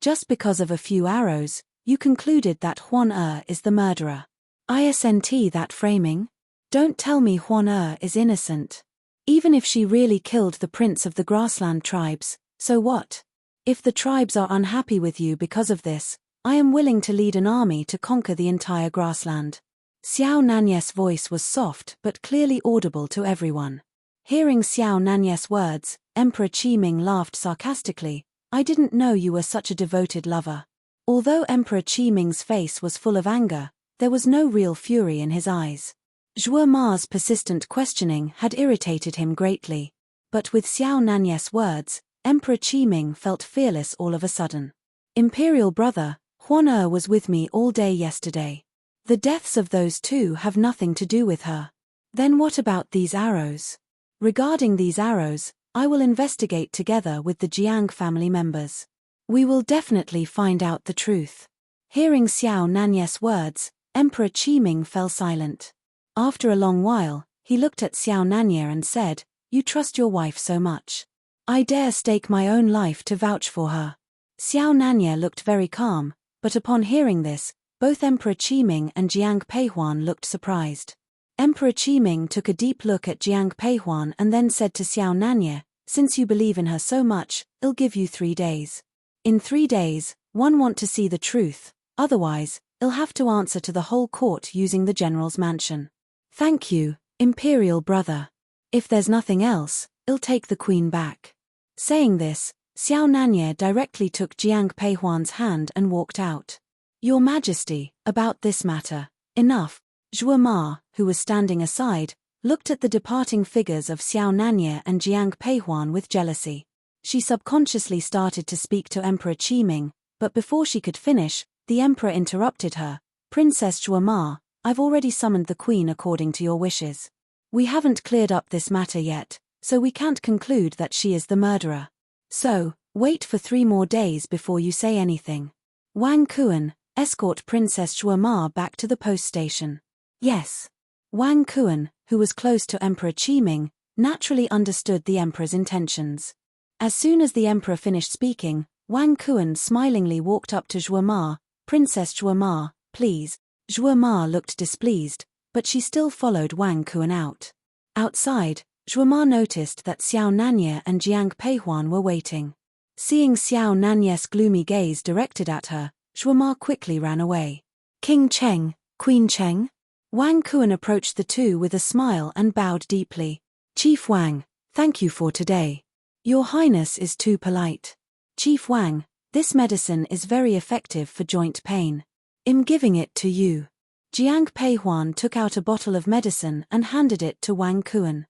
Just because of a few arrows, you concluded that Huan is the murderer. Isn't that framing? Don't tell me Huan is innocent. Even if she really killed the prince of the grassland tribes, so what? If the tribes are unhappy with you because of this, I am willing to lead an army to conquer the entire grassland. Xiao Nanya's voice was soft but clearly audible to everyone. Hearing Xiao Nanya's words, Emperor Qiming laughed sarcastically. I didn't know you were such a devoted lover. Although Emperor Qiming's face was full of anger, there was no real fury in his eyes. Zhuo Ma's persistent questioning had irritated him greatly. But with Xiao Nanya's words, Emperor Qiming felt fearless all of a sudden. Imperial brother, Huan was with me all day yesterday. The deaths of those two have nothing to do with her. Then what about these arrows? Regarding these arrows, I will investigate together with the Jiang family members. We will definitely find out the truth. Hearing Xiao Nanya's words, Emperor Qiming fell silent. After a long while, he looked at Xiao Nanya and said, You trust your wife so much. I dare stake my own life to vouch for her. Xiao Nanya looked very calm, but upon hearing this, both Emperor Qiming and Jiang Peihuan looked surprised. Emperor Qiming took a deep look at Jiang Peihuan and then said to Xiao Nanya, Since you believe in her so much, I'll give you 3 days. In 3 days, one want to see the truth, otherwise, I'll have to answer to the whole court using the general's mansion. Thank you, Imperial brother. If there's nothing else, I'll take the queen back. Saying this, Xiao Nanya directly took Jiang Peihuan's hand and walked out. Your Majesty, about this matter, enough. Zhuo Ma, who was standing aside, looked at the departing figures of Xiao Nanya and Jiang Peihuan with jealousy. She subconsciously started to speak to Emperor Qiming, but before she could finish, the emperor interrupted her. Princess Zhuo Ma, I've already summoned the queen according to your wishes. We haven't cleared up this matter yet, so we can't conclude that she is the murderer. So, wait for 3 more days before you say anything. Wang Kuan, escort Princess Zhuo Ma back to the post station. Yes. Wang Kuan, who was close to Emperor Qiming, naturally understood the emperor's intentions. As soon as the emperor finished speaking, Wang Kuan smilingly walked up to Zhuo Ma. Princess Zhuo Ma, please. Zhuo Ma looked displeased, but she still followed Wang Kuan out. Outside, Zhuo Ma noticed that Xiao Nanya and Jiang Peihuan were waiting. Seeing Xiao Nanya's gloomy gaze directed at her, Zhuo Ma quickly ran away. King Cheng, Queen Cheng? Wang Kuan approached the two with a smile and bowed deeply. Chief Wang, thank you for today. Your Highness is too polite. Chief Wang, this medicine is very effective for joint pain. I'm giving it to you. Jiang Peihuan took out a bottle of medicine and handed it to Wang Kuan.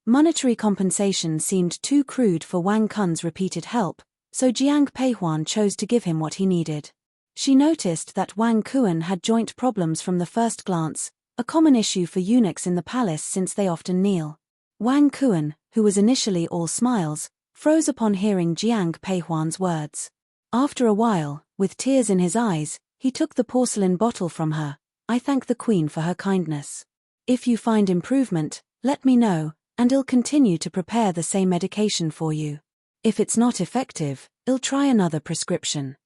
Monetary compensation seemed too crude for Wang Kun's repeated help, so Jiang Peihuan chose to give him what he needed. She noticed that Wang Kuan had joint problems from the first glance, a common issue for eunuchs in the palace since they often kneel. Wang Kuan, who was initially all smiles, froze upon hearing Jiang Peihuan's words. After a while, with tears in his eyes, he took the porcelain bottle from her. I thank the Queen for her kindness. If you find improvement, let me know, and I'll continue to prepare the same medication for you. If it's not effective, I'll try another prescription.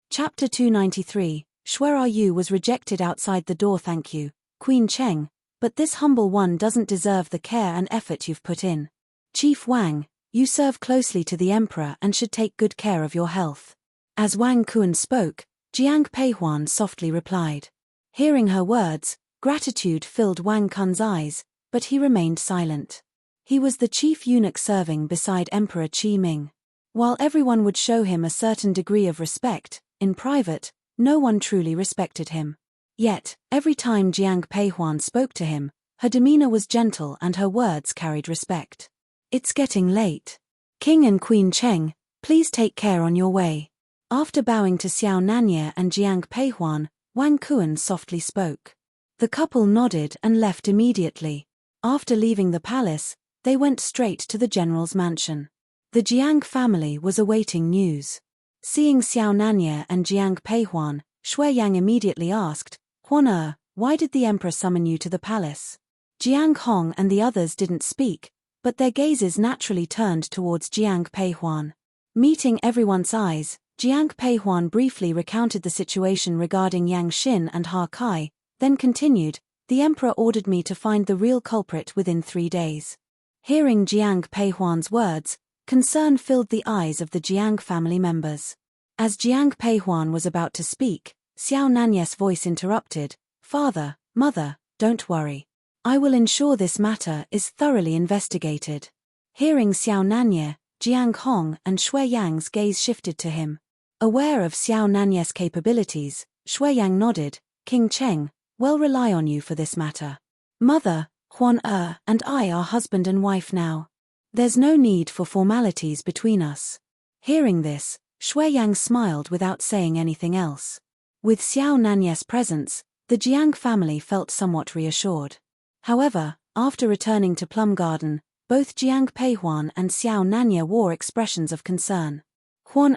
Chapter 293, Where Are You was rejected outside the door. Thank you, Queen Cheng, but this humble one doesn't deserve the care and effort you've put in. Chief Wang, you serve closely to the Emperor and should take good care of your health. As Wang Kuan spoke, Jiang Peihuan softly replied. Hearing her words, gratitude filled Wang Kun's eyes, but he remained silent. He was the chief eunuch serving beside Emperor Qi Ming. While everyone would show him a certain degree of respect, in private, no one truly respected him. Yet, every time Jiang Peihuan spoke to him, her demeanor was gentle and her words carried respect. It's getting late. King and Queen Cheng, please take care on your way. After bowing to Xiao Nanye and Jiang Peihuan, Wang Kuan softly spoke. The couple nodded and left immediately. After leaving the palace, they went straight to the general's mansion. The Jiang family was awaiting news. Seeing Xiao Nanye and Jiang Peihuan, Shui Yang immediately asked, Huan why did the emperor summon you to the palace? Jiang Hong and the others didn't speak, but their gazes naturally turned towards Jiang Peihuan. Meeting everyone's eyes, Jiang Peihuan briefly recounted the situation regarding Yang Xin and Ha Kai, then continued, the emperor ordered me to find the real culprit within 3 days. Hearing Jiang Peihuan's words, concern filled the eyes of the Jiang family members. As Jiang Peihuan was about to speak, Xiao Nanye's voice interrupted, Father, Mother, don't worry. I will ensure this matter is thoroughly investigated. Hearing Xiao Nanye, Jiang Hong and Shui Yang's gaze shifted to him. Aware of Xiao Nanye's capabilities, Shui Yang nodded, King Cheng, we'll rely on you for this matter. Mother, Huan and I are husband and wife now. There's no need for formalities between us. Hearing this, Shui Yang smiled without saying anything else. With Xiao Nanye's presence, the Jiang family felt somewhat reassured. However, after returning to Plum Garden, both Jiang Peihuan and Xiao Nanye wore expressions of concern. Huan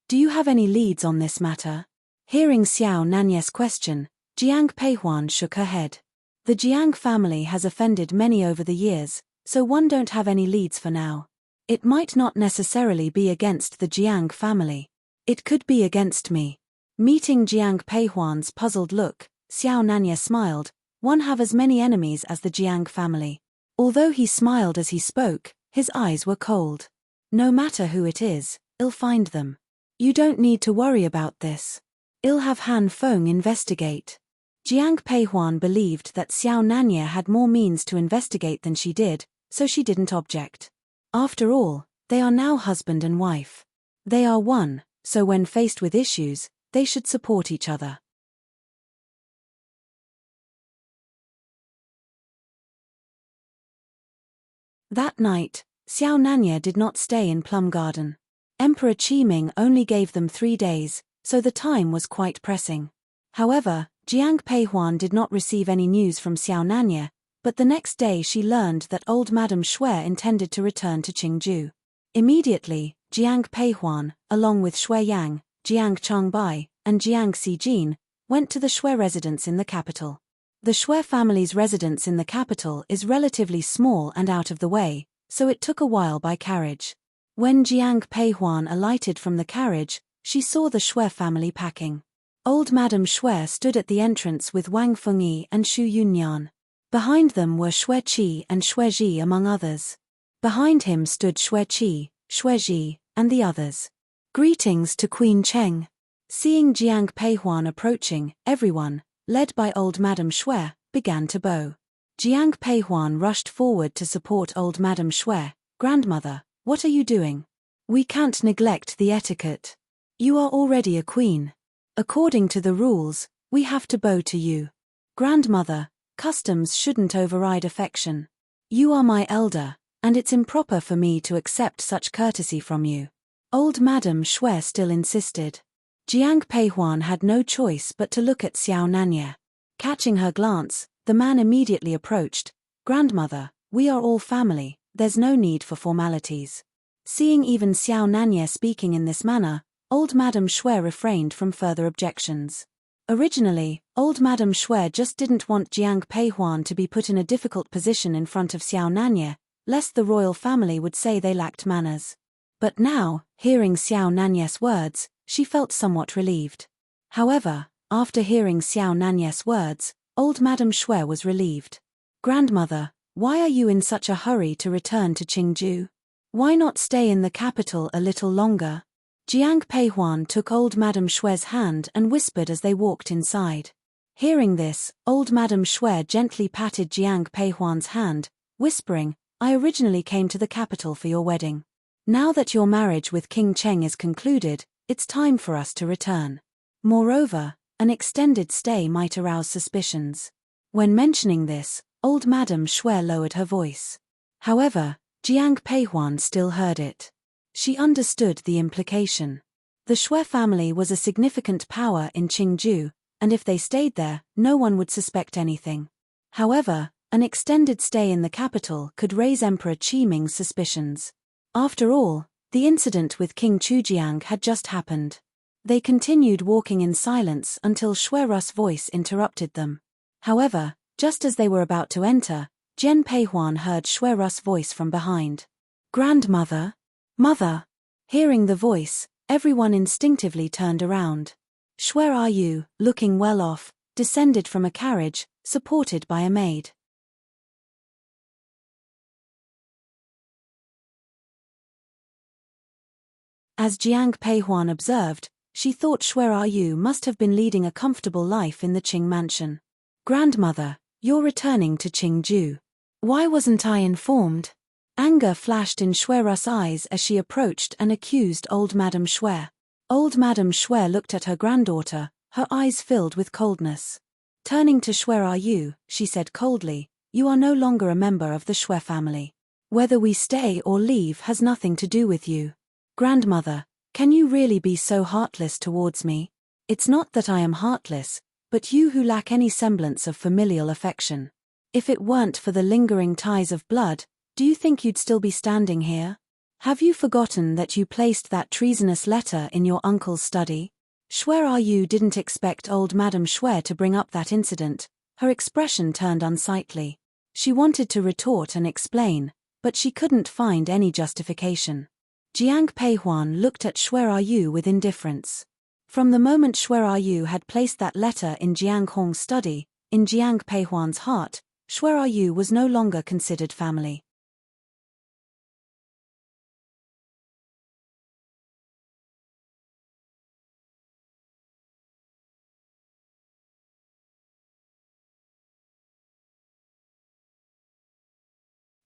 do you have any leads on this matter? Hearing Xiao Nanye's question, Jiang Peihuan shook her head. The Jiang family has offended many over the years, so one don't have any leads for now. It might not necessarily be against the Jiang family. It could be against me. Meeting Jiang Peihuan's puzzled look, Xiao Nanye smiled, one have as many enemies as the Jiang family. Although he smiled as he spoke, his eyes were cold. No matter who it is, I'll find them. You don't need to worry about this. I'll have Han Feng investigate. Jiang Peihuan believed that Xiao Nanye had more means to investigate than she did, so she didn't object. After all, they are now husband and wife. They are one, so when faced with issues, they should support each other. That night, Xiao Nanye did not stay in Plum Garden. Emperor Qi Ming only gave them 3 days, so the time was quite pressing. However, Jiang Peihuan did not receive any news from Xiao Nanye, but the next day she learned that old Madame Shui intended to return to Qingju. Immediately, Jiang Peihuan, along with Shui Yang, Jiang Changbai, and Jiang Xijin, went to the Shui residence in the capital. The Shui family's residence in the capital is relatively small and out of the way, so it took a while by carriage. When Jiang Peihuan alighted from the carriage, she saw the Shui family packing. Old Madame Shui stood at the entrance with Wang Fengyi and Xu Yunyan. Behind them were Shui Qi and Shui Ji among others. Behind him stood Shui Qi, Shui Ji, and the others. Greetings to Queen Cheng. Seeing Jiang Peihuan approaching, everyone, led by old Madame Shui, began to bow. Jiang Peihuan rushed forward to support old Madame Shui. Grandmother, what are you doing? We can't neglect the etiquette. You are already a queen. According to the rules, we have to bow to you. Grandmother, customs shouldn't override affection. You are my elder, and it's improper for me to accept such courtesy from you. Old Madame Shui still insisted. Jiang Peihuan had no choice but to look at Xiao Nanye. Catching her glance, the man immediately approached. Grandmother, we are all family, there's no need for formalities. Seeing even Xiao Nanye speaking in this manner, old Madame Shui refrained from further objections. Originally, old Madame Shui just didn't want Jiang Peihuan to be put in a difficult position in front of Xiao Nanye, lest the royal family would say they lacked manners. But now, hearing Xiao Nanye's words, she felt somewhat relieved. However, after hearing Xiao Nanye's words, old Madame Shui was relieved. Grandmother, why are you in such a hurry to return to Qingju? Why not stay in the capital a little longer? Jiang Peihuan took old Madame Shui's hand and whispered as they walked inside. Hearing this, old Madame Shui gently patted Jiang Peihuan's hand, whispering, I originally came to the capital for your wedding. Now that your marriage with King Cheng is concluded, it's time for us to return. Moreover, an extended stay might arouse suspicions. When mentioning this, old Madame Shui lowered her voice. However, Jiang Peihuan still heard it. She understood the implication. The Shui family was a significant power in Qingju, and if they stayed there, no one would suspect anything. However, an extended stay in the capital could raise Emperor Qiming's suspicions. After all, the incident with King Chujiang had just happened. They continued walking in silence until Shui Ru's voice interrupted them. However, just as they were about to enter, Jian Peihuan heard Shui Ru's voice from behind. Grandmother? Mother! Hearing the voice, everyone instinctively turned around. Shui Ru, looking well off, descended from a carriage, supported by a maid. As Jiang Peihuan observed, she thought Shui Ru must have been leading a comfortable life in the Qing mansion. Grandmother, you're returning to Qingju. Why wasn't I informed? Anger flashed in Shui Ru's eyes as she approached and accused old Madame Shui. Old Madame Shui looked at her granddaughter, her eyes filled with coldness. Turning to Shui Ru, she said coldly, You are no longer a member of the Shui family. Whether we stay or leave has nothing to do with you. Grandmother, can you really be so heartless towards me? It's not that I am heartless, but you who lack any semblance of familial affection. If it weren't for the lingering ties of blood, do you think you'd still be standing here? Have you forgotten that you placed that treasonous letter in your uncle's study? Shui Ru didn't expect old Madame Shui to bring up that incident. Her expression turned unsightly. She wanted to retort and explain, but she couldn't find any justification. Jiang Peihuan looked at Shui Ru with indifference. From the moment Shui Ru had placed that letter in Jiang Hong's study, in Jiang Peihuan's heart, Shui Ru was no longer considered family.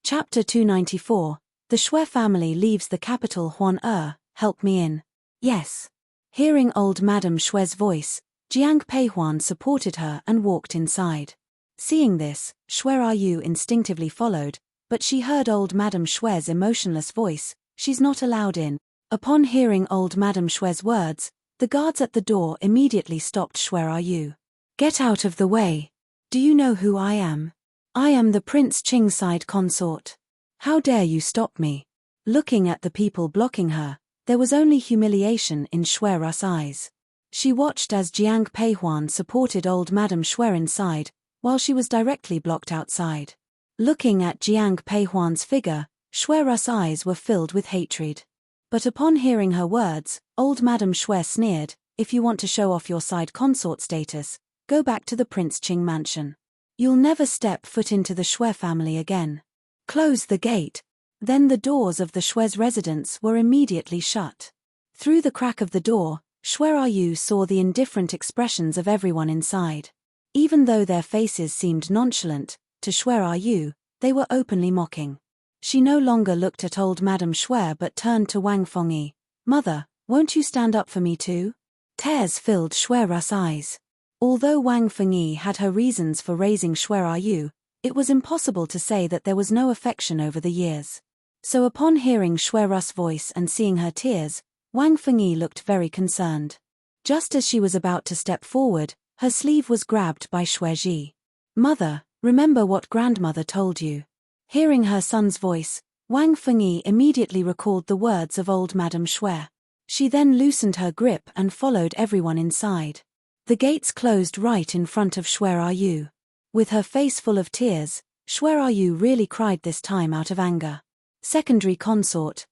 Chapter 294. The Shui family leaves the capital Huan help me in. Yes. Hearing old Madame Shui's voice, Jiang Peihuan supported her and walked inside. Seeing this, Shui Ru instinctively followed, but she heard old Madame Shui's emotionless voice, she's not allowed in. Upon hearing old Madame Shui's words, the guards at the door immediately stopped Shui Ru. Get out of the way. Do you know who I am? I am the Prince Qingside consort. How dare you stop me? Looking at the people blocking her, there was only humiliation in Shui Ru's eyes. She watched as Jiang Peihuan supported old Madame Shui inside, while she was directly blocked outside. Looking at Jiang Peihuan's figure, Shui Ru's eyes were filled with hatred. But upon hearing her words, old Madame Shui sneered, "If you want to show off your side consort status, go back to the Prince Qing mansion. You'll never step foot into the Shui family again. Close the gate." Then the doors of the Shui's residence were immediately shut. Through the crack of the door, Shui Yu saw the indifferent expressions of everyone inside. Even though their faces seemed nonchalant, to Shui Yu, they were openly mocking. She no longer looked at old Madame Shui but turned to Wang Fengyi. "Mother, won't you stand up for me too?" Tears filled Shui's eyes. Although Wang Fengyi had her reasons for raising Shui Yu, it was impossible to say that there was no affection over the years. So upon hearing Shui's voice and seeing her tears, Wang Fengyi looked very concerned. Just as she was about to step forward, her sleeve was grabbed by Shui. "Mother, remember what grandmother told you." Hearing her son's voice, Wang Fengyi immediately recalled the words of old Madame Shui. She then loosened her grip and followed everyone inside. The gates closed right in front of Shui Yu. With her face full of tears, Shui Yu really cried this time out of anger. Secondary consort,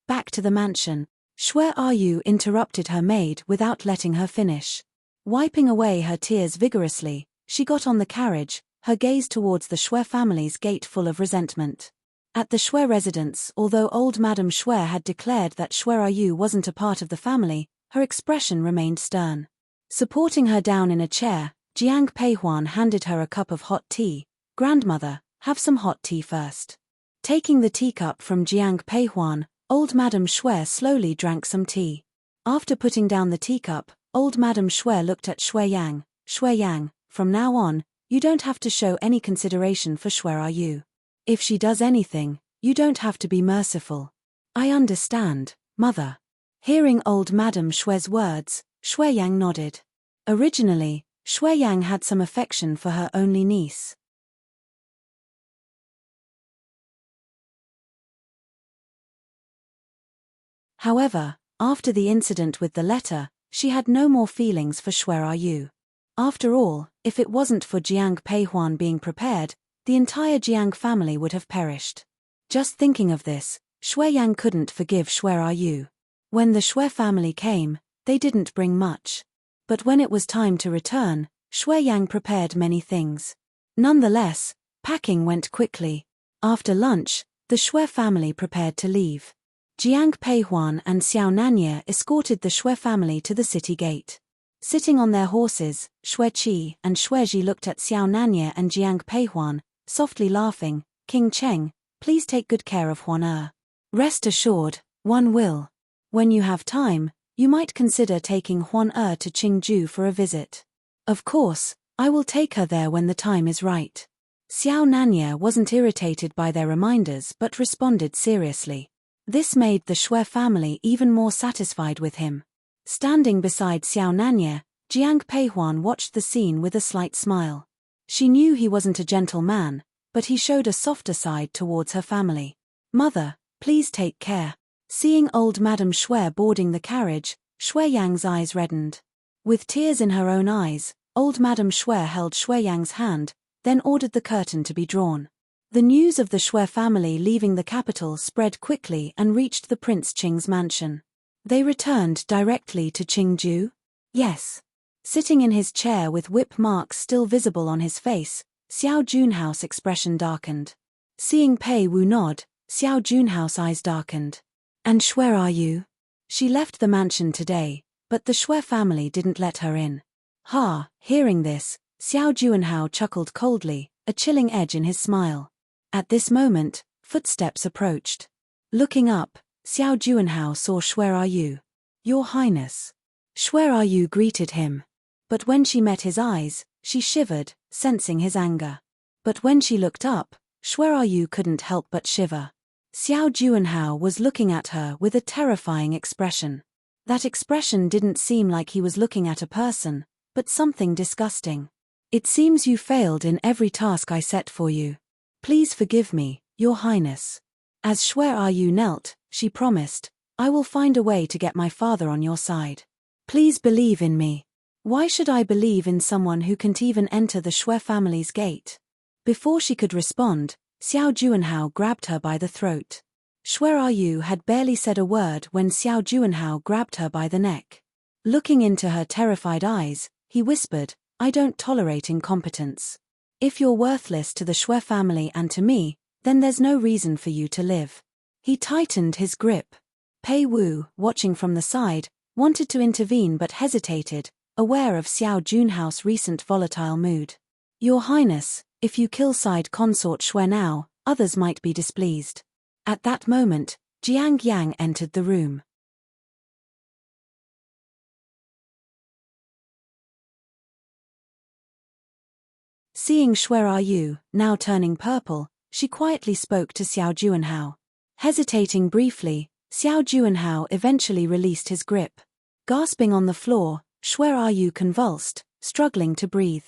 back to the mansion. Shui Yu interrupted her maid without letting her finish. Wiping away her tears vigorously, she got on the carriage, her gaze towards the Shui family's gate full of resentment. At the Shui residence, although old Madame Shui had declared that Shui Yu wasn't a part of the family, her expression remained stern. Supporting her down in a chair, Jiang Peihuan handed her a cup of hot tea. "Grandmother, have some hot tea first." Taking the teacup from Jiang Peihuan, old Madame Shui slowly drank some tea. After putting down the teacup, old Madame Shui looked at Shui Yang. "Shui Yang, from now on, you don't have to show any consideration for Shui Yu. If she does anything, you don't have to be merciful." "I understand, mother." Hearing old Madame Shui's words, Shui Yang nodded. Originally, Shui Yang had some affection for her only niece. However, after the incident with the letter, she had no more feelings for Shui Yu. After all, if it wasn't for Jiang Peihuan being prepared, the entire Jiang family would have perished. Just thinking of this, Shui Yang couldn't forgive Shui Yu. When the Shui family came, they didn't bring much. But when it was time to return, Shui Yang prepared many things. Nonetheless, packing went quickly. After lunch, the Shui family prepared to leave. Jiang Peihuan and Xiao Nanye escorted the Shui family to the city gate. Sitting on their horses, Shui Qi and Shui Ji looked at Xiao Nanye and Jiang Peihuan, softly laughing. "King Cheng, please take good care of Huan. Rest assured, one will. When you have time, you might consider taking Huan to Qingju for a visit." "Of course, I will take her there when the time is right." Xiao Nanye wasn't irritated by their reminders but responded seriously. This made the Shui family even more satisfied with him. Standing beside Xiao Nanye, Jiang Peihuan watched the scene with a slight smile. She knew he wasn't a gentle man, but he showed a softer side towards her family. "Mother, please take care." Seeing old Madame Shui boarding the carriage, Shui Yang's eyes reddened. With tears in her own eyes, old Madame Shui held Shui Yang's hand, then ordered the curtain to be drawn. The news of the Shui family leaving the capital spread quickly and reached the Prince Qing's mansion. They returned directly to Qingju? Yes. Sitting in his chair with whip marks still visible on his face, Xiao Junhao's expression darkened. Seeing Pei Wu nod, Xiao Junhao's eyes darkened. "And Shui Yu?" "She left the mansion today, but the Shui family didn't let her in." Hearing this, Xiao Junhao chuckled coldly, a chilling edge in his smile. At this moment, footsteps approached. Looking up, Xiao Junhao saw Shui Yu. "Your Highness." Shui Yu greeted him. But when she met his eyes, she shivered, sensing his anger. But when she looked up, Shui Yu couldn't help but shiver. Xiao Junhao was looking at her with a terrifying expression. That expression didn't seem like he was looking at a person, but something disgusting. "It seems you failed in every task I set for you. Please forgive me, Your Highness." As Shui Yu knelt, she promised, "I will find a way to get my father on your side. Please believe in me." Why should I believe in someone who can't even enter the Shui family's gate? Before she could respond, Xiao Junhao grabbed her by the throat. Shuai Yu had barely said a word when Xiao Juanhao grabbed her by the neck. Looking into her terrified eyes, he whispered, "I don't tolerate incompetence. If you're worthless to the Shui family and to me, then there's no reason for you to live." He tightened his grip. Pei Wu, watching from the side, wanted to intervene but hesitated, aware of Xiao Junhao's recent volatile mood. "Your Highness, if you kill side consort Shui now, others might be displeased." At that moment, Jiang Yang entered the room. Seeing Shuai Yu, now turning purple, she quietly spoke to Xiao Juanhao. Hesitating briefly, Xiao Juanhao eventually released his grip. Gasping on the floor, Shuai Yu convulsed, struggling to breathe.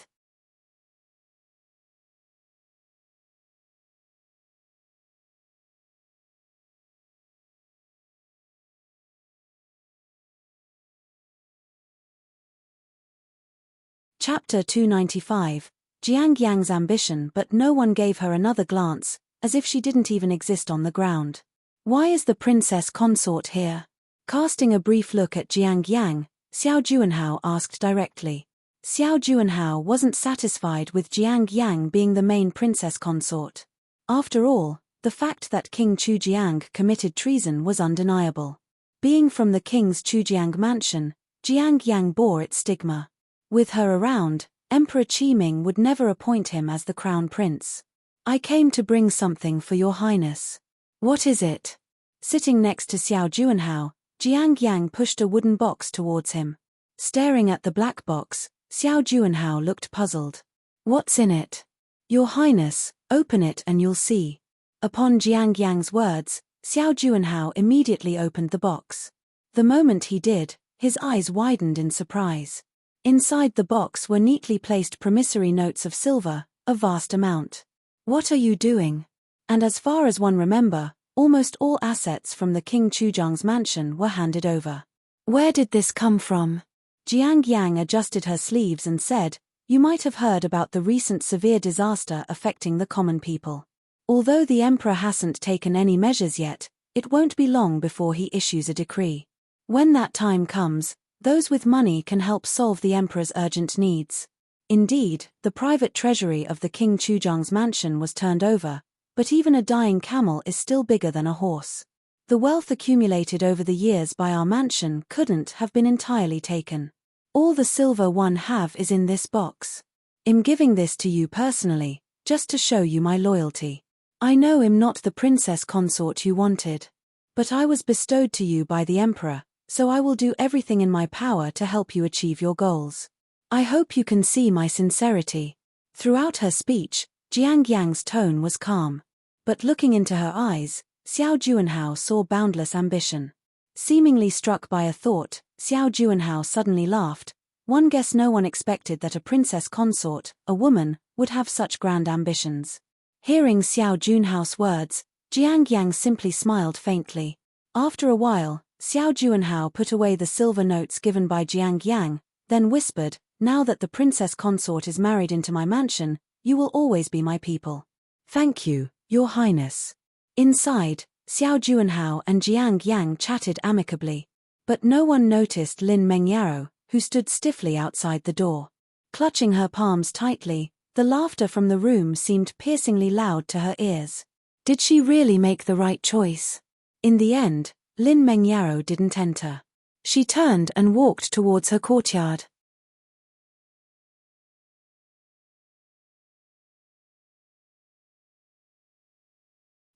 Chapter 295, Jiang Yang's ambition, but no one gave her another glance, as if she didn't even exist on the ground. "Why is the princess consort here?" Casting a brief look at Jiang Yang, Xiao Juanhao asked directly. Xiao Juanhao wasn't satisfied with Jiang Yang being the main princess consort. After all, the fact that King Chujiang committed treason was undeniable. Being from the king's Chujiang mansion, Jiang Yang bore its stigma. With her around, Emperor Qiming would never appoint him as the crown prince. "I came to bring something for your highness." "What is it?" Sitting next to Xiao Juanhao, Jiang Yang pushed a wooden box towards him. Staring at the black box, Xiao Juanhao looked puzzled. "What's in it?" "Your highness, open it and you'll see." Upon Jiang Yang's words, Xiao Juanhao immediately opened the box. The moment he did, his eyes widened in surprise. Inside the box were neatly placed promissory notes of silver, a vast amount. "What are you doing?" And as far as one remember, almost all assets from the King Chujiang's mansion were handed over. "Where did this come from?" Jiang Yang adjusted her sleeves and said, "You might have heard about the recent severe disaster affecting the common people. Although the emperor hasn't taken any measures yet, it won't be long before he issues a decree. When that time comes, those with money can help solve the emperor's urgent needs." Indeed, the private treasury of the King Chujiang's mansion was turned over, but even a dying camel is still bigger than a horse. The wealth accumulated over the years by our mansion couldn't have been entirely taken. All the silver one have is in this box. I'm giving this to you personally, just to show you my loyalty. I know I'm not the princess consort you wanted. But I was bestowed to you by the emperor, so I will do everything in my power to help you achieve your goals. I hope you can see my sincerity." Throughout her speech, Jiang Yang's tone was calm. But looking into her eyes, Xiao Juanhao saw boundless ambition. Seemingly struck by a thought, Xiao Juanhao suddenly laughed. One guess no one expected that a princess consort, a woman, would have such grand ambitions. Hearing Xiao Junhao's words, Jiang Yang simply smiled faintly. After a while, Xiao Juanhao put away the silver notes given by Jiang Yang, then whispered, "Now that the princess consort is married into my mansion, you will always be my people." "Thank you, your highness." Inside, Xiao Juanhao and Jiang Yang chatted amicably. But no one noticed Lin Mengyaro, who stood stiffly outside the door. Clutching her palms tightly, the laughter from the room seemed piercingly loud to her ears. Did she really make the right choice? In the end, Lin Mengyaro didn't enter. She turned and walked towards her courtyard.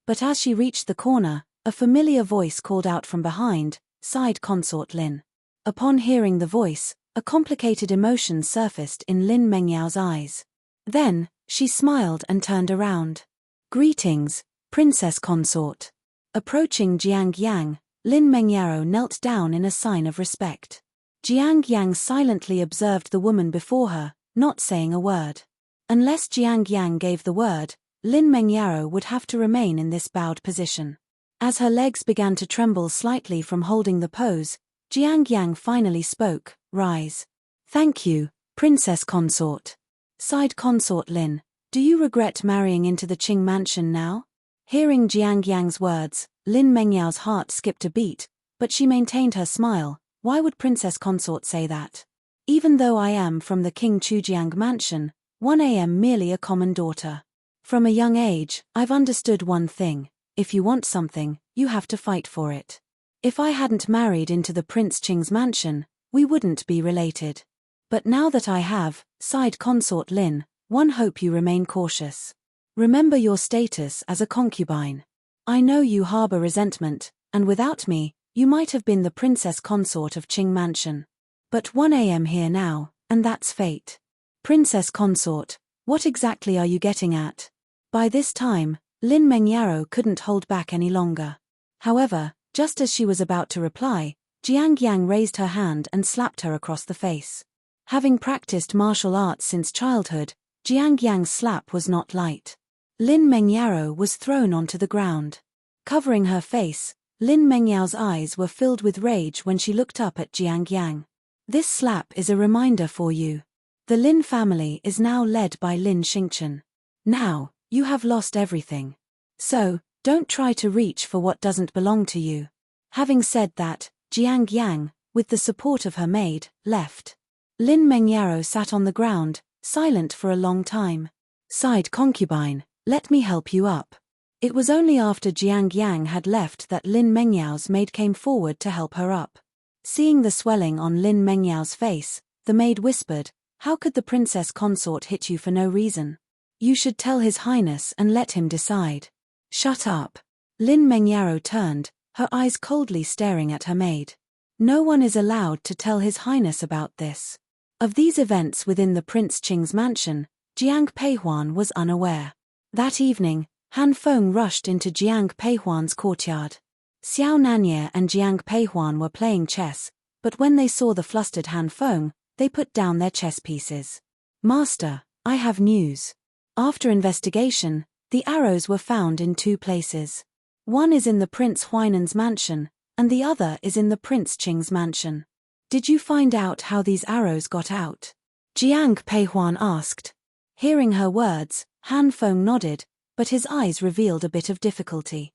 But as she reached the corner, a familiar voice called out from behind, "Side consort Lin." Upon hearing the voice, a complicated emotion surfaced in Lin Mengyao's eyes. Then, she smiled and turned around. "Greetings, princess consort." Approaching Jiang Yang, Lin Mengyaro knelt down in a sign of respect. Jiang Yang silently observed the woman before her, not saying a word. Unless Jiang Yang gave the word, Lin Mengyaro would have to remain in this bowed position. As her legs began to tremble slightly from holding the pose, Jiang Yang finally spoke, "Rise." "Thank you, princess consort." "Side consort Lin, do you regret marrying into the Qing mansion now?" Hearing Jiang Yang's words, Lin Mengyao's heart skipped a beat, but she maintained her smile. Why would Princess Consort say that? Even though I am from the King Chujiang mansion, 1 am merely a common daughter. From a young age, I've understood one thing: if you want something, you have to fight for it. If I hadn't married into the Prince Qing's mansion, we wouldn't be related. But now that I have, sighed Consort Lin, one hope you remain cautious. Remember your status as a concubine. I know you harbor resentment, and without me, you might have been the princess consort of Qing Mansion. But 1 am here now, and that's fate. Princess consort, what exactly are you getting at? By this time, Lin Mengyaro couldn't hold back any longer. However, just as she was about to reply, Jiang Yang raised her hand and slapped her across the face. Having practiced martial arts since childhood, Jiang Yang's slap was not light. Lin Mengyaro was thrown onto the ground. Covering her face, Lin Mengyao's eyes were filled with rage when she looked up at Jiang Yang. This slap is a reminder for you. The Lin family is now led by Lin Xingchen. Now, you have lost everything. So, don't try to reach for what doesn't belong to you. Having said that, Jiang Yang, with the support of her maid, left. Lin Mengyaro sat on the ground, silent for a long time. Sighed concubine, let me help you up. It was only after Jiang Yang had left that Lin Mengyao's maid came forward to help her up. Seeing the swelling on Lin Mengyao's face, the maid whispered, how could the princess consort hit you for no reason? You should tell His Highness and let him decide. Shut up. Lin Mengyaro turned, her eyes coldly staring at her maid. No one is allowed to tell His Highness about this. Of these events within the Prince Qing's mansion, Jiang Peihuan was unaware. That evening, Han Feng rushed into Jiang Peihuan's courtyard. Xiao Nanye and Jiang Peihuan were playing chess, but when they saw the flustered Han Feng, they put down their chess pieces. Master, I have news. After investigation, the arrows were found in 2 places. One is in the Prince Huainan's mansion, and the other is in the Prince Qing's mansion. Did you find out how these arrows got out? Jiang Peihuan asked. Hearing her words, Han Feng nodded, but his eyes revealed a bit of difficulty.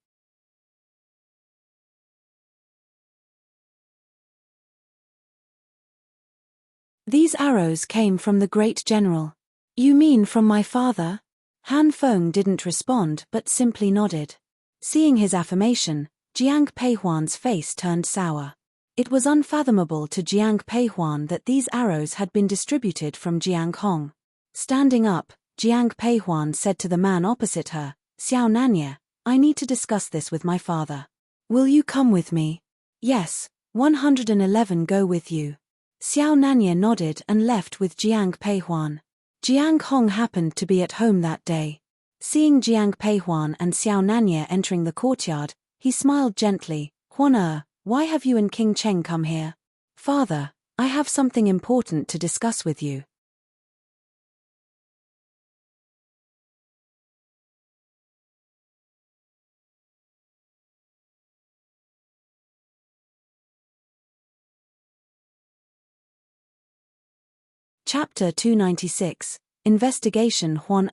These arrows came from the great general. You mean from my father? Han Feng didn't respond but simply nodded. Seeing his affirmation, Jiang Peihuan's face turned sour. It was unfathomable to Jiang Peihuan that these arrows had been distributed from Jiang Hong. Standing up, Jiang Peihuan said to the man opposite her, Xiao Nanye, I need to discuss this with my father. Will you come with me? Yes, 111 go with you. Xiao Nanye nodded and left with Jiang Peihuan. Jiang Hong happened to be at home that day. Seeing Jiang Peihuan and Xiao Nanye entering the courtyard, he smiled gently. Huan why have you and King Cheng come here? Father, I have something important to discuss with you. Chapter 296, Investigation. Huan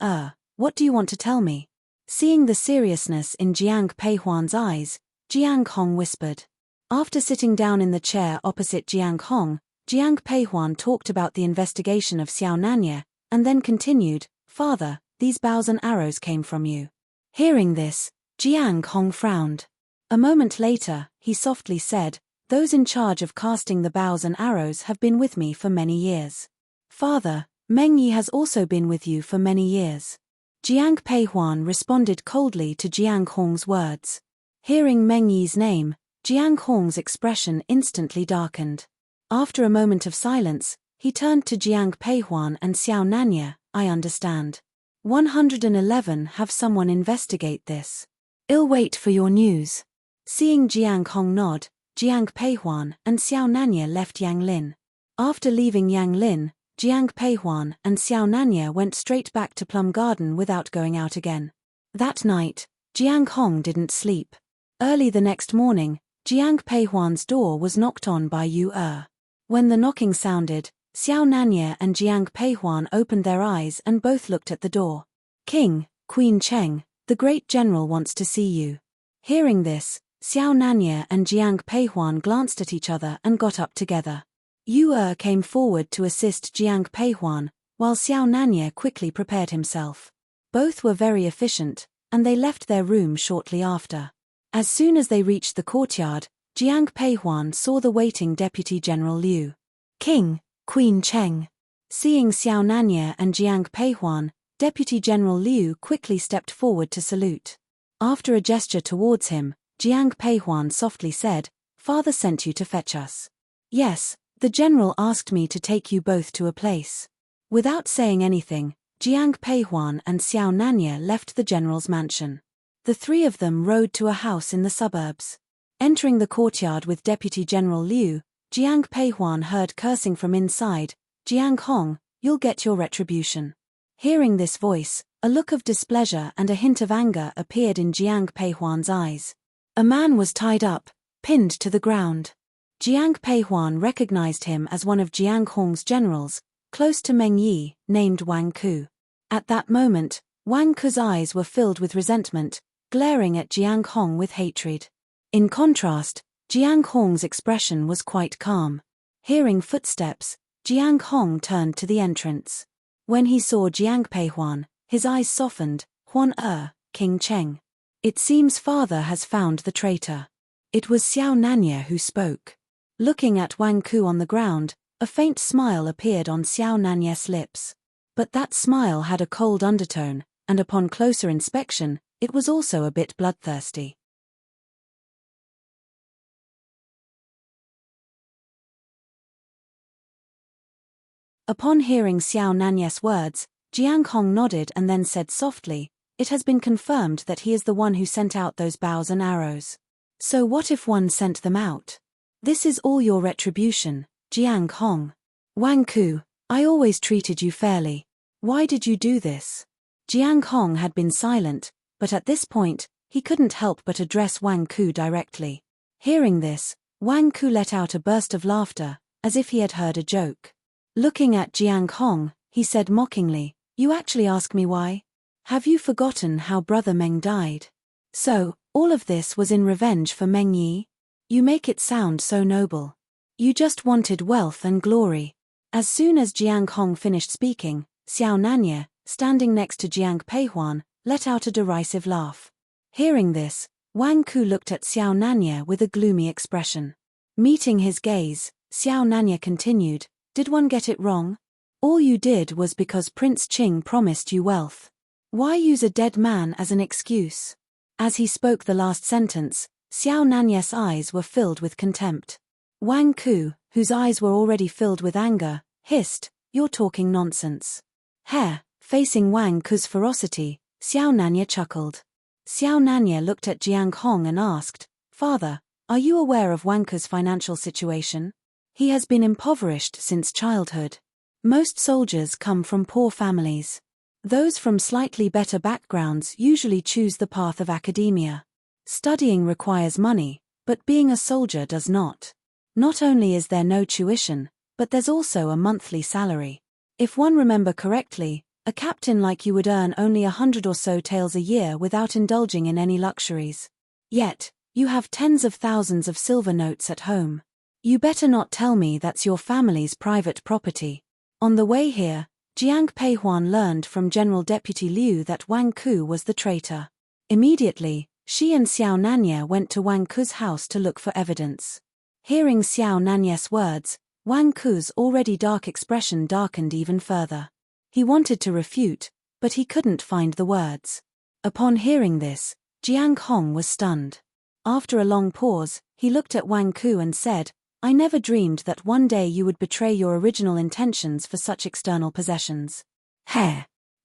what do you want to tell me? Seeing the seriousness in Jiang Peihuan's eyes, Jiang Hong whispered. After sitting down in the chair opposite Jiang Hong, Jiang Peihuan talked about the investigation of Xiao Nanye, and then continued, Father, these bows and arrows came from you. Hearing this, Jiang Hong frowned. A moment later, he softly said, those in charge of casting the bows and arrows have been with me for many years. Father, Meng Yi has also been with you for many years. Jiang Peihuan responded coldly to Jiang Hong's words. Hearing Meng Yi's name, Jiang Hong's expression instantly darkened. After a moment of silence, he turned to Jiang Peihuan and Xiao Nanye, I understand. 111 have someone investigate this. I'll wait for your news. Seeing Jiang Hong nod, Jiang Peihuan and Xiao Nanye left Yang Lin. After leaving Yang Lin, Jiang Peihuan and Xiao Nanye went straight back to Plum Garden without going out again. That night, Jiang Hong didn't sleep. Early the next morning, Jiang Peihuan's door was knocked on by Yu Er. When the knocking sounded, Xiao Nanye and Jiang Peihuan opened their eyes and both looked at the door. King, Queen Cheng, The great general wants to see you. Hearing this, Xiao Nanya and Jiang Peihuan glanced at each other and got up together. Yu came forward to assist Jiang Peihuan, while Xiao Nanya quickly prepared himself. Both were very efficient, and they left their room shortly after. As soon as they reached the courtyard, Jiang Peihuan saw the waiting Deputy General Liu. King, Queen Cheng. Seeing Xiao Nanya and Jiang Peihuan, Deputy General Liu quickly stepped forward to salute. After a gesture towards him, Jiang Peihuan softly said, "Father sent you to fetch us." "Yes, the general asked me to take you both to a place." Without saying anything, Jiang Peihuan and Xiao Nanya left the general's mansion. The three of them rode to a house in the suburbs. Entering the courtyard with Deputy General Liu, Jiang Peihuan heard cursing from inside, "Jiang Hong, you'll get your retribution." Hearing this voice, a look of displeasure and a hint of anger appeared in Jiang Peihuan's eyes. A man was tied up, pinned to the ground. Jiang Peihuan recognized him as one of Jiang Hong's generals, close to Meng Yi, named Wang Ku. At that moment, Wang Ku's eyes were filled with resentment, glaring at Jiang Hong with hatred. In contrast, Jiang Hong's expression was quite calm. Hearing footsteps, Jiang Hong turned to the entrance. When he saw Jiang Peihuan, his eyes softened. "Huan King Cheng. It seems father has found the traitor." It was Xiao Nanya who spoke. Looking at Wang Ku on the ground, a faint smile appeared on Xiao Nanya's lips. But that smile had a cold undertone, and upon closer inspection, it was also a bit bloodthirsty. Upon hearing Xiao Nanya's words, Jiang Hong nodded and then said softly, "It has been confirmed that he is the one who sent out those bows and arrows. So what if one sent them out? This is all your retribution, Jiang Hong. Wang Ku, I always treated you fairly. Why did you do this?" Jiang Hong had been silent, but at this point, he couldn't help but address Wang Ku directly. Hearing this, Wang Ku let out a burst of laughter, as if he had heard a joke. Looking at Jiang Hong, he said mockingly, "You actually ask me why? Have you forgotten how Brother Meng died? So, all of this was in revenge for Meng Yi? You make it sound so noble. You just wanted wealth and glory." As soon as Jiang Hong finished speaking, Xiao Nanya, standing next to Jiang Peihuan, let out a derisive laugh. Hearing this, Wang Ku looked at Xiao Nanya with a gloomy expression. Meeting his gaze, Xiao Nanya continued, "Did one get it wrong? All you did was because Prince Qing promised you wealth. Why use a dead man as an excuse?" As he spoke the last sentence, Xiao Nanya's eyes were filled with contempt. Wang Ku, whose eyes were already filled with anger, hissed, "You're talking nonsense." Facing Wang Ku's ferocity, Xiao Nanya chuckled. Xiao Nanya looked at Jiang Hong and asked, "Father, are you aware of Wang Ku's financial situation? He has been impoverished since childhood. Most soldiers come from poor families. Those from slightly better backgrounds usually choose the path of academia. Studying requires money, but being a soldier does not. Not only is there no tuition, but there's also a monthly salary. If one remember correctly, a captain like you would earn only 100 or so taels a year without indulging in any luxuries. Yet, you have tens of thousands of silver notes at home. You better not tell me that's your family's private property." On the way here, Jiang Peihuan learned from General Deputy Liu that Wang Ku was the traitor. Immediately, she and Xiao Nanya went to Wang Ku's house to look for evidence. Hearing Xiao Nanya's words, Wang Ku's already dark expression darkened even further. He wanted to refute, but he couldn't find the words. Upon hearing this, Jiang Hong was stunned. After a long pause, he looked at Wang Ku and said, "I never dreamed that one day you would betray your original intentions for such external possessions.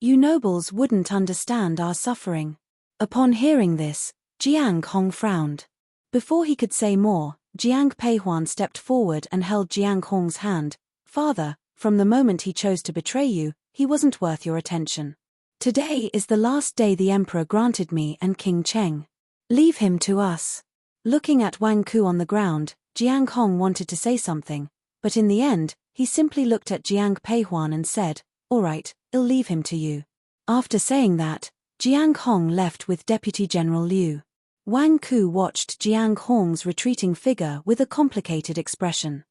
You nobles wouldn't understand our suffering." Upon hearing this, Jiang Hong frowned. Before he could say more, Jiang Peihuan stepped forward and held Jiang Hong's hand. "Father, from the moment he chose to betray you, he wasn't worth your attention. Today is the last day the Emperor granted me and King Cheng. Leave him to us." Looking at Wang Ku on the ground, Jiang Hong wanted to say something, but in the end, he simply looked at Jiang Peihuan and said, "All right, I'll leave him to you." After saying that, Jiang Hong left with Deputy General Liu. Wang Ku watched Jiang Hong's retreating figure with a complicated expression.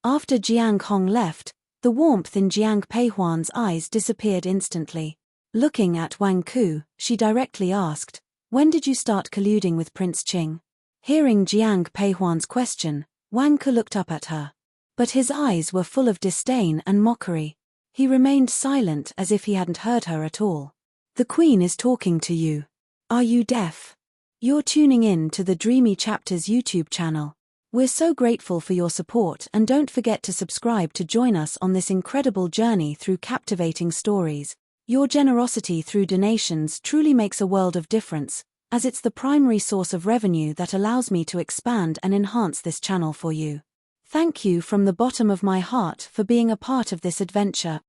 After Jiang Hong left, the warmth in Jiang Peihuan's eyes disappeared instantly. Looking at Wang Ku, she directly asked, "When did you start colluding with Prince Qing?" Hearing Jiang Peihuan's question, Wang Ku looked up at her. But his eyes were full of disdain and mockery. He remained silent as if he hadn't heard her at all. "The Queen is talking to you. Are you deaf? You're tuning in to the Dreamy Chapters YouTube channel. We're so grateful for your support, and don't forget to subscribe to join us on this incredible journey through captivating stories. Your generosity through donations truly makes a world of difference, as it's the primary source of revenue that allows me to expand and enhance this channel for you. Thank you from the bottom of my heart for being a part of this adventure.